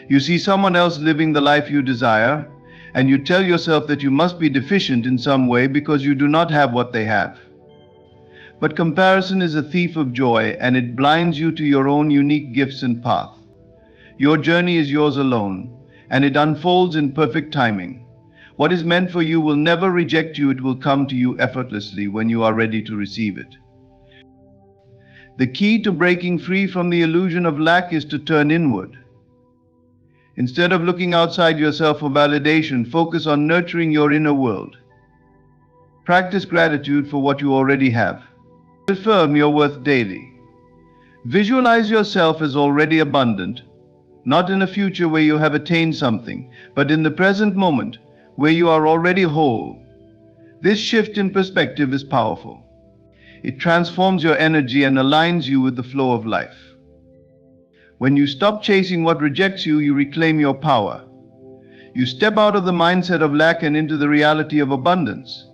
You see someone else living the life you desire, and you tell yourself that you must be deficient in some way because you do not have what they have. But comparison is a thief of joy, and it blinds you to your own unique gifts and path. Your journey is yours alone, and it unfolds in perfect timing. What is meant for you will never reject you. It will come to you effortlessly when you are ready to receive it. The key to breaking free from the illusion of lack is to turn inward. Instead of looking outside yourself for validation, focus on nurturing your inner world. Practice gratitude for what you already have. Affirm your worth daily. Visualize yourself as already abundant, not in a future where you have attained something, but in the present moment, where you are already whole. This shift in perspective is powerful. It transforms your energy and aligns you with the flow of life. When you stop chasing what rejects you, you reclaim your power. You step out of the mindset of lack and into the reality of abundance.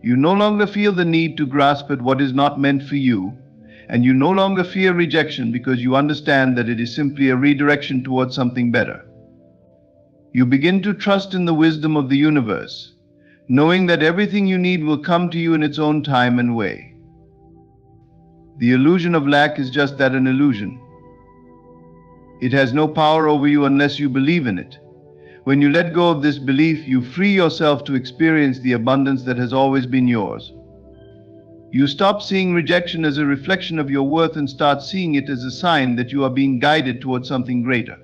You no longer feel the need to grasp at what is not meant for you, and you no longer fear rejection because you understand that it is simply a redirection towards something better. You begin to trust in the wisdom of the universe, knowing that everything you need will come to you in its own time and way. The illusion of lack is just that, an illusion. It has no power over you unless you believe in it. When you let go of this belief, you free yourself to experience the abundance that has always been yours. You stop seeing rejection as a reflection of your worth and start seeing it as a sign that you are being guided towards something greater.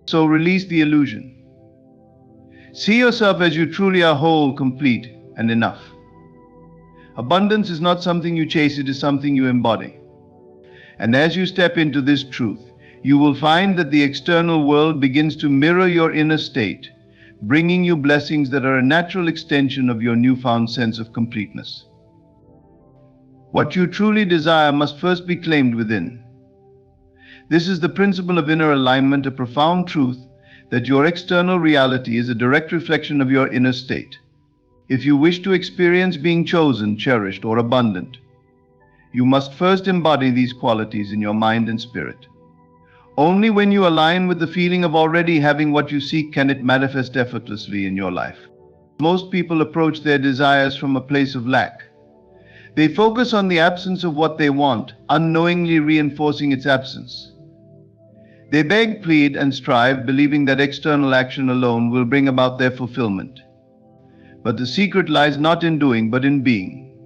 So release the illusion. See yourself as you truly are, whole, complete, and enough. Abundance is not something you chase, it is something you embody. And as you step into this truth, you will find that the external world begins to mirror your inner state, bringing you blessings that are a natural extension of your newfound sense of completeness. What you truly desire must first be claimed within. This is the principle of inner alignment, a profound truth that your external reality is a direct reflection of your inner state. If you wish to experience being chosen, cherished, or abundant, you must first embody these qualities in your mind and spirit. Only when you align with the feeling of already having what you seek can it manifest effortlessly in your life. Most people approach their desires from a place of lack. They focus on the absence of what they want, unknowingly reinforcing its absence. They beg, plead, and strive, believing that external action alone will bring about their fulfillment. But the secret lies not in doing, but in being.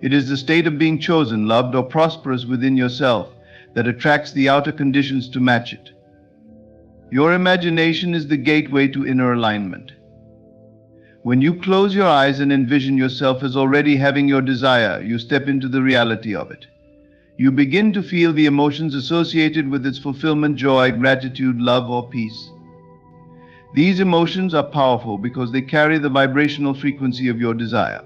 It is the state of being chosen, loved, or prosperous within yourself that attracts the outer conditions to match it. Your imagination is the gateway to inner alignment. When you close your eyes and envision yourself as already having your desire, you step into the reality of it. You begin to feel the emotions associated with its fulfillment: joy, gratitude, love, or peace. These emotions are powerful because they carry the vibrational frequency of your desire.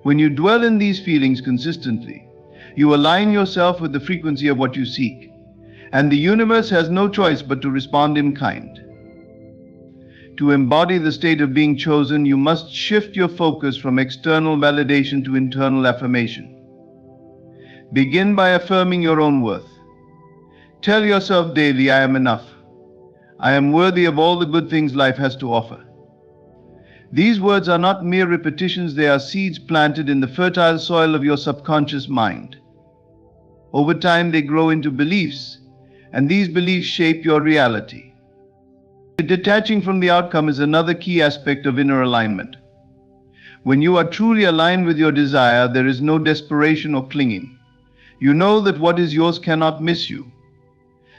When you dwell in these feelings consistently, you align yourself with the frequency of what you seek, and the universe has no choice but to respond in kind. To embody the state of being chosen, you must shift your focus from external validation to internal affirmation. Begin by affirming your own worth. Tell yourself daily, I am enough. I am worthy of all the good things life has to offer. These words are not mere repetitions, they are seeds planted in the fertile soil of your subconscious mind. Over time, they grow into beliefs, and these beliefs shape your reality. Detaching from the outcome is another key aspect of inner alignment. When you are truly aligned with your desire, there is no desperation or clinging. You know that what is yours cannot miss you.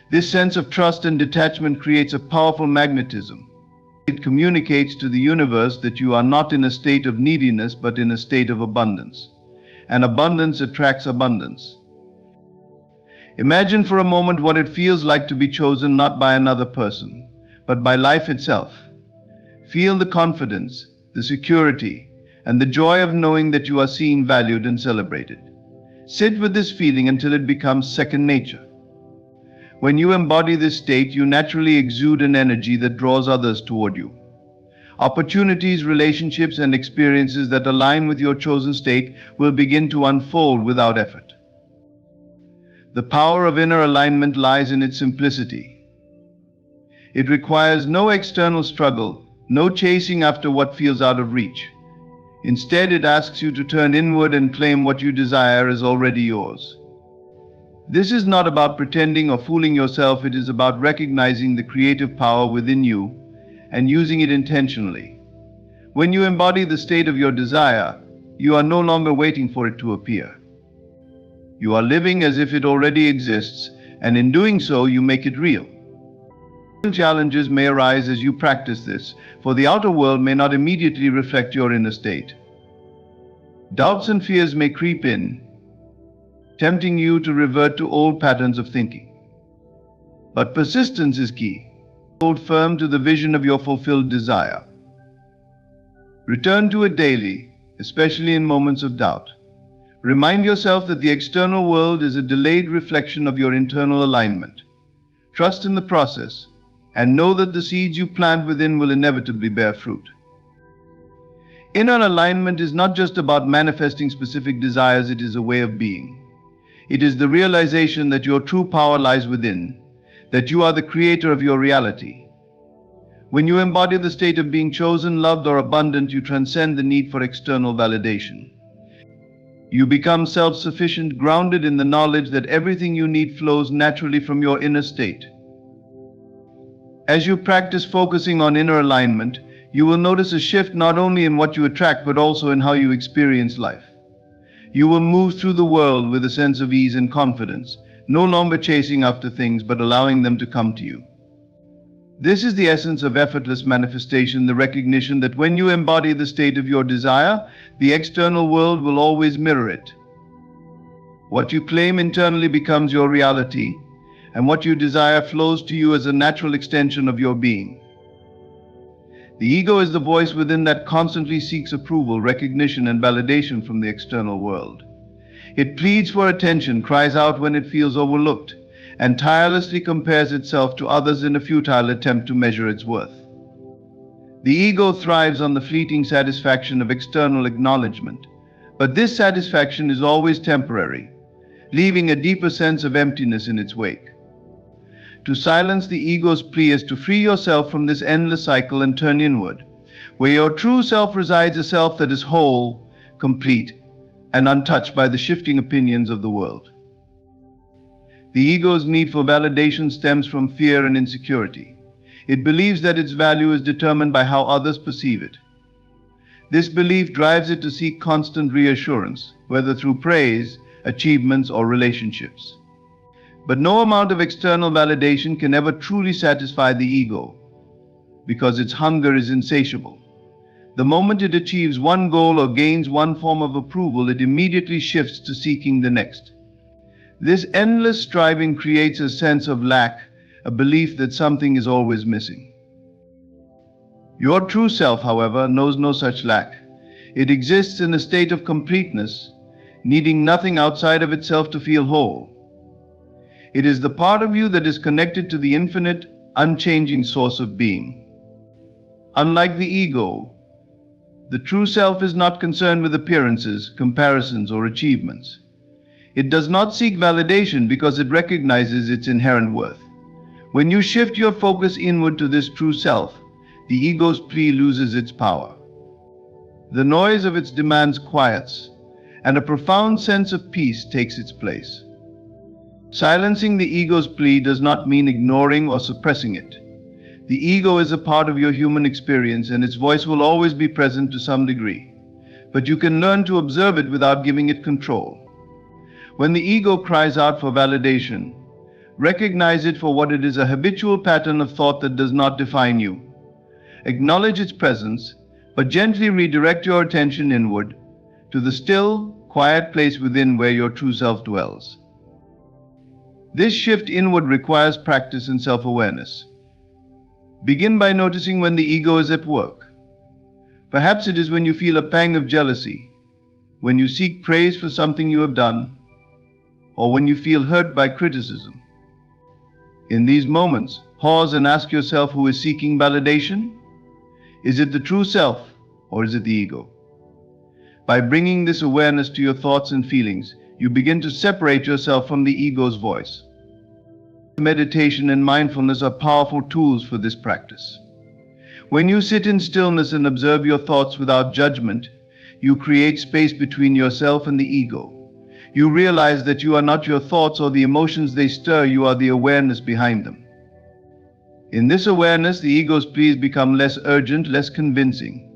This sense of trust and detachment creates a powerful magnetism. It communicates to the universe that you are not in a state of neediness, but in a state of abundance. And abundance attracts abundance. Imagine for a moment what it feels like to be chosen not by another person, but by life itself. Feel the confidence, the security, and the joy of knowing that you are seen, valued, and celebrated. Sit with this feeling until it becomes second nature. When you embody this state, you naturally exude an energy that draws others toward you. Opportunities, relationships, and experiences that align with your chosen state will begin to unfold without effort. The power of inner alignment lies in its simplicity. It requires no external struggle, no chasing after what feels out of reach. Instead, it asks you to turn inward and claim what you desire is already yours. This is not about pretending or fooling yourself, it is about recognizing the creative power within you and using it intentionally. When you embody the state of your desire, you are no longer waiting for it to appear. You are living as if it already exists, and in doing so, you make it real. Challenges may arise as you practice this, for the outer world may not immediately reflect your inner state. Doubts and fears may creep in, tempting you to revert to old patterns of thinking. But persistence is key. Hold firm to the vision of your fulfilled desire. Return to it daily, especially in moments of doubt. Remind yourself that the external world is a delayed reflection of your internal alignment. Trust in the process, and know that the seeds you plant within will inevitably bear fruit. Inner alignment is not just about manifesting specific desires, it is a way of being. It is the realization that your true power lies within, that you are the creator of your reality. When you embody the state of being chosen, loved, or abundant, you transcend the need for external validation. You become self-sufficient, grounded in the knowledge that everything you need flows naturally from your inner state. As you practice focusing on inner alignment, you will notice a shift not only in what you attract but also in how you experience life. You will move through the world with a sense of ease and confidence, no longer chasing after things but allowing them to come to you. This is the essence of effortless manifestation, the recognition that when you embody the state of your desire, the external world will always mirror it. What you claim internally becomes your reality, and what you desire flows to you as a natural extension of your being. The ego is the voice within that constantly seeks approval, recognition, and validation from the external world. It pleads for attention, cries out when it feels overlooked, and tirelessly compares itself to others in a futile attempt to measure its worth. The ego thrives on the fleeting satisfaction of external acknowledgement, but this satisfaction is always temporary, leaving a deeper sense of emptiness in its wake. To silence the ego's plea is to free yourself from this endless cycle and turn inward, where your true self resides, a self that is whole, complete, and untouched by the shifting opinions of the world. The ego's need for validation stems from fear and insecurity. It believes that its value is determined by how others perceive it. This belief drives it to seek constant reassurance, whether through praise, achievements, or relationships. But no amount of external validation can ever truly satisfy the ego, because its hunger is insatiable. The moment it achieves one goal or gains one form of approval, it immediately shifts to seeking the next. This endless striving creates a sense of lack, a belief that something is always missing. Your true self, however, knows no such lack. It exists in a state of completeness, needing nothing outside of itself to feel whole. It is the part of you that is connected to the infinite, unchanging source of being. Unlike the ego, the true self is not concerned with appearances, comparisons, or achievements. It does not seek validation because it recognizes its inherent worth. When you shift your focus inward to this true self, the ego's plea loses its power. The noise of its demands quiets, and a profound sense of peace takes its place. Silencing the ego's plea does not mean ignoring or suppressing it. The ego is a part of your human experience, and its voice will always be present to some degree. But you can learn to observe it without giving it control. When the ego cries out for validation, recognize it for what it is: a habitual pattern of thought that does not define you. Acknowledge its presence, but gently redirect your attention inward to the still, quiet place within where your true self dwells. This shift inward requires practice and self-awareness. Begin by noticing when the ego is at work. Perhaps it is when you feel a pang of jealousy, when you seek praise for something you have done, or when you feel hurt by criticism. In these moments, pause and ask yourself, who is seeking validation? Is it the true self, or is it the ego? By bringing this awareness to your thoughts and feelings, you begin to separate yourself from the ego's voice. Meditation and mindfulness are powerful tools for this practice. When you sit in stillness and observe your thoughts without judgment, you create space between yourself and the ego. You realize that you are not your thoughts or the emotions they stir, you are the awareness behind them. In this awareness, the ego's pleas become less urgent, less convincing.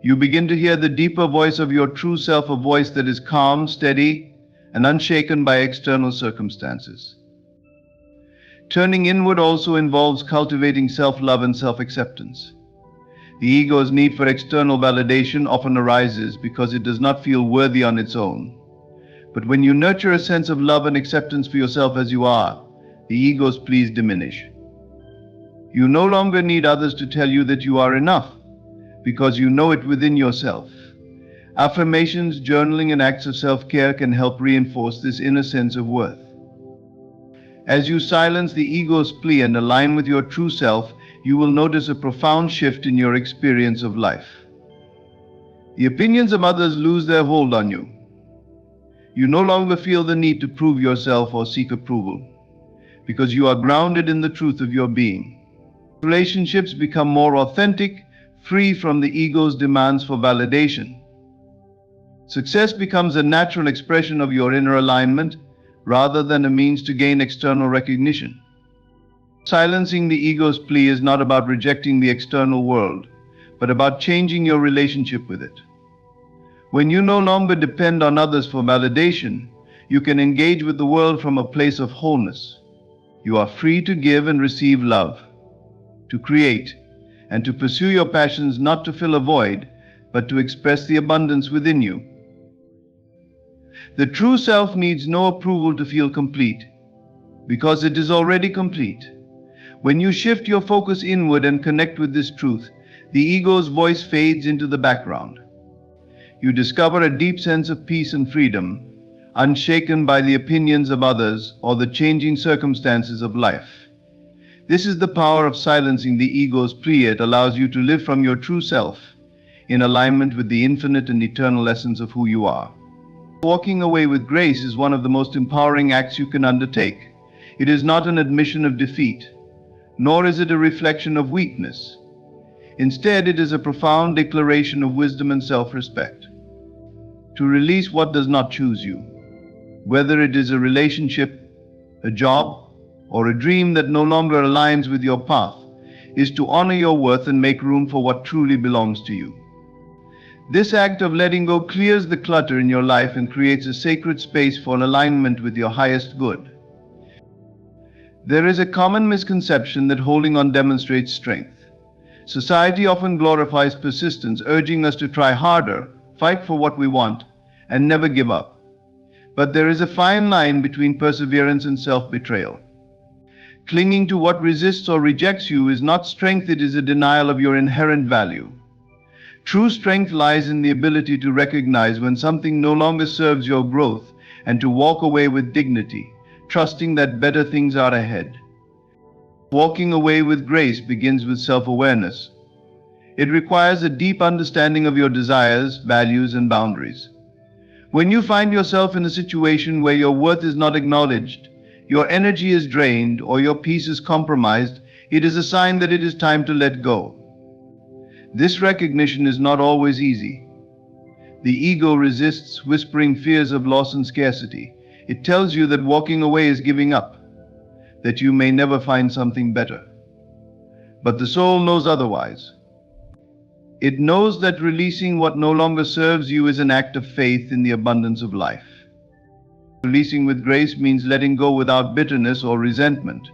You begin to hear the deeper voice of your true self, a voice that is calm, steady, and unshaken by external circumstances. Turning inward also involves cultivating self-love and self-acceptance. The ego's need for external validation often arises because it does not feel worthy on its own. But when you nurture a sense of love and acceptance for yourself as you are, the ego's pleas diminish. You no longer need others to tell you that you are enough, because you know it within yourself. Affirmations, journaling, and acts of self-care can help reinforce this inner sense of worth. As you silence the ego's plea and align with your true self, you will notice a profound shift in your experience of life. The opinions of others lose their hold on you. You no longer feel the need to prove yourself or seek approval, because you are grounded in the truth of your being. Relationships become more authentic, free from the ego's demands for validation. Success becomes a natural expression of your inner alignment rather than a means to gain external recognition. Silencing the ego's plea is not about rejecting the external world, but about changing your relationship with it. When you no longer depend on others for validation, you can engage with the world from a place of wholeness. You are free to give and receive love, to create, and to pursue your passions not to fill a void, but to express the abundance within you. The true self needs no approval to feel complete, because it is already complete. When you shift your focus inward and connect with this truth, the ego's voice fades into the background. You discover a deep sense of peace and freedom, unshaken by the opinions of others or the changing circumstances of life. This is the power of silencing the ego's plea. It allows you to live from your true self, in alignment with the infinite and eternal essence of who you are. Walking away with grace is one of the most empowering acts you can undertake. It is not an admission of defeat, nor is it a reflection of weakness. Instead, it is a profound declaration of wisdom and self-respect. To release what does not choose you, whether it is a relationship, a job, or a dream that no longer aligns with your path, is to honor your worth and make room for what truly belongs to you. This act of letting go clears the clutter in your life and creates a sacred space for an alignment with your highest good. There is a common misconception that holding on demonstrates strength. Society often glorifies persistence, urging us to try harder, fight for what we want, and never give up. But there is a fine line between perseverance and self-betrayal. Clinging to what resists or rejects you is not strength, it is a denial of your inherent value. True strength lies in the ability to recognize when something no longer serves your growth and to walk away with dignity, trusting that better things are ahead. Walking away with grace begins with self-awareness. It requires a deep understanding of your desires, values, and boundaries. When you find yourself in a situation where your worth is not acknowledged, your energy is drained, or your peace is compromised, it is a sign that it is time to let go. This recognition is not always easy. The ego resists, whispering fears of loss and scarcity. It tells you that walking away is giving up, that you may never find something better. But the soul knows otherwise. It knows that releasing what no longer serves you is an act of faith in the abundance of life. Releasing with grace means letting go without bitterness or resentment.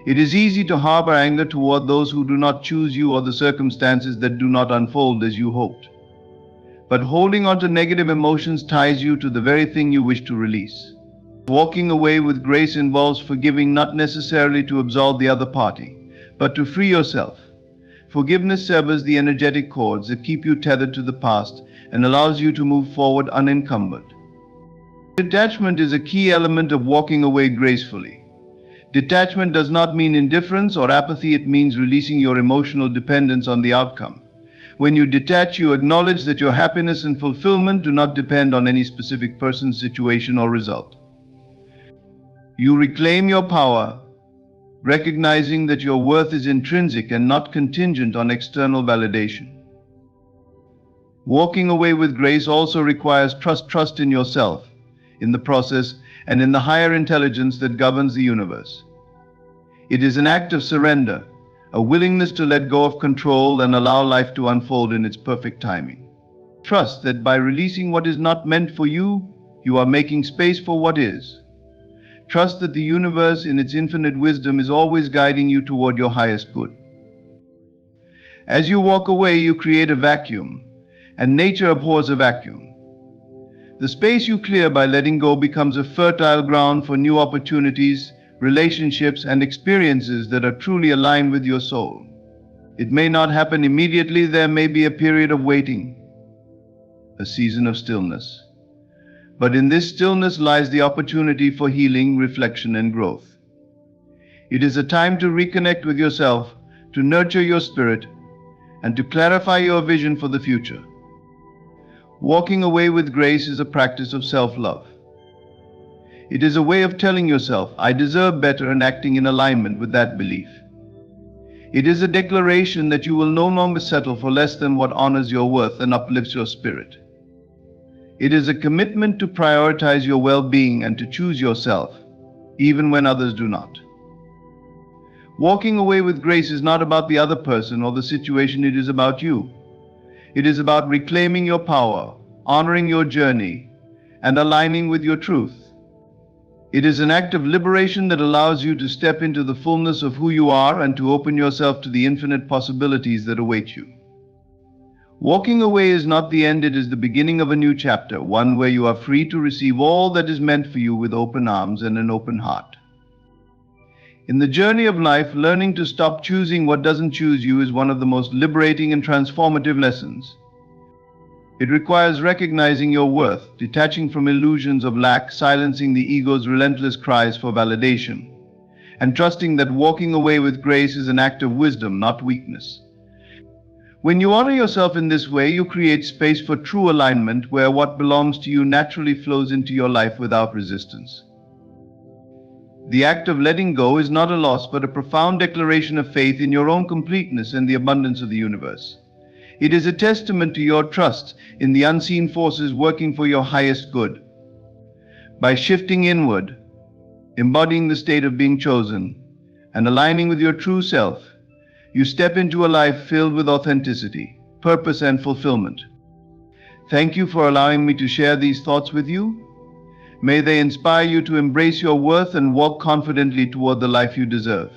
It is easy to harbor anger toward those who do not choose you or the circumstances that do not unfold as you hoped. But holding on to negative emotions ties you to the very thing you wish to release. Walking away with grace involves forgiving, not necessarily to absolve the other party, but to free yourself. Forgiveness severs the energetic cords that keep you tethered to the past and allows you to move forward unencumbered. Detachment is a key element of walking away gracefully. Detachment does not mean indifference or apathy, it means releasing your emotional dependence on the outcome. When you detach, you acknowledge that your happiness and fulfillment do not depend on any specific person, situation, or result. You reclaim your power, recognizing that your worth is intrinsic and not contingent on external validation. Walking away with grace also requires trust in yourself, in the process, and in the higher intelligence that governs the universe. It is an act of surrender, a willingness to let go of control and allow life to unfold in its perfect timing. Trust that by releasing what is not meant for you, you are making space for what is. Trust that the universe, in its infinite wisdom, is always guiding you toward your highest good. As you walk away, you create a vacuum, and nature abhors a vacuum. The space you clear by letting go becomes a fertile ground for new opportunities, relationships, and experiences that are truly aligned with your soul. It may not happen immediately. There may be a period of waiting, a season of stillness. But in this stillness lies the opportunity for healing, reflection, and growth. It is a time to reconnect with yourself, to nurture your spirit, and to clarify your vision for the future. Walking away with grace is a practice of self-love. It is a way of telling yourself, I deserve better, and acting in alignment with that belief. It is a declaration that you will no longer settle for less than what honors your worth and uplifts your spirit. It is a commitment to prioritize your well-being and to choose yourself, even when others do not. Walking away with grace is not about the other person or the situation, it is about you. It is about reclaiming your power, honoring your journey, and aligning with your truth. It is an act of liberation that allows you to step into the fullness of who you are and to open yourself to the infinite possibilities that await you. Walking away is not the end, it is the beginning of a new chapter, one where you are free to receive all that is meant for you with open arms and an open heart. In the journey of life, learning to stop choosing what doesn't choose you is one of the most liberating and transformative lessons. It requires recognizing your worth, detaching from illusions of lack, silencing the ego's relentless cries for validation, and trusting that walking away with grace is an act of wisdom, not weakness. When you honor yourself in this way, you create space for true alignment, where what belongs to you naturally flows into your life without resistance. The act of letting go is not a loss, but a profound declaration of faith in your own completeness and the abundance of the universe. It is a testament to your trust in the unseen forces working for your highest good. By shifting inward, embodying the state of being chosen, and aligning with your true self, you step into a life filled with authenticity, purpose, and fulfillment. Thank you for allowing me to share these thoughts with you. May they inspire you to embrace your worth and walk confidently toward the life you deserve.